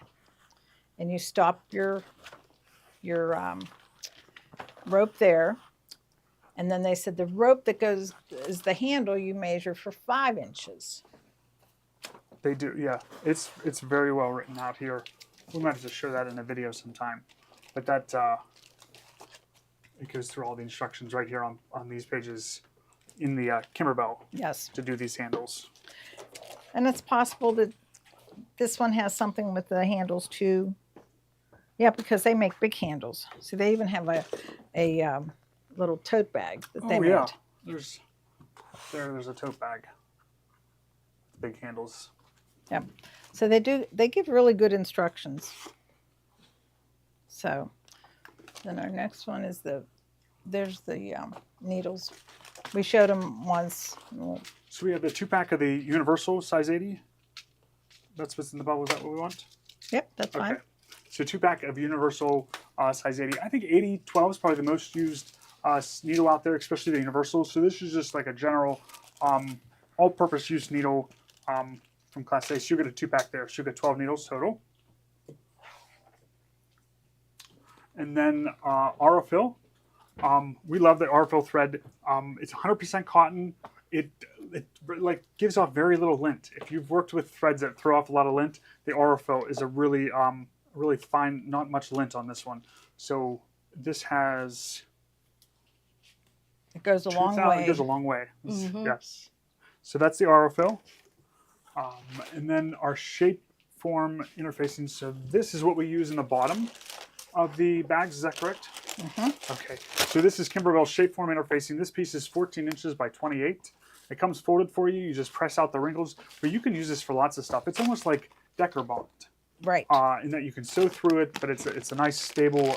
Speaker 1: And you stop your rope there. And then they said the rope that goes is the handle you measure for 5 inches.
Speaker 4: They do, yeah. It's very well written out here. We might have to show that in a video sometime. But that it goes through all the instructions right here on these pages in the Kimberbell
Speaker 1: Yes.
Speaker 4: to do these handles.
Speaker 1: And it's possible that this one has something with the handles too. Yeah, because they make big handles. So they even have a little tote bag that they
Speaker 4: Oh
Speaker 1: made.
Speaker 4: yeah, there's a tote bag. Big handles.
Speaker 1: Yep. So they give really good instructions. So then our next one is there's the needles. We showed them once.
Speaker 4: So we have the 2-pack of the universal size 80. That's what's in the bubble. Is that what we want?
Speaker 1: Yep, that's fine.
Speaker 4: Okay. So 2-pack of universal size 80. I think 80-12 is probably the most used needle out there, especially the universal. So this is just like a general all-purpose use needle from Class A. So you get a 2-pack there. So you get 12 needles total. And then Aurifil. We love the Aurifil thread. It's 100% cotton. It like gives off very little lint. If you've worked with threads that throw off a lot of lint, the Aurifil is a really fine, not much lint on this one. So this has
Speaker 1: It goes a long
Speaker 4: 2,000
Speaker 1: way.
Speaker 4: It goes a long way.
Speaker 3: Mhm.
Speaker 4: Yes. So that's the Aurifil. And then our shape form interfacing. So this is what we use in the bottom of the bags. Is that correct?
Speaker 1: Mhm.
Speaker 4: Okay. So this is Kimberbell shapeform interfacing. This piece is 14 inches by 28. It comes folded for you. You just press out the wrinkles. But you can use this for lots of stuff. It's almost like decor bond,
Speaker 1: Right.
Speaker 4: in that you can sew through it, but it's a nice stable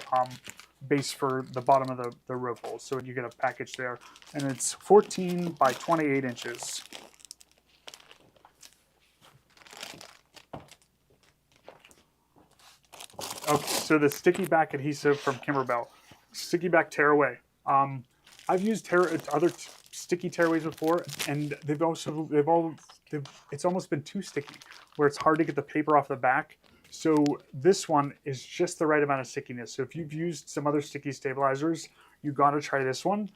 Speaker 4: base for the bottom of the rope hole. So you get a package there, and it's 14 by 28 inches. Okay, so the sticky back adhesive from Kimberbell, sticky back tearaway. I've used other sticky tearaways before, and it's almost been too sticky, where it's hard to get the paper off the back. So this one is just the right amount of stickiness. So if you've used some other sticky stabilizers, you got to try this one.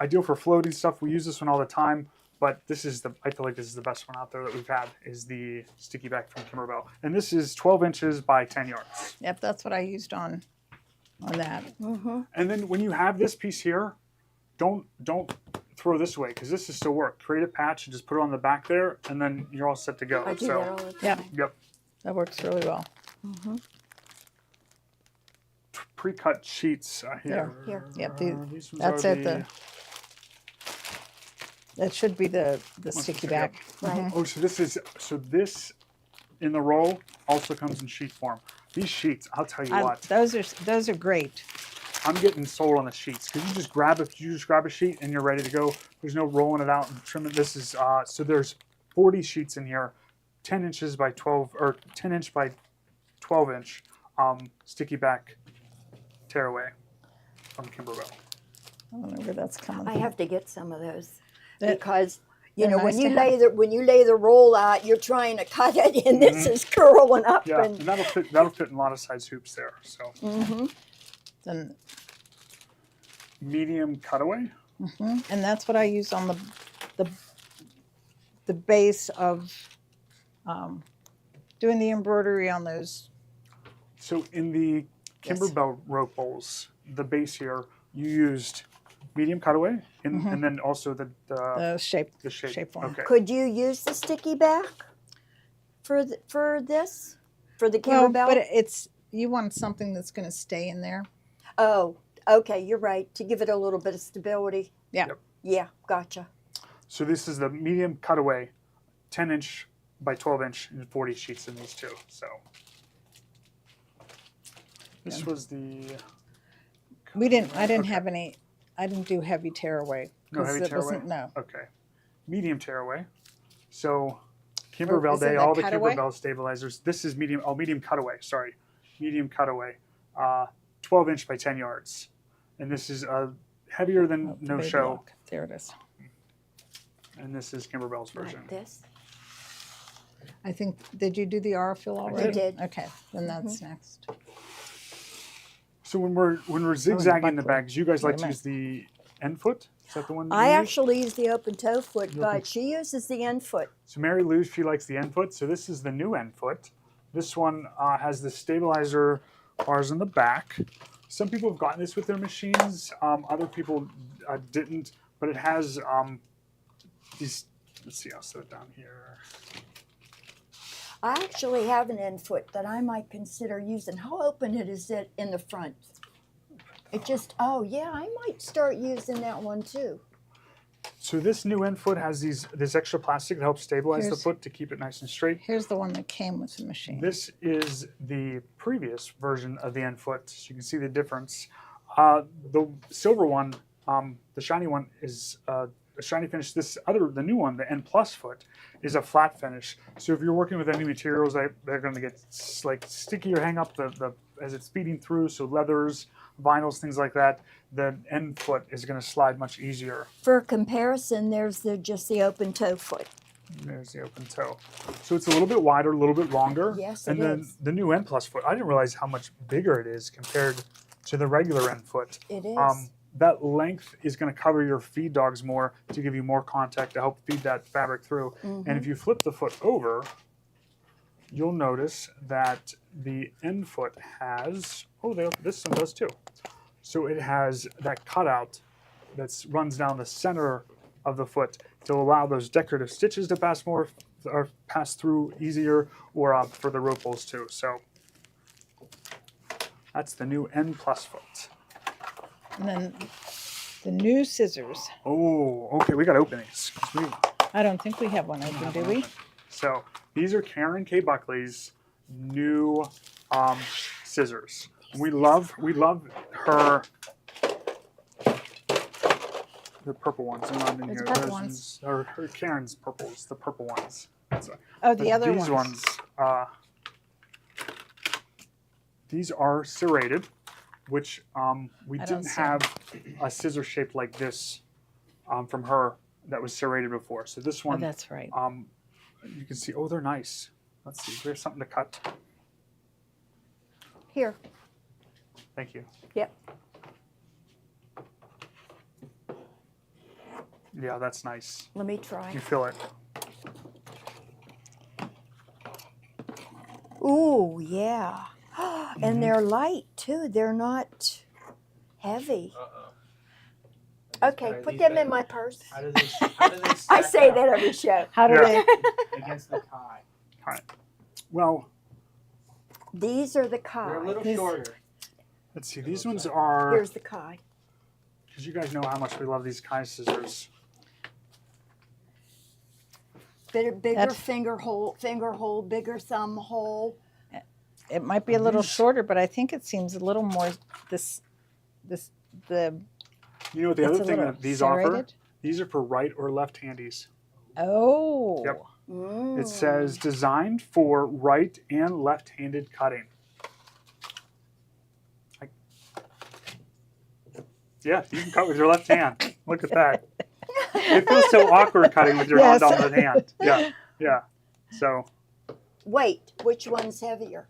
Speaker 4: Ideal for floating stuff. We use this one all the time, but I feel like this is the best one out there that we've had, is the sticky back from Kimberbell. And this is 12 inches by 10 yards.
Speaker 1: Yep, that's what I used on that.
Speaker 4: And then when you have this piece here, don't throw this away, because this is still work. Create a patch and just put it on the back there, and then you're all set to go.
Speaker 3: I do that all the time.
Speaker 1: Yep, that works really well.
Speaker 4: Pre-cut sheets here.
Speaker 3: Here.
Speaker 1: Yep,
Speaker 4: These ones
Speaker 1: that's
Speaker 4: are
Speaker 1: it. That should be the sticky back.
Speaker 3: Right.
Speaker 4: Oh, so this in the roll also comes in sheet form. These sheets, I'll tell you what,
Speaker 1: Those are great.
Speaker 4: I'm getting sold on the sheets, because you just grab a sheet and you're ready to go. There's no rolling it out and trimming. This is so there's 40 sheets in here, 10 inches by 12 or 10 inch by 12 inch sticky back tearaway from Kimberbell.
Speaker 1: I don't know where that's coming
Speaker 3: I
Speaker 1: from.
Speaker 3: have to get some of those
Speaker 1: That-
Speaker 3: because you
Speaker 1: they're
Speaker 3: know
Speaker 1: nice
Speaker 3: when you
Speaker 1: to
Speaker 3: lay the roll out, you're trying to cut it, and this is curling up.
Speaker 4: Yeah,
Speaker 3: And
Speaker 4: and that'll fit in a lot of size hoops there. So
Speaker 1: Then,
Speaker 4: medium cutaway.
Speaker 1: and that's what I use on the base of doing the embroidery on those.
Speaker 4: So in the
Speaker 1: Yes.
Speaker 4: Kimberbell rope bowls, the base here, you used medium cutaway, and then also the
Speaker 1: Shape
Speaker 4: shape.
Speaker 1: one.
Speaker 4: Okay.
Speaker 3: could you use the sticky back for the
Speaker 1: Well,
Speaker 3: Kimberbell?
Speaker 1: but you want something that's going to stay in there.
Speaker 3: Oh, okay, you're right. To give it a little bit of stability.
Speaker 1: Yeah.
Speaker 4: Yep.
Speaker 3: Yeah, gotcha.
Speaker 4: So this is the medium cutaway, 10 inch by 12 inch, and 40 sheets in these two. So this was the
Speaker 1: I didn't
Speaker 4: Okay.
Speaker 1: have any. I didn't do heavy tearaway.
Speaker 4: No
Speaker 1: 'cause
Speaker 4: heavy
Speaker 1: it
Speaker 4: tearaway?
Speaker 1: wasn't- No.
Speaker 4: okay medium tearaway. So Kimberbell
Speaker 1: is it
Speaker 4: Day,
Speaker 1: the
Speaker 4: all the
Speaker 1: cutaway?
Speaker 4: Kimberbell stabilizers. This is medium cutaway. Sorry, medium cutaway, 12 inch by 10 yards, and this is heavier than
Speaker 1: Oh,
Speaker 4: no
Speaker 1: baby
Speaker 4: show.
Speaker 1: lock. There it is.
Speaker 4: And this is Kimberbell's version.
Speaker 3: Like this.
Speaker 1: I think. Did you do the Aurifil already?
Speaker 3: did.
Speaker 1: Okay, then that's next.
Speaker 4: So when we're zigzagging the
Speaker 1: buckle.
Speaker 4: bags, you guys like
Speaker 1: Wait a
Speaker 4: to use the end foot? Is that the one? that
Speaker 3: I
Speaker 4: you use?
Speaker 3: actually use the open toe foot,
Speaker 4: The
Speaker 3: but
Speaker 4: open-
Speaker 3: she uses the end foot.
Speaker 4: So Mary Lou, she likes the end foot. So this is the new end foot. This one has the stabilizer bars in the back. Some people have gotten this with their machines. Other people didn't, but it has these. Let's see, I'll set it down here.
Speaker 3: I actually have an end foot that I might consider using. How open is it in the front? It just, oh yeah, I might start using that one too.
Speaker 4: So this new end foot has this extra plastic that helps stabilize the
Speaker 1: Here's-
Speaker 4: foot to keep it nice and straight.
Speaker 1: Here's the one that came with the machine.
Speaker 4: This is the previous version of the end foot. So you can see the difference. The silver one, the shiny one, is a shiny finish. The new one, the N Plus foot, is a flat finish. So if you're working with any materials, they're going to get like sticky or hang up as it's speeding through. So leathers, vinyls, things like that. The end foot is going to slide much easier.
Speaker 3: For comparison, there's just the open toe foot.
Speaker 4: There's the open toe. So it's a little bit wider, a little bit longer.
Speaker 3: Yes,
Speaker 4: and
Speaker 3: it
Speaker 4: then
Speaker 3: is.
Speaker 4: the new N Plus foot, I didn't realize how much bigger it is compared to the regular N foot.
Speaker 3: It is.
Speaker 4: That length is going to cover your feed dogs more to give you more contact to help feed that fabric through. And if you flip the foot over, you'll notice that the end foot has, this one does too. So it has that cutout that runs down the center of the foot to allow those decorative stitches to pass more or pass through easier, or for the rope bowls too. So that's the new N Plus foot.
Speaker 1: And then the new scissors.
Speaker 4: Oh, okay, we got to open these. 'Cause
Speaker 1: I don't think we have one open, do we?
Speaker 4: So these are Karen K. Buckley's new scissors. We love her. The purple ones. They're not in
Speaker 1: It's
Speaker 4: here.
Speaker 1: purple
Speaker 4: Those
Speaker 1: ones.
Speaker 4: Or her Karen's purples. The purple ones.
Speaker 1: Oh, the other
Speaker 4: these
Speaker 1: ones.
Speaker 4: These are serrated, which we
Speaker 1: I don't
Speaker 4: didn't
Speaker 1: see
Speaker 4: have a scissor shaped like this from her that was serrated before. So this
Speaker 1: Oh,
Speaker 4: one,
Speaker 1: that's right.
Speaker 4: you can see. Oh, they're nice. Let's see. Here's something to cut.
Speaker 3: Here.
Speaker 4: Thank you.
Speaker 3: Yep.
Speaker 4: Yeah, that's nice.
Speaker 3: Let me try.
Speaker 4: You feel it.
Speaker 3: Ooh, yeah. And they're light too. They're not heavy. Okay, put them in my purse.
Speaker 2: How do they
Speaker 3: I
Speaker 2: stack
Speaker 3: say
Speaker 2: up
Speaker 3: that every show.
Speaker 1: How do
Speaker 4: Yeah.
Speaker 1: they?
Speaker 2: against the Kai?
Speaker 4: Well,
Speaker 3: These are the
Speaker 2: They're a
Speaker 3: Kai.
Speaker 2: little
Speaker 1: This-
Speaker 2: shorter.
Speaker 4: let's see. These ones are,
Speaker 3: Here's the Kai.
Speaker 4: because you guys know how much we love these Kai scissors.
Speaker 3: Bigger
Speaker 1: That's-
Speaker 3: finger hole, bigger thumb hole.
Speaker 1: It might be a little
Speaker 4: These-
Speaker 1: shorter, but I think it seems a little more the.
Speaker 4: You know what the
Speaker 1: it's
Speaker 4: other
Speaker 1: a
Speaker 4: thing
Speaker 1: little
Speaker 4: that these offer?
Speaker 1: serrated.
Speaker 4: These are for right or left handies.
Speaker 1: Oh.
Speaker 4: Yep.
Speaker 3: Mm.
Speaker 4: It says designed for right and left-handed cutting. Yeah, you can cut with your left hand. Look at that. It feels so awkward cutting with your
Speaker 1: Yes.
Speaker 4: non-dominant hand. Yeah, yeah. So,
Speaker 3: Wait, which one's heavier?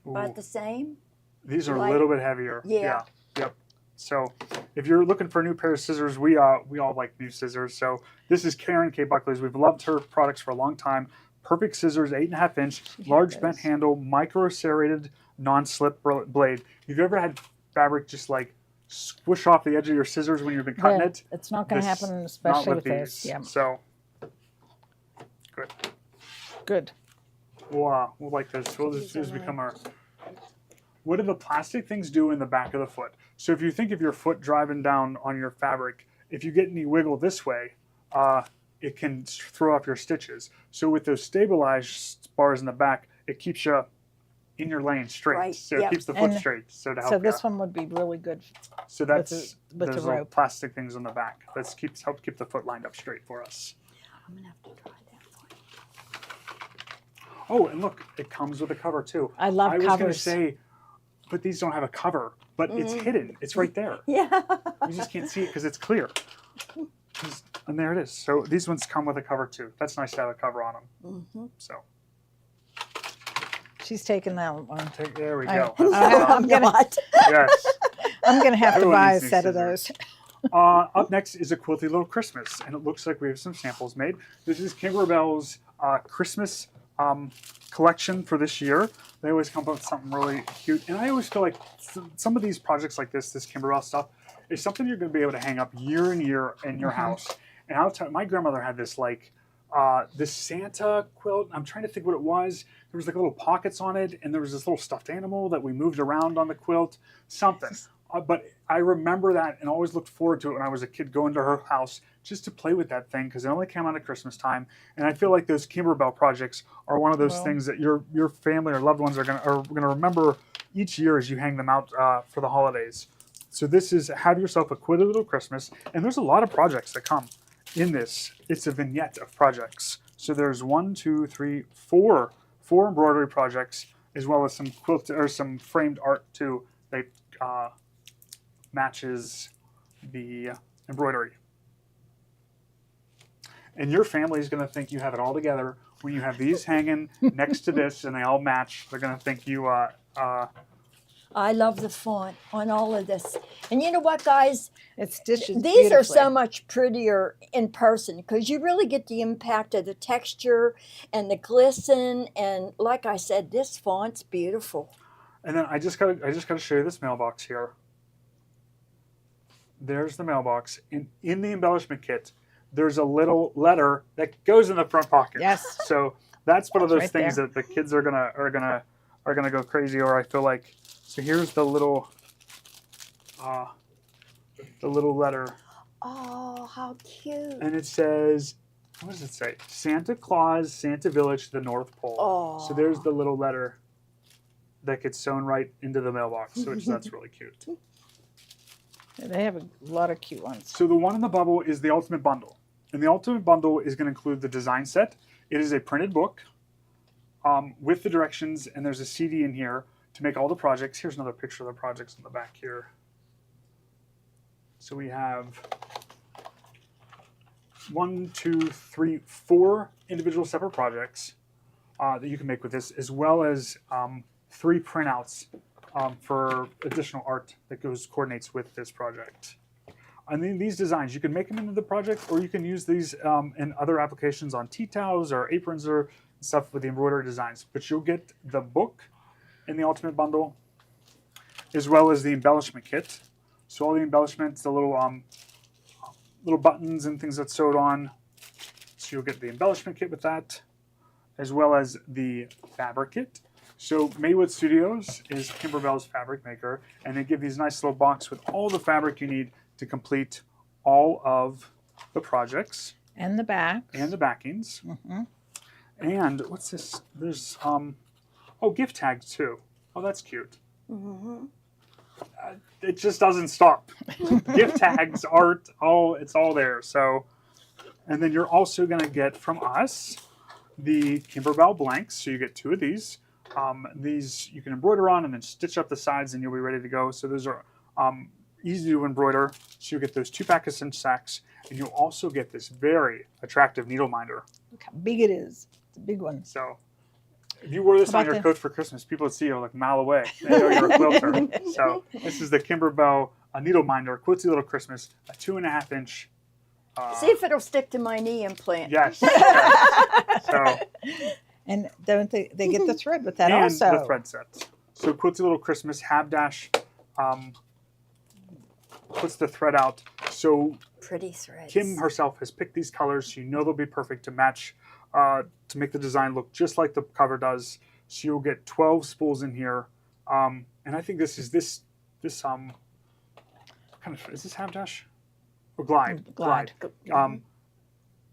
Speaker 4: ooh,
Speaker 3: About the same?
Speaker 4: these are a
Speaker 3: light.
Speaker 4: little bit heavier.
Speaker 3: Yeah.
Speaker 4: Yep. So, if you're looking for a new pair of scissors, we all like new scissors. So, this is Karen K. Buckley's. We've loved her products for a long time. Perfect scissors, 8.5 inch,
Speaker 1: She had
Speaker 4: large
Speaker 1: those.
Speaker 4: bent handle, micro serrated, non-slip blade. Have you ever had fabric just like squish off the edge of your scissors when you've been cutting
Speaker 1: Yeah,
Speaker 4: it?
Speaker 1: It's not going to
Speaker 4: This-
Speaker 1: happen,
Speaker 4: Not
Speaker 1: especially
Speaker 4: with
Speaker 1: with
Speaker 4: these.
Speaker 1: those. Yeah.
Speaker 4: So,
Speaker 1: Good.
Speaker 4: we'll like this. We'll
Speaker 3: These
Speaker 4: just
Speaker 3: are
Speaker 4: become our. What do the plastic things do in the back of the foot? So if you think of your foot driving down on your fabric, if you get any wiggle this way, it can throw off your stitches. So with those stabilized bars in the back, it keeps you in your lane straight.
Speaker 3: Right,
Speaker 4: So it
Speaker 3: yep.
Speaker 4: keeps the foot
Speaker 1: And
Speaker 4: straight. So to help
Speaker 1: So this
Speaker 4: you.
Speaker 1: one would be really good.
Speaker 4: So that's
Speaker 1: with
Speaker 4: those
Speaker 1: the
Speaker 4: little
Speaker 1: rope.
Speaker 4: plastic things on the back. That help keep the foot lined up straight for us.
Speaker 3: I'm going to have to try that one.
Speaker 4: Oh, and look, it comes with a cover too.
Speaker 1: I love
Speaker 4: I was going to
Speaker 1: covers.
Speaker 4: say, but these don't have a cover, but it's hidden. It's right there.
Speaker 3: Yeah.
Speaker 4: You just can't see it because it's clear. And there it is. So these ones come with a cover too. That's nice to have a cover on them.
Speaker 3: Mm-hmm.
Speaker 4: So
Speaker 1: She's taking that one.
Speaker 4: there we
Speaker 1: I-
Speaker 4: go.
Speaker 1: I'm gonna-
Speaker 3: Not.
Speaker 4: Yes.
Speaker 1: I'm going to have to
Speaker 4: Everyone
Speaker 1: buy a
Speaker 4: needs these
Speaker 1: set of
Speaker 4: scissors.
Speaker 1: those.
Speaker 4: Up next is a quilty little Christmas, and it looks like we have some samples made. This is Kimberbell's Christmas collection for this year. They always come up with something really cute, and I always feel like some of these projects like this Kimberbell stuff, is something you're going to be able to hang up year and year in your house. And I'll tell you, my grandmother had this this Santa quilt. I'm trying to think what it was. There was like little pockets on it, and there was this little stuffed animal that we moved around on the quilt. Something. But I remember that and always looked forward to it when I was a kid, going to her house just to play with that thing because it only came out at Christmas time. And I feel like those Kimberbell projects are one of those
Speaker 1: Well-
Speaker 4: things that your family or loved ones are gonna remember each year as you hang them out for the holidays. So this is Have Yourself a Quilted Little Christmas, and there's a lot of projects that come in this. It's a vignette of projects. So there's 1, 2, 3, 4 embroidery projects, as well as some quilt or some framed art too that matches the embroidery. And your family is going to think you have it all together when you have these hanging next to this and they all match. They're going to think you
Speaker 3: I love the font on all of this. And you know what, guys?
Speaker 1: It stitches
Speaker 3: These are so
Speaker 1: beautifully.
Speaker 3: much prettier in person because you really get the impact of the texture and the glisten. And like I said, this font's beautiful.
Speaker 4: And then I just gotta show you this mailbox here. There's the mailbox. In the embellishment kit, there's a little letter that goes in the front pocket.
Speaker 1: Yes.
Speaker 4: So that's one of
Speaker 1: It's
Speaker 4: those
Speaker 1: right
Speaker 4: things
Speaker 1: there.
Speaker 4: that the kids are gonna go crazy over. I feel like. So here's the little letter,
Speaker 3: Oh, how cute.
Speaker 4: and it says, what does it say? Santa Claus, Santa Village to the North Pole.
Speaker 3: Oh.
Speaker 4: So there's the little letter that gets sewn right into the mailbox, which that's really cute.
Speaker 1: They have a lot of cute ones.
Speaker 4: So the one in the bubble is the Ultimate Bundle. And the Ultimate Bundle is going to include the design set. It is a printed book with the directions, and there's a CD in here to make all the projects. Here's another picture of the projects in the back here. So we have 1, 2, 3, 4 individual separate projects that you can make with this, as well as 3 printouts for additional art that coordinates with this project. And then these designs, you can make them into the project, or you can use these in other applications on tea towels or aprons or stuff with the embroidery designs. But you'll get the book in the Ultimate Bundle, as well as the embellishment kit. So all the embellishments, the little buttons and things that's sewed on. So you'll get the embellishment kit with that, as well as the fabric kit. So Maywood Studios is Kimberbell's fabric maker, and they give these nice little box with all the fabric you need to complete all of the projects
Speaker 1: And the back.
Speaker 4: and the backings.
Speaker 1: Mm-hmm.
Speaker 4: And what's this? There's gift tags too. Oh, that's cute.
Speaker 3: Mm-hmm.
Speaker 4: It just doesn't stop. Gift tags, art, it's all there. So, and then you're also gonna get from us the Kimberbell blanks. So you get 2 of these. These you can embroider on and then stitch up the sides, and you'll be ready to go. So those are easy to embroider. So you get those 2 pack-a-cinch sacks, and you'll also get this very attractive needle minder.
Speaker 1: Look how big it is. It's a big one.
Speaker 4: So if you wore this
Speaker 1: How
Speaker 4: on
Speaker 1: about
Speaker 4: your coat for Christmas, people would see you like a mile away. They know you're a quilter. So this is the Kimberbell needle minder, Quilty Little Christmas, a 2.5-inch.
Speaker 3: See if it'll stick to my knee implant.
Speaker 4: Yes. Yes. So
Speaker 1: And don't they get the thread with that
Speaker 4: and
Speaker 1: also?
Speaker 4: the thread set. So Quilty Little Christmas Habdash puts the thread out. So
Speaker 3: Pretty threads.
Speaker 4: Kim herself has picked these colors. So you know they'll be perfect to match, to make the design look just like the cover does. So you'll get 12 spools in here. And I think this kind of, is this Habdash? Or Glide?
Speaker 1: Glide.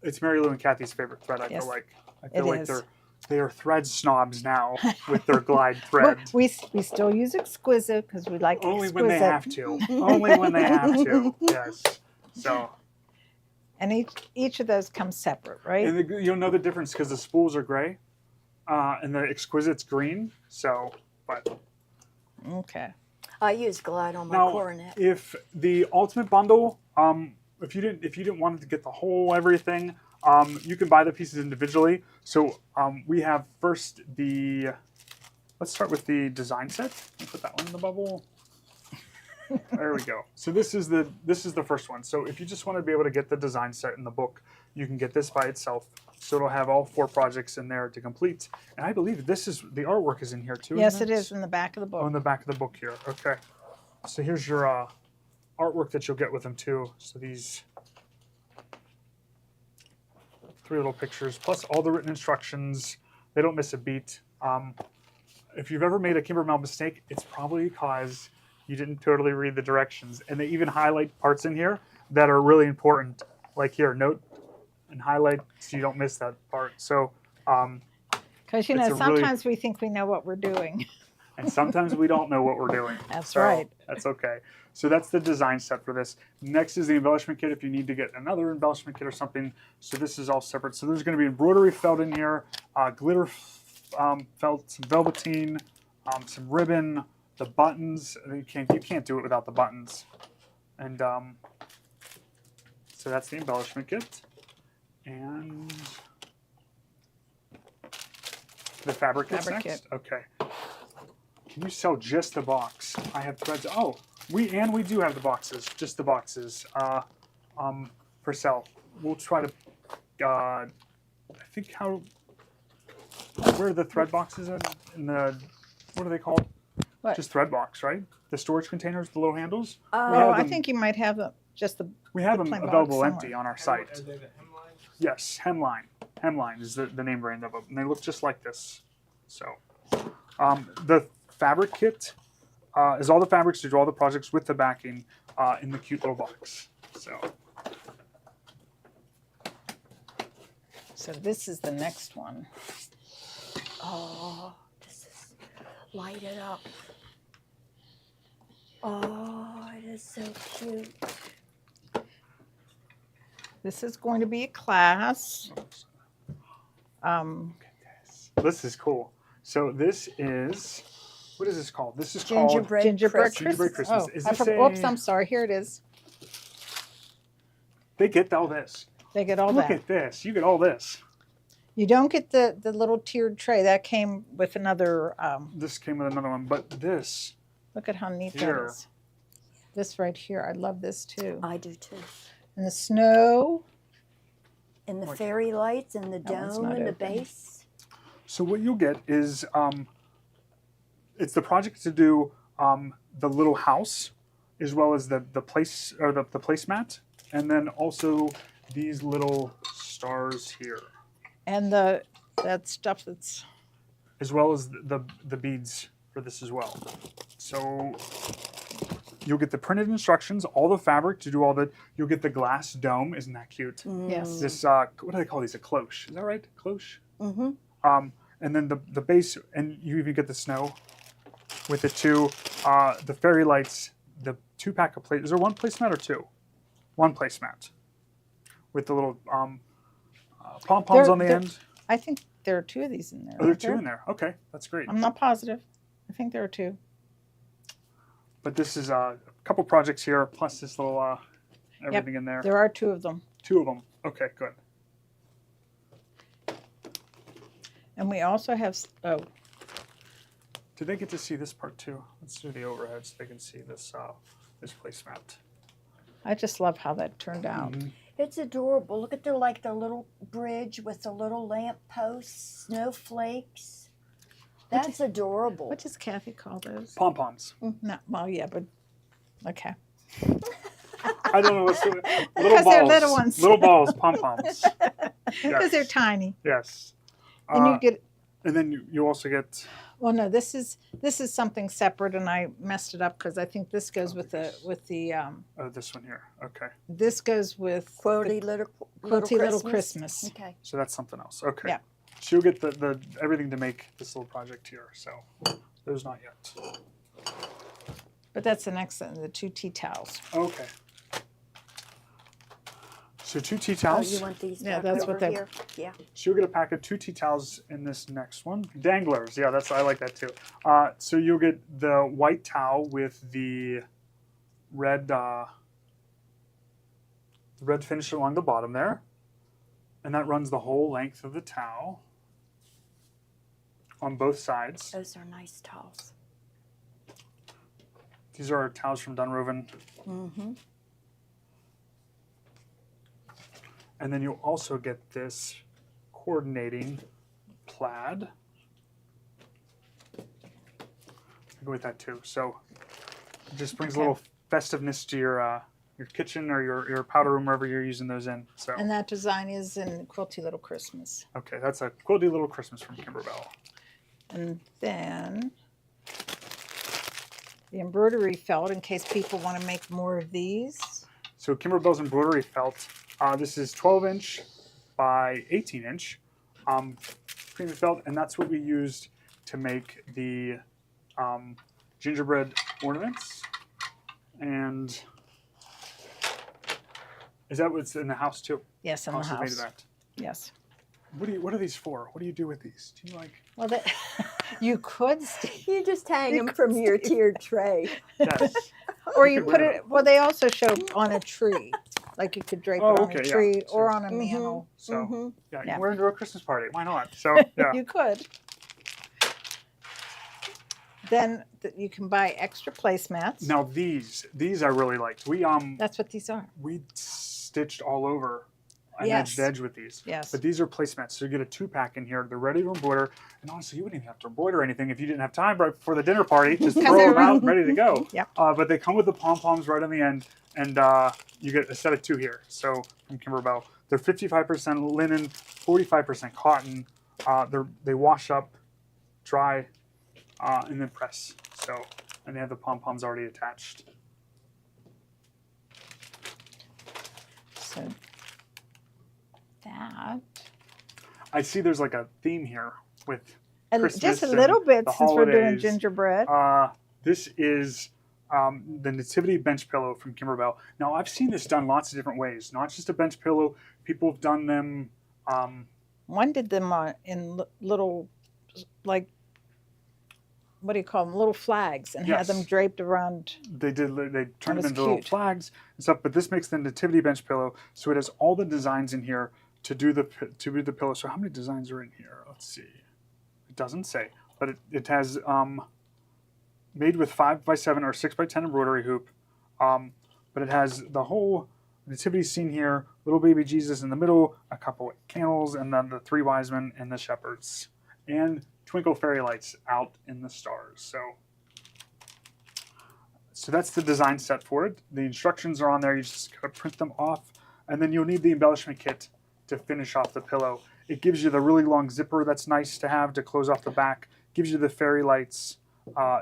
Speaker 4: It's Mary Lou and Kathy's favorite thread, I
Speaker 1: Yes,
Speaker 4: feel like. I
Speaker 1: it
Speaker 4: feel like
Speaker 1: is.
Speaker 4: they are thread snobs now with their Glide
Speaker 1: Well,
Speaker 4: thread.
Speaker 1: we still use exquisite because we like
Speaker 4: Only
Speaker 1: exquisite.
Speaker 4: when they have to. Only when they have to. Yes. So,
Speaker 1: And each of those comes separate, right?
Speaker 4: and you'll know the difference because the spools are gray, and the exquisite's green. So, but
Speaker 1: Okay.
Speaker 3: I use Glide on my
Speaker 4: now,
Speaker 3: coronet.
Speaker 4: if the Ultimate Bundle, if you didn't want to get the whole everything, you can buy the pieces individually. So we have first let's start with the design set. Let me put that one in the bubble. There we go. So this is the first one. So if you just want to be able to get the design set in the book, you can get this by itself. So it'll have all 4 projects in there to complete. And I believe the artwork is in here too.
Speaker 1: Yes,
Speaker 4: isn't
Speaker 1: it is in the back of the
Speaker 4: Oh, in
Speaker 1: book.
Speaker 4: the back of the book here. Okay. So here's your artwork that you'll get with them too. So these 3 little pictures, plus all the written instructions. They don't miss a beat. If you've ever made a Kimberbell mistake, it's probably because you didn't totally read the directions. And they even highlight parts in here that are really important. Like here, note and highlight so you don't miss that part. So,
Speaker 1: Because,
Speaker 4: it's a really-
Speaker 1: sometimes we think we know what we're doing.
Speaker 4: and sometimes we don't know what we're doing.
Speaker 1: That's
Speaker 4: So
Speaker 1: right.
Speaker 4: That's okay. So that's the design set for this. Next is the embellishment kit if you need to get another embellishment kit or something. So this is all separate. So there's going to be embroidery felt in here, glitter felt, some velveteen, some ribbon, the buttons. You can't do it without the buttons. And so that's the embellishment kit. And the fabric kit's
Speaker 1: Fabric
Speaker 4: next?
Speaker 1: kit.
Speaker 4: Okay. Can you sell just the box? I have threads. Oh, we do have the boxes, just the boxes, for sale. We'll try to. I think where are the thread boxes in the? What are they called?
Speaker 1: What?
Speaker 4: Just thread box, right? The storage containers, the little handles.
Speaker 1: Oh,
Speaker 4: have
Speaker 1: I
Speaker 4: them-
Speaker 1: think you might have just the.
Speaker 4: We have
Speaker 1: The
Speaker 4: them
Speaker 1: plain box
Speaker 4: available
Speaker 1: somewhere.
Speaker 4: empty on our site.
Speaker 2: Are they the hemline?
Speaker 4: Yes, Hemline. Hemline is the name brand of them, and they look just like this. So, the fabric kit is all the fabrics to do all the projects with the backing in the cute little box.
Speaker 1: So this is the next one.
Speaker 3: Oh, this is light it up. Oh, it is so cute.
Speaker 1: This is going to be a class.
Speaker 4: This is cool. So this is, what is this called? This is
Speaker 3: Gingerbread
Speaker 1: Gingerbread
Speaker 3: Christmas.
Speaker 4: Gingerbread Christmas.
Speaker 1: Oh,
Speaker 4: Is
Speaker 1: I
Speaker 4: this
Speaker 1: forgot. Whoops, I'm sorry. Here it is.
Speaker 4: They get all this.
Speaker 1: They get all
Speaker 4: Look
Speaker 1: that.
Speaker 4: at this. You get all this.
Speaker 1: You don't get the little tiered tray. That came with another,
Speaker 4: This came with another one, but this
Speaker 1: look at how neat that
Speaker 4: Here.
Speaker 1: is. This right here, I love this too.
Speaker 3: I do too.
Speaker 1: And the snow.
Speaker 3: And the
Speaker 4: Like-
Speaker 3: fairy lights and the
Speaker 1: That one's
Speaker 3: dome
Speaker 1: not
Speaker 3: and the
Speaker 1: open.
Speaker 3: base.
Speaker 4: So what you'll get is it's the project to do the little house, as well as the place or the placemat, and then also these little stars here,
Speaker 1: And that stuff that's,
Speaker 4: as well as the beads for this as well. So you'll get the printed instructions, all the fabric to do all the. You'll get the glass dome. Isn't that cute?
Speaker 1: yes.
Speaker 4: This what do they call these? A cloche. Is that right? Cloche.
Speaker 3: Mm-hmm.
Speaker 4: And then the base, and you even get the snow with it too. The fairy lights, the 2-pack of plates. Is there one placemat or two? One placemat with the little pom poms on the
Speaker 1: They're-
Speaker 4: end.
Speaker 1: I think there are 2 of these in there.
Speaker 4: Oh, there are
Speaker 1: aren't
Speaker 4: 2 in there. Okay, that's great.
Speaker 1: I'm not positive. I think there are 2.
Speaker 4: But this is a couple projects here, plus this little everything in there.
Speaker 1: There are 2 of them.
Speaker 4: 2 of them. Okay, good.
Speaker 1: And we also have,
Speaker 4: Did they get to see this part too? Let's do the overhead so they can see this this placemat.
Speaker 1: I just love how that turned out.
Speaker 4: Mhm.
Speaker 3: It's adorable. Look at the little bridge with the little lamp posts, snowflakes. That's adorable.
Speaker 1: What does Kathy call those?
Speaker 4: Pom poms.
Speaker 1: No, well, yeah, but okay.
Speaker 4: I don't know what's the little
Speaker 1: Because
Speaker 4: balls.
Speaker 1: they're little ones.
Speaker 4: Little balls, pom poms.
Speaker 1: Because they're tiny.
Speaker 4: Yes.
Speaker 1: And you get,
Speaker 4: and then you also get
Speaker 1: well, no, this is something separate, and I messed it up because I think this goes with the
Speaker 4: this one here. Okay.
Speaker 1: this goes with
Speaker 3: Quilty
Speaker 1: the
Speaker 3: little
Speaker 1: Quilty Little
Speaker 3: Christmas.
Speaker 1: Christmas.
Speaker 3: Okay.
Speaker 4: So that's something else. Okay.
Speaker 1: Yeah.
Speaker 4: So you'll get the everything to make this little project here. So there's not yet.
Speaker 1: But that's the next thing, the 2 tea towels.
Speaker 4: Okay. So 2 tea
Speaker 3: Oh,
Speaker 4: towels.
Speaker 3: you want these
Speaker 1: Yeah,
Speaker 3: back
Speaker 1: that's
Speaker 3: over
Speaker 1: what they-
Speaker 3: here? Yeah.
Speaker 4: So you'll get a pack of 2 tea towels in this next one. Danglers, yeah, I like that too. So you'll get the white towel with the red finish along the bottom there, and that runs the whole length of the towel on both sides.
Speaker 3: Those are nice towels.
Speaker 4: These are towels from Dunroven,
Speaker 3: Mm-hmm.
Speaker 4: and then you'll also get this coordinating plaid. I'll go with that too. So it just brings a
Speaker 1: Okay.
Speaker 4: little festiveness to your kitchen or your powder room, wherever you're using those in. So
Speaker 1: And that design is in Quilty Little Christmas.
Speaker 4: okay, that's a quilty little Christmas from Kimberbell.
Speaker 1: And then the embroidery felt, in case people want to make more of these.
Speaker 4: So Kimberbell's embroidery felt. This is 12-inch by 18-inch premium felt, and that's what we used to make the gingerbread ornaments. And is that what's in the house too?
Speaker 1: Yes, in the
Speaker 4: House is made of
Speaker 1: house.
Speaker 4: that.
Speaker 1: Yes.
Speaker 4: What are these for? What do you do with these? Do you like?
Speaker 1: Well, that, you could, Steve.
Speaker 3: You just hang
Speaker 1: You
Speaker 3: them from your
Speaker 1: could-
Speaker 3: tiered tray.
Speaker 4: Yes.
Speaker 1: Or
Speaker 4: You
Speaker 1: you
Speaker 4: could
Speaker 1: put
Speaker 4: wear
Speaker 1: it, well, they also show on a tree. Like you could drape
Speaker 4: Oh,
Speaker 1: it on
Speaker 4: okay,
Speaker 1: a
Speaker 4: yeah.
Speaker 1: tree or
Speaker 4: So-
Speaker 1: on a mantle.
Speaker 4: So
Speaker 3: Mhm.
Speaker 4: yeah, you
Speaker 1: Yeah.
Speaker 4: can wear it to a Christmas party. Why not? So yeah.
Speaker 1: You could. Then you can buy extra placemats.
Speaker 4: Now these I really liked.
Speaker 1: That's what these are.
Speaker 4: We stitched all over an
Speaker 1: Yes.
Speaker 4: edge to edge with these.
Speaker 1: Yes.
Speaker 4: But these are placemats, so you get a 2-pack in here. They're ready to embroider, and honestly, you wouldn't even have to embroider anything if you didn't have time right before the dinner party. Just
Speaker 1: 'Cause
Speaker 4: throw
Speaker 1: they're
Speaker 4: them out, ready to go.
Speaker 1: Yep.
Speaker 4: But they come with the pom poms right on the end, and you get a set of 2 here. So from Kimberbell, they're 55% linen, 45% cotton. They wash up, dry, and then press. So, and they have the pom poms already attached.
Speaker 1: So that.
Speaker 4: I see there's like a theme here with
Speaker 1: And
Speaker 4: Christmas
Speaker 1: just a
Speaker 4: and
Speaker 1: little bit
Speaker 4: the
Speaker 1: since we're doing
Speaker 4: holidays.
Speaker 1: gingerbread.
Speaker 4: This is the Nativity bench pillow from Kimberbell. Now, I've seen this done lots of different ways, not just a bench pillow. People have done them.
Speaker 1: One did them in little, like, what do you call them? Little flags, and had them
Speaker 4: Yes.
Speaker 1: draped around.
Speaker 4: They turned them
Speaker 1: was
Speaker 4: into little
Speaker 1: cute.
Speaker 4: flags and stuff. But this makes the Nativity bench pillow, so it has all the designs in here to do the pillow. So how many designs are in here? Let's see. It doesn't say, but it has made with 5x7 or 6x10 embroidery hoop. But it has the whole nativity scene here, little baby Jesus in the middle, a couple of candles, and then the 3 wise men and the shepherds, and twinkle fairy lights out in the stars. So that's the design set for it. The instructions are on there. You just gotta print them off, and then you'll need the embellishment kit to finish off the pillow. It gives you the really long zipper that's nice to have to close off the back. Gives you the fairy lights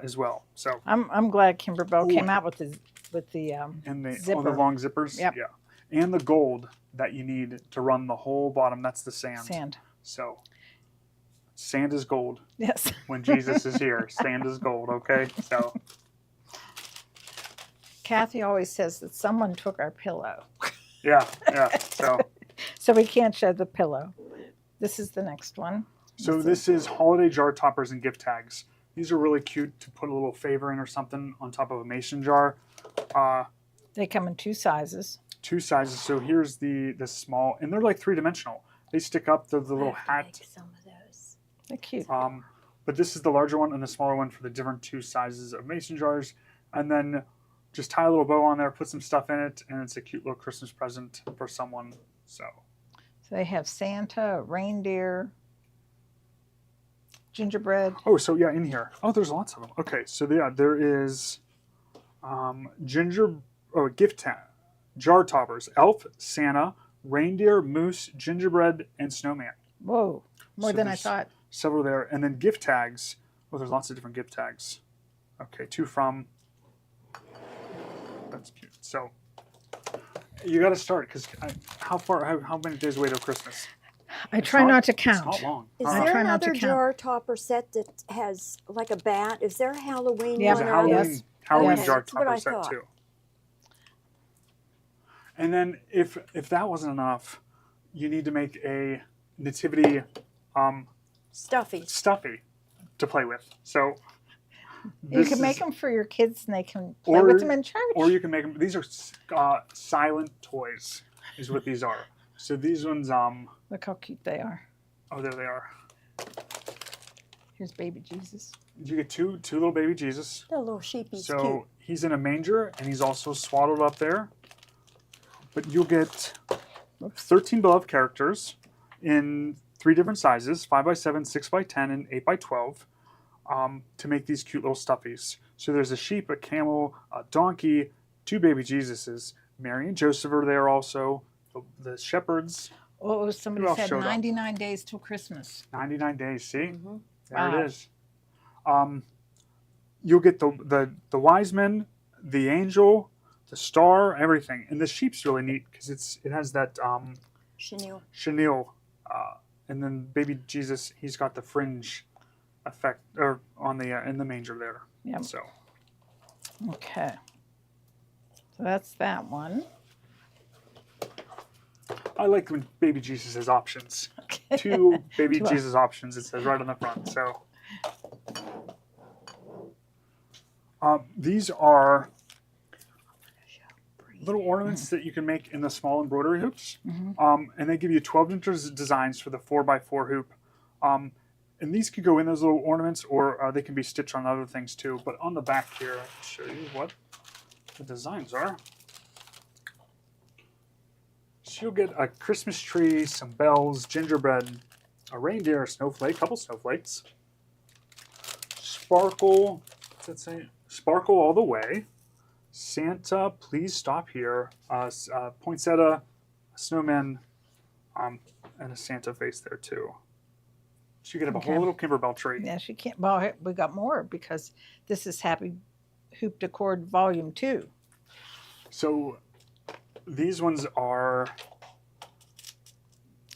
Speaker 4: as well. So
Speaker 1: I'm glad Kimberbell
Speaker 4: Ooh.
Speaker 1: came out with the
Speaker 4: and the
Speaker 1: zipper.
Speaker 4: long zippers.
Speaker 1: Yep.
Speaker 4: Yeah, and the gold that you need to run the whole bottom. That's the sand. So sand is gold.
Speaker 1: Yes.
Speaker 4: When Jesus is here, sand is gold. Okay, so.
Speaker 1: Kathy always says that someone took our pillow.
Speaker 4: Yeah.
Speaker 1: So we can't show the pillow. This is the next one.
Speaker 4: So this is holiday jar toppers and gift tags. These are really cute to put a little favor in or something on top of a mason jar.
Speaker 1: They come in 2 sizes.
Speaker 4: 2 sizes. So here's the small, and they're like 3-dimensional. They stick up the little hat.
Speaker 3: Make some of those.
Speaker 1: They're cute.
Speaker 4: But this is the larger one and the smaller one for the different 2 sizes of mason jars. And then just tie a little bow on there, put some stuff in it, and it's a cute little Christmas present for someone. So
Speaker 1: they have Santa, reindeer, gingerbread.
Speaker 4: Oh, so yeah, in here. Oh, there's lots of them. Okay, so yeah, there is gift jar toppers, elf, Santa, reindeer, moose, gingerbread, and snowman.
Speaker 1: Whoa, more
Speaker 4: So
Speaker 1: than I
Speaker 4: there's
Speaker 1: thought.
Speaker 4: Several there, and then gift tags. Oh, there's lots of different gift tags. Okay, to from. That's cute. So you got to start because how many days away till Christmas?
Speaker 1: I try not to count.
Speaker 4: It's not long.
Speaker 3: Is
Speaker 1: I
Speaker 3: there
Speaker 1: try not to
Speaker 3: another
Speaker 1: count.
Speaker 3: jar topper set that has like a bat? Is there a Halloween
Speaker 1: Yeah,
Speaker 4: There's a
Speaker 3: one?
Speaker 1: Yes.
Speaker 4: Halloween
Speaker 1: Yes.
Speaker 4: jar
Speaker 3: That's what
Speaker 4: topper
Speaker 3: I
Speaker 4: set
Speaker 3: thought.
Speaker 4: too. And then if that wasn't enough, you need to make a nativity
Speaker 3: Stuffy.
Speaker 4: stuffy to play with. So
Speaker 1: You
Speaker 4: this
Speaker 1: can make
Speaker 4: is-
Speaker 1: them for your kids and they can play
Speaker 4: Or-
Speaker 1: with them in church.
Speaker 4: or you can make them. These are silent toys, is what these are. So these ones,
Speaker 1: Look how cute they are.
Speaker 4: oh, there they are.
Speaker 1: Here's baby Jesus.
Speaker 4: You get two little baby Jesus.
Speaker 3: The little sheepy's
Speaker 4: So
Speaker 3: cute.
Speaker 4: he's in a manger and he's also swaddled up there. But you'll get 13 beloved characters in 3 different sizes, 5x7, 6x10, and 8x12, to make these cute little stuffies. So there's a sheep, a camel, a donkey, 2 baby Jesuses. Mary and Joseph are there also. The shepherds,
Speaker 1: Oh, somebody
Speaker 4: Who else
Speaker 1: said
Speaker 4: showed up?
Speaker 1: 99 days till Christmas.
Speaker 4: 99 days. See?
Speaker 3: Mhm.
Speaker 4: There
Speaker 1: Wow.
Speaker 4: it is. You'll get the wise men, the angel, the star, everything. And the sheep's really neat because it has that chenille, and then baby Jesus, he's got the fringe effect or on the in the manger there.
Speaker 1: Yep.
Speaker 4: So
Speaker 1: Okay. So that's that one.
Speaker 4: I like when baby Jesus has options. 2 baby
Speaker 1: Two
Speaker 4: Jesus options. It says right on the front. So these are little ornaments that you can make in the small embroidery hoops. And they give you 12 inch designs for the 4x4 hoop. And these could go in those little ornaments, or they can be stitched on other things too. But on the back here, I'll show you what the designs are. So you'll get a Christmas tree, some bells, gingerbread, a reindeer, a snowflake, a couple snowflakes, sparkle, what's that say? Sparkle all the way. Santa, please stop here. Poinsettia, a snowman, and a Santa face there too. So you can have a
Speaker 1: Okay.
Speaker 4: whole little Kimberbell tree.
Speaker 1: Yeah, she can't. Well, we got more because this is Happy Hoop Decor Volume 2.
Speaker 4: So these ones are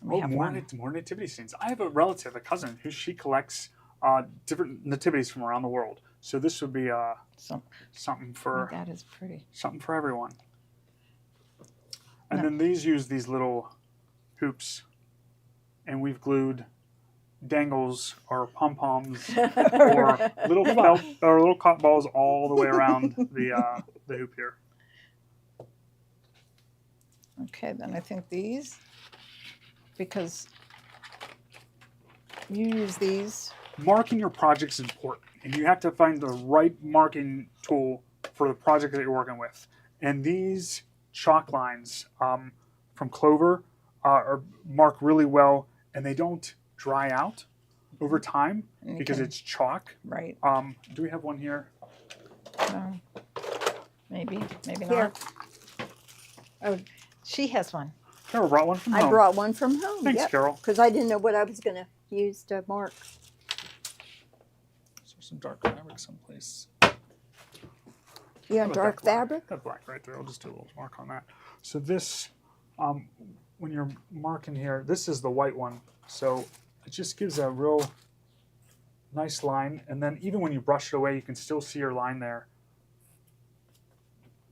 Speaker 1: We have
Speaker 4: more
Speaker 1: one.
Speaker 4: nativity scenes. I have a relative, a cousin, who she collects different nativities from around the world. So this would be
Speaker 1: So,
Speaker 4: something
Speaker 1: oh,
Speaker 4: for
Speaker 1: that is pretty.
Speaker 4: everyone. And
Speaker 1: No.
Speaker 4: then these use these little hoops, and we've glued dangles or pom poms or little felt or little cotton balls all the way around the hoop here.
Speaker 1: Okay, then I think these. because you use these.
Speaker 4: Marking your project's important, and you have to find the right marking tool for the project that you're working with. And these chalk lines from Clover are mark really well, and they don't dry out over time
Speaker 1: And you
Speaker 4: because
Speaker 1: can-
Speaker 4: it's chalk.
Speaker 1: Right.
Speaker 4: Do we have one here?
Speaker 1: Maybe
Speaker 3: Here.
Speaker 1: not. Oh, she has one.
Speaker 4: Carol brought one from
Speaker 3: I
Speaker 4: home.
Speaker 3: brought one from home.
Speaker 4: Thanks, Carol.
Speaker 3: Because I didn't know what I was going to use to mark.
Speaker 4: Is there some dark fabric someplace?
Speaker 3: You
Speaker 4: How
Speaker 3: want
Speaker 4: about
Speaker 3: dark
Speaker 4: that black?
Speaker 3: fabric?
Speaker 4: That black right there. I'll just do a little mark on that. So this, when you're marking here, this is the white one. So it just gives a real nice line. And then even when you brush it away, you can still see your line there.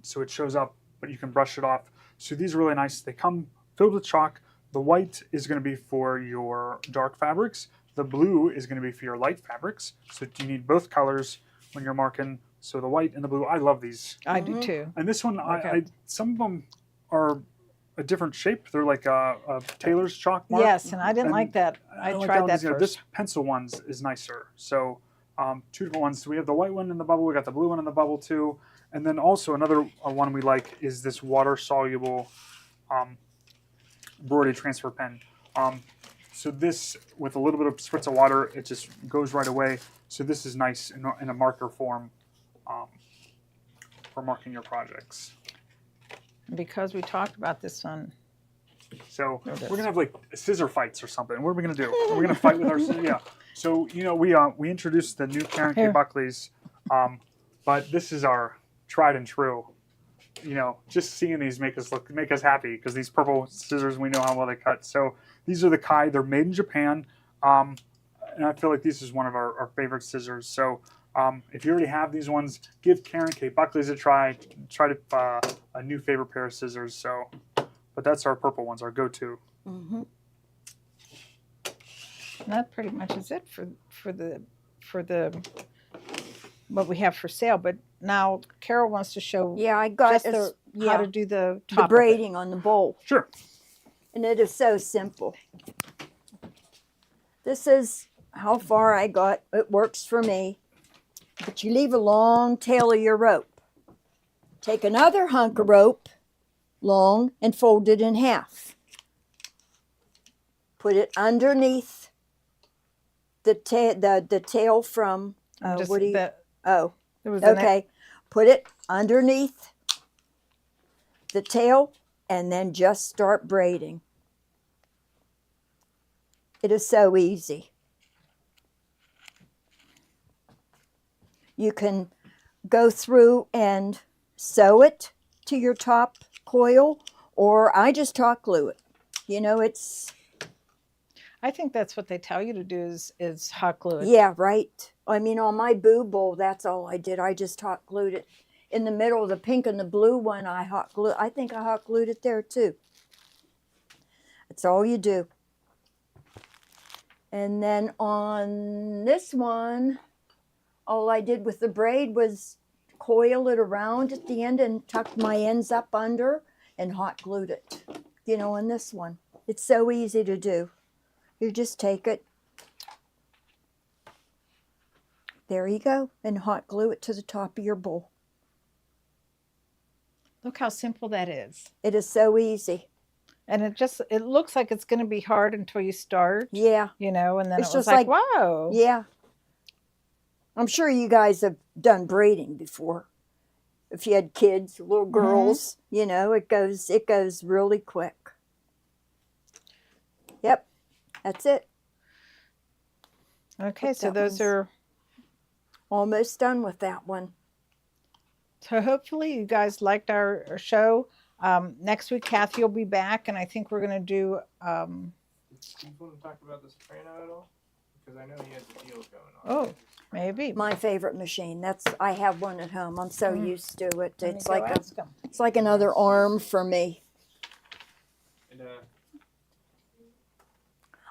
Speaker 4: So it shows up, but you can brush it off. So these are really nice. They come filled with chalk. The white is going to be for your dark fabrics. The blue is going to be for your light fabrics. So you need both colors when you're marking. So the white and the blue, I love these.
Speaker 1: I do too.
Speaker 4: And this one,
Speaker 1: Okay.
Speaker 4: some of them are a different shape. They're like a tailor's chalk mark.
Speaker 1: Yes, and I didn't like that. I
Speaker 4: like
Speaker 1: tried
Speaker 4: one
Speaker 1: that
Speaker 4: either.
Speaker 1: first.
Speaker 4: This pencil one's is nicer. So two different ones. So we have the white one in the bubble. We got the blue one in the bubble too. And then also another one we like is this water soluble embroidery transfer pen. So this, with a little bit of spritz of water, it just goes right away. So this is nice in a marker form for marking your projects.
Speaker 1: Because we talked about this one.
Speaker 4: So
Speaker 1: There it
Speaker 4: we're
Speaker 1: is.
Speaker 4: gonna have like scissor fights or something. What are we gonna do? We're gonna fight with our scissors. Yeah. So we introduced the new Karen K.
Speaker 1: Here.
Speaker 4: Buckley's, but this is our tried and true. Just seeing these make us happy because these purple scissors, we know how well they cut. So these are the Kai. They're made in Japan, and I feel like this is one of our favorite scissors. So if you already have these ones, give Karen K. Buckley's a try. Try to a new favorite pair of scissors. So, but that's our purple ones, our go-to.
Speaker 3: Mm-hmm.
Speaker 1: And that pretty much is it for the what we have for sale. But now Carol wants to show
Speaker 3: Yeah, I got
Speaker 1: just
Speaker 3: this,
Speaker 1: how to do the top
Speaker 3: the
Speaker 1: of it.
Speaker 3: braiding on the bowl.
Speaker 4: Sure.
Speaker 3: And it is so simple. This is how far I got. It works for me. But you leave a long tail of your rope. Take another hunk of rope, long, and fold it in half. Put it underneath the tail from,
Speaker 1: Just
Speaker 3: what do you,
Speaker 1: that-
Speaker 3: oh,
Speaker 1: there was the next-
Speaker 3: okay. Put it underneath the tail and then just start braiding. It is so easy. You can go through and sew it to your top coil, or I just hot glue it. It's,
Speaker 1: I think that's what they tell you to do is hot glue it.
Speaker 3: yeah, right. I mean, on my boo bowl, that's all I did. I just hot glued it. In the middle of the pink and the blue one, I think I hot glued it there too. That's all you do. And then on this one, all I did with the braid was coil it around at the end and tuck my ends up under and hot glued it. On this one. It's so easy to do. You just take it. There you go. And hot glue it to the top of your bowl.
Speaker 1: Look how simple that is.
Speaker 3: It is so easy.
Speaker 1: And it looks like it's going to be hard until you start,
Speaker 3: Yeah.
Speaker 1: and then
Speaker 3: It's
Speaker 1: it was
Speaker 3: just
Speaker 1: like,
Speaker 3: like-
Speaker 1: wow.
Speaker 3: Yeah. I'm sure you guys have done braiding before. If you had kids, little girls, it goes really quick. Yep. That's it.
Speaker 1: Okay,
Speaker 3: But
Speaker 1: so
Speaker 3: that
Speaker 1: those
Speaker 3: one's-
Speaker 1: are,
Speaker 3: Almost done with that one.
Speaker 1: so hopefully you guys liked our show. Next week, Kathy will be back, and I think we're going to do,
Speaker 2: Do you want to talk about this Prano at all? Because I know he has a deal going on.
Speaker 1: Oh. maybe.
Speaker 3: My favorite machine. I have one at home. I'm so used to it.
Speaker 1: Let me
Speaker 3: It's
Speaker 1: go
Speaker 3: like
Speaker 1: ask 'em.
Speaker 3: it's like another arm for me.
Speaker 2: And,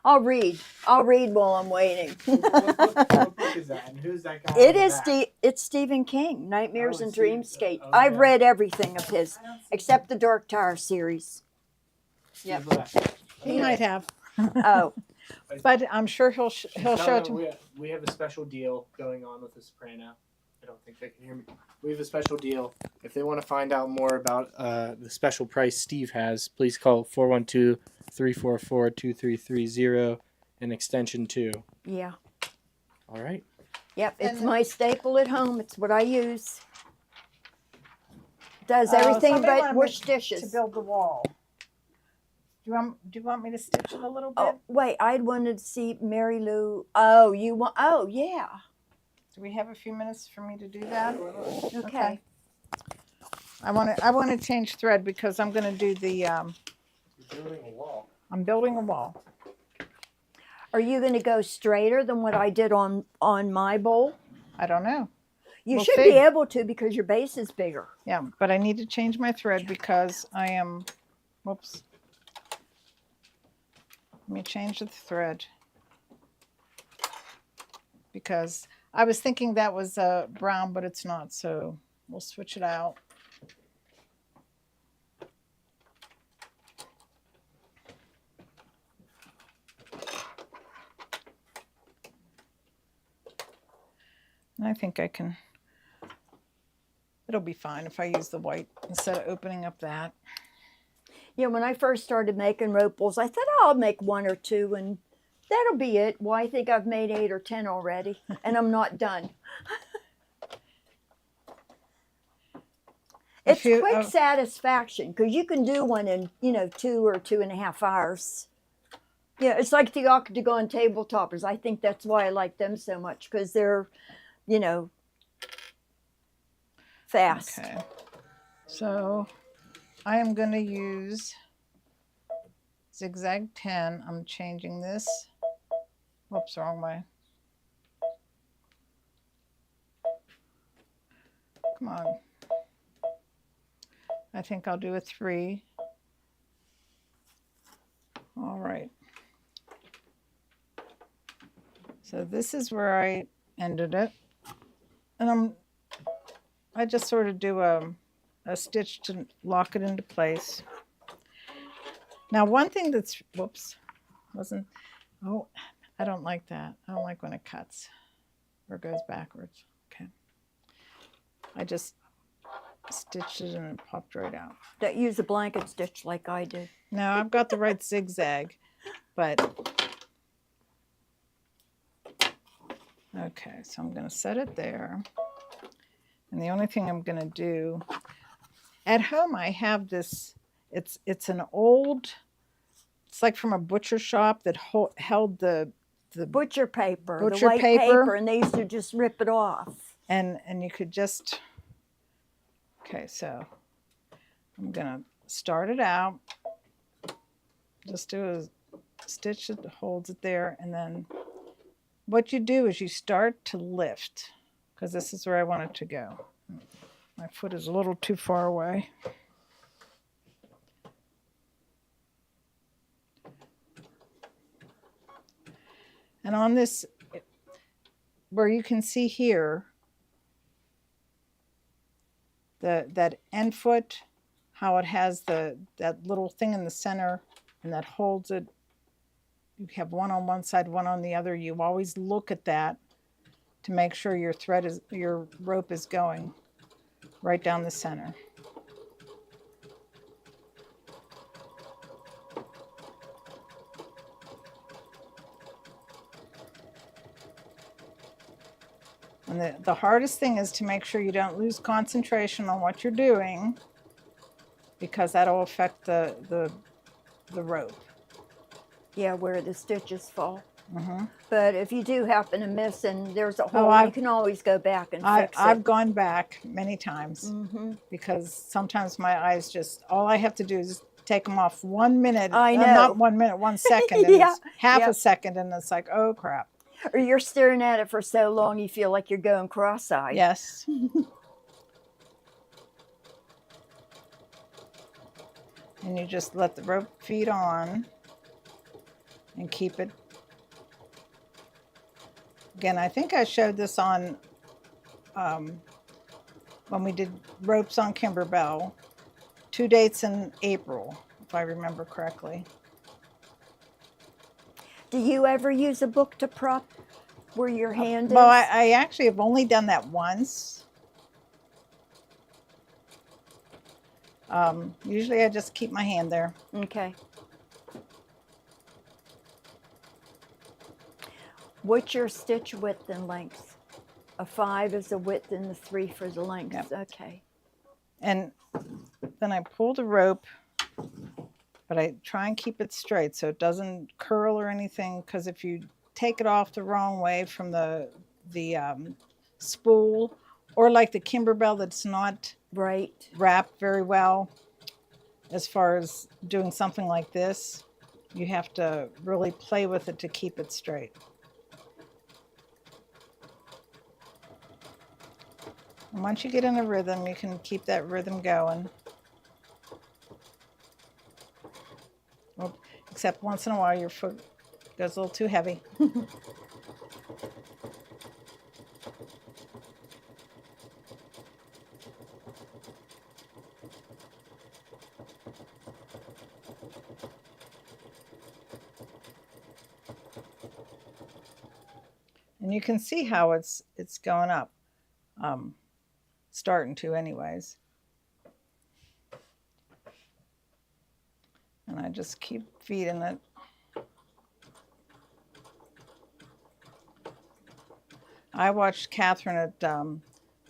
Speaker 3: I'll read while I'm waiting.
Speaker 2: what book is that? And who's that guy? on the back?
Speaker 3: It's Stephen King, Nightmares
Speaker 2: Oh,
Speaker 3: and
Speaker 2: Stephen-
Speaker 3: Dreamscape.
Speaker 2: okay.
Speaker 3: I've read everything of his except the Dark Tower series. Yep.
Speaker 2: Who's left?
Speaker 1: He might have.
Speaker 3: Oh,
Speaker 1: But I'm sure he'll
Speaker 2: Tell
Speaker 1: show it
Speaker 2: them
Speaker 1: to me.
Speaker 2: we have a special deal going on with the soprano. I don't think they can hear me. We have a special deal. If they want to find out more about the special price Steve has, please call 412-344-2330 and extension 2.
Speaker 3: yeah.
Speaker 2: All right.
Speaker 3: Yep, it's
Speaker 1: And-
Speaker 3: my staple at home. It's what I use. Does
Speaker 1: Oh,
Speaker 3: everything
Speaker 1: somebody
Speaker 3: but
Speaker 1: wanted
Speaker 3: wash
Speaker 1: me
Speaker 3: dishes.
Speaker 1: to build the wall. Do you want me to stitch it a little bit?
Speaker 3: Oh, wait, I'd wanted to see Mary Lou. Oh, you want, oh, yeah.
Speaker 1: Do we have a few minutes for me to do that?
Speaker 3: Okay.
Speaker 1: I want to change thread because I'm going to do the
Speaker 4: You're building a wall.
Speaker 1: I'm building a wall.
Speaker 3: Are you going to go straighter than what I did on my bowl?
Speaker 1: I don't know.
Speaker 3: You
Speaker 1: We'll
Speaker 3: should
Speaker 1: see.
Speaker 3: be able to because your base is bigger.
Speaker 1: Yeah, but I need to change my thread because I am, whoops. Let me change the thread because I was thinking that was brown, but it's not. So we'll switch it out. And I think I can, it'll be fine if I use the white instead of opening up that.
Speaker 3: Yeah, when I first started making rope bowls, I thought, oh, I'll make 1 or 2 and that'll be it. Well, I think I've made 8 or 10 already and I'm not done. It's quick satisfaction because you can do one in, 2 or 2.5 hours. Yeah, it's like the octagon table toppers. I think that's why I like them so much because they're, fast.
Speaker 1: Okay. So I am going to use zigzag 10. I'm changing this. Whoops, wrong way. Come on. I think I'll do a 3. All right. So this is where I ended it. And I just sort of do a stitch to lock it into place. Now one thing that's, whoops, I don't like that. I don't like when it cuts or goes backwards. Okay. I just stitched it and it popped right out.
Speaker 3: That use a blanket stitch like I did.
Speaker 1: Now I've got the right zigzag, but okay, so I'm going to set it there. And the only thing I'm going to do, at home I have this, it's an old, it's like from a butcher shop that held the
Speaker 3: Butcher paper,
Speaker 1: Butcher
Speaker 3: the white
Speaker 1: paper.
Speaker 3: and they used to just rip it off.
Speaker 1: and you could just, okay, so I'm going to start it out, just do a stitch that holds it there, and then what you do is you start to lift, because this is where I want it to go. My foot is a little too far away. And on this, where you can see here, that end foot, how it has that little thing in the center and that holds it. You have one on one side, one on the other. You always look at that to make sure your rope is going right down the center. And the hardest thing is to make sure you don't lose concentration on what you're doing, because that'll affect the rope.
Speaker 3: Yeah, where the stitches fall.
Speaker 1: Mm-hmm.
Speaker 3: But if you do happen to miss and there's a hole, you can always go back and fix it.
Speaker 1: I've gone back many times because sometimes my eyes just, all I have to do is take them off 1 minute.
Speaker 3: I know.
Speaker 1: Not 1 minute, 1 second. And
Speaker 3: Yeah.
Speaker 1: it's half a second and it's like, oh crap.
Speaker 3: Or you're staring at it for so long you feel like you're going cross-eyed.
Speaker 1: Yes. And you just let the rope feed on and keep it. Again, I think I showed this on when we did ropes on Kimberbell, 2 dates in April, if I remember correctly.
Speaker 3: Do you ever use a book to prop where your hand
Speaker 1: Well,
Speaker 3: is?
Speaker 1: I actually have only done that once. Usually I just keep my hand there.
Speaker 3: Okay. What's your stitch width and length? A 5 is the width and the 3 for the length.
Speaker 1: Yep.
Speaker 3: Okay.
Speaker 1: And then I pull the rope, but I try and keep it straight so it doesn't curl or anything, because if you take it off the wrong way from the spool, or like the Kimberbell that's not
Speaker 3: Right.
Speaker 1: wrapped very well, as far as doing something like this, you have to really play with it to keep it straight. And once you get in a rhythm, you can keep that rhythm going. Well, except once in a while your foot goes a little too heavy. And you can see how it's going up. Starting to anyways. And I just keep feeding it. I watched Catherine at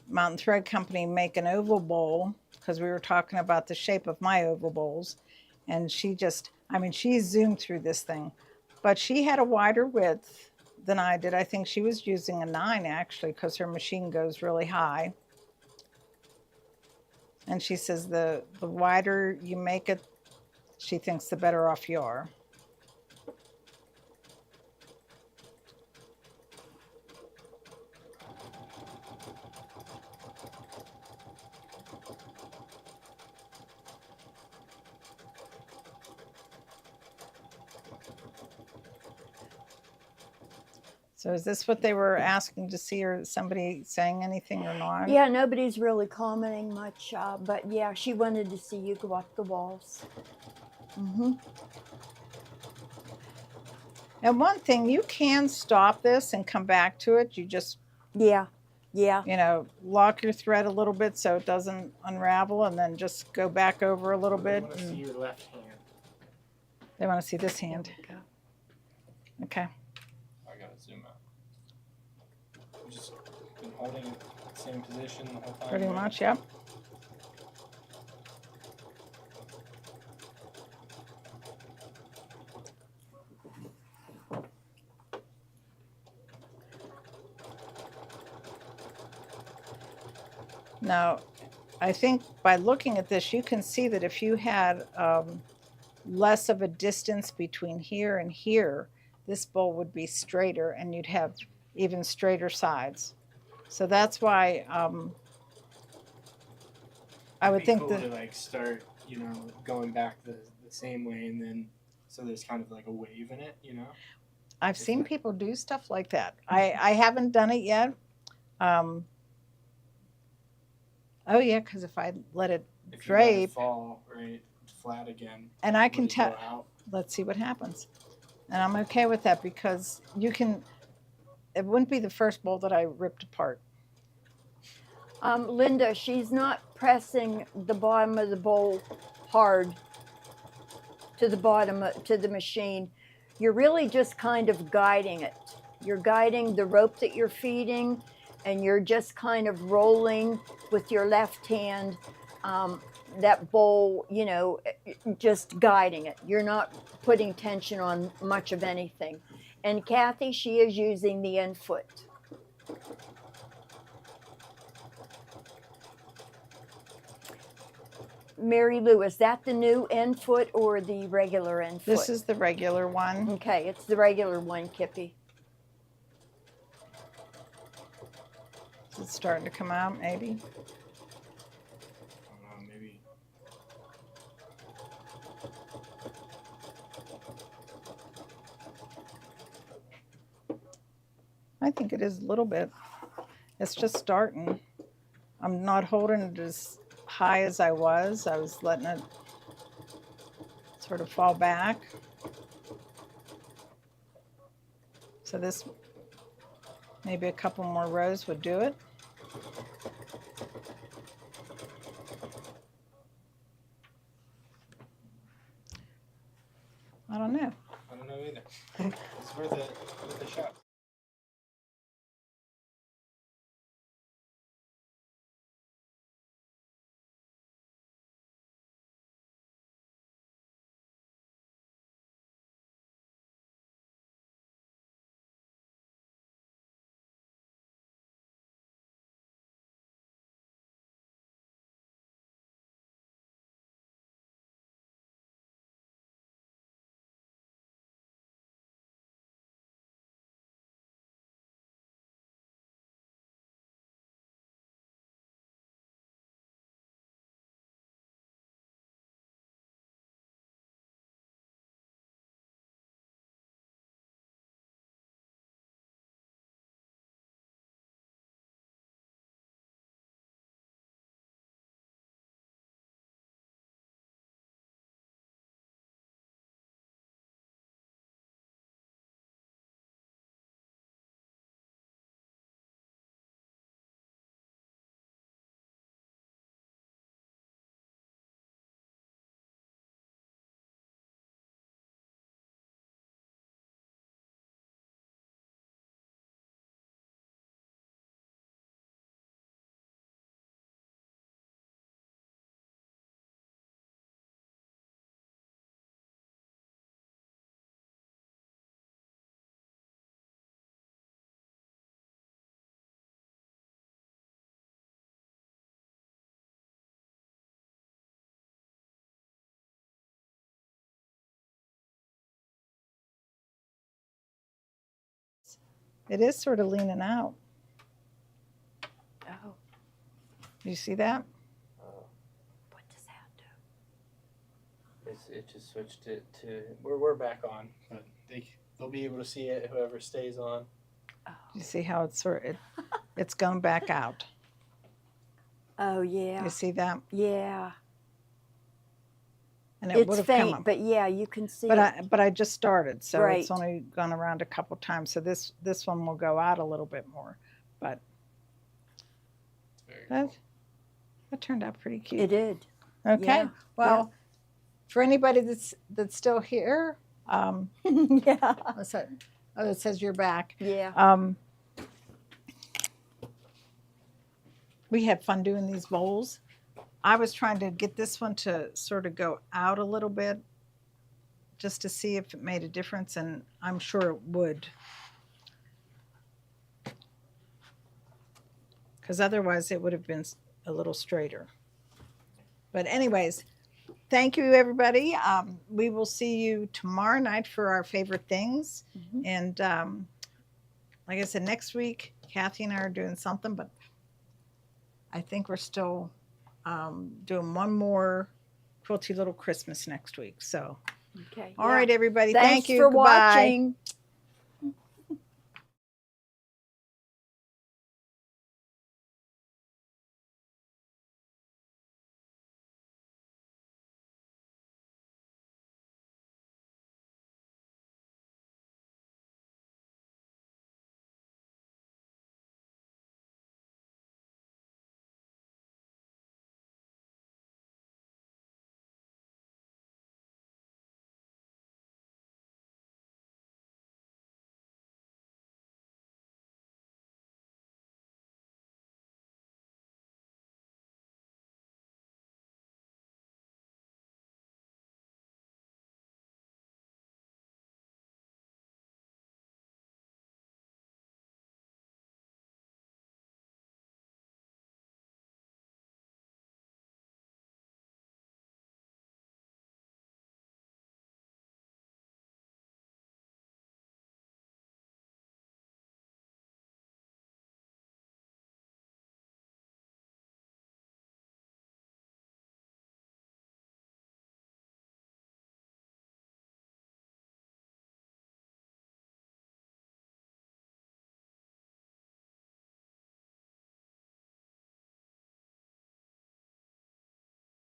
Speaker 1: Mountain Thread Company make an oval bowl, because we were talking about the shape of my oval bowls. And she just, I mean, she zoomed through this thing. But she had a wider width than I did. I think she was using a 9 actually, because her machine goes really high. And she says the wider you make it, she thinks the better off you are. So is this what they were asking to see, or somebody saying anything or not?
Speaker 3: Yeah, nobody's really commenting much, but yeah, she wanted to see you go up the walls. Mm-hmm.
Speaker 1: And one thing, you can stop this and come back to it. You just,
Speaker 3: Yeah, yeah.
Speaker 1: you know, lock your thread a little bit so it doesn't unravel, and then just go back over a little
Speaker 2: They
Speaker 1: bit.
Speaker 2: want to see your left hand.
Speaker 1: They want to see this
Speaker 3: There
Speaker 1: hand.
Speaker 3: we go.
Speaker 1: Okay.
Speaker 2: I gotta zoom out. You've just been holding the same position the whole time.
Speaker 1: Pretty
Speaker 2: right?
Speaker 1: much, yep. Now, I think by looking at this, you can see that if you had less of a distance between here and here, this bowl would be straighter and you'd have even straighter sides. So that's why I would
Speaker 2: It'd be
Speaker 1: think
Speaker 2: cool
Speaker 1: that
Speaker 2: to like start, you know, going back the same way, and then so there's kind of like a wave in it, you know.
Speaker 1: I've seen people do stuff like that. I haven't done it yet. Oh yeah, because if I let it
Speaker 2: If you let it
Speaker 1: drape,
Speaker 2: fall right flat again,
Speaker 1: and I
Speaker 2: would
Speaker 1: can
Speaker 2: it go
Speaker 1: tell,
Speaker 2: out?
Speaker 1: let's see what happens. And I'm okay with that, because you can, it wouldn't be the first bowl that I ripped apart.
Speaker 3: Linda, she's not pressing the bottom of the bowl hard to the bottom to the machine. You're really just kind of guiding it. You're guiding the rope that you're feeding, and you're just kind of rolling with your left hand that bowl, you know, just guiding it. You're not putting tension on much of anything. And Kathy, she is using the end foot. Mary Lou, is that the new end foot or the regular end foot?
Speaker 1: This is the regular one.
Speaker 3: Okay, it's the regular one, Kippy.
Speaker 1: Is it starting to come out, maybe?
Speaker 2: I don't know, maybe.
Speaker 1: I think it is a little bit. It's just starting. I'm not holding it as high as I was. I was letting it sort of fall back. So this, maybe a couple more rows would do it. I don't know.
Speaker 2: I don't know either. It's worth a shot.
Speaker 1: It is sort of leaning out.
Speaker 3: Oh,
Speaker 1: You see that?
Speaker 3: what does that do?
Speaker 2: It just switched it to we're back on, but they'll be able to see it. Whoever stays on.
Speaker 3: Oh,
Speaker 1: You see how it's it's going back out.
Speaker 3: oh yeah,
Speaker 1: You see that?
Speaker 3: yeah.
Speaker 1: And it would
Speaker 3: It's
Speaker 1: have come
Speaker 3: faint,
Speaker 1: up.
Speaker 3: but yeah, you can see
Speaker 1: But
Speaker 3: it.
Speaker 1: I just started, so it's
Speaker 3: Right.
Speaker 1: only gone around a couple times. So this one will go out a little bit more. But that turned out pretty cute.
Speaker 3: It did.
Speaker 1: Okay.
Speaker 3: Yeah,
Speaker 1: Well, for anybody that's still here,
Speaker 3: yeah,
Speaker 1: what's that? Oh, it says you're back.
Speaker 3: yeah.
Speaker 1: We had fun doing these bowls. I was trying to get this one to sort of go out a little bit just to see if it made a difference, and I'm sure it would. Because otherwise it would have been a little straighter. But anyways, thank you, everybody. We will see you tomorrow night for our favorite things.
Speaker 3: Mhm.
Speaker 1: And like I said, next week, Kathy and I are doing something, but I think we're still doing one more Quilty Little Christmas next week. So,
Speaker 3: Okay.
Speaker 1: all
Speaker 3: yeah.
Speaker 1: right, everybody.
Speaker 3: Thanks
Speaker 1: Thank you.
Speaker 3: for
Speaker 1: Goodbye.
Speaker 3: watching.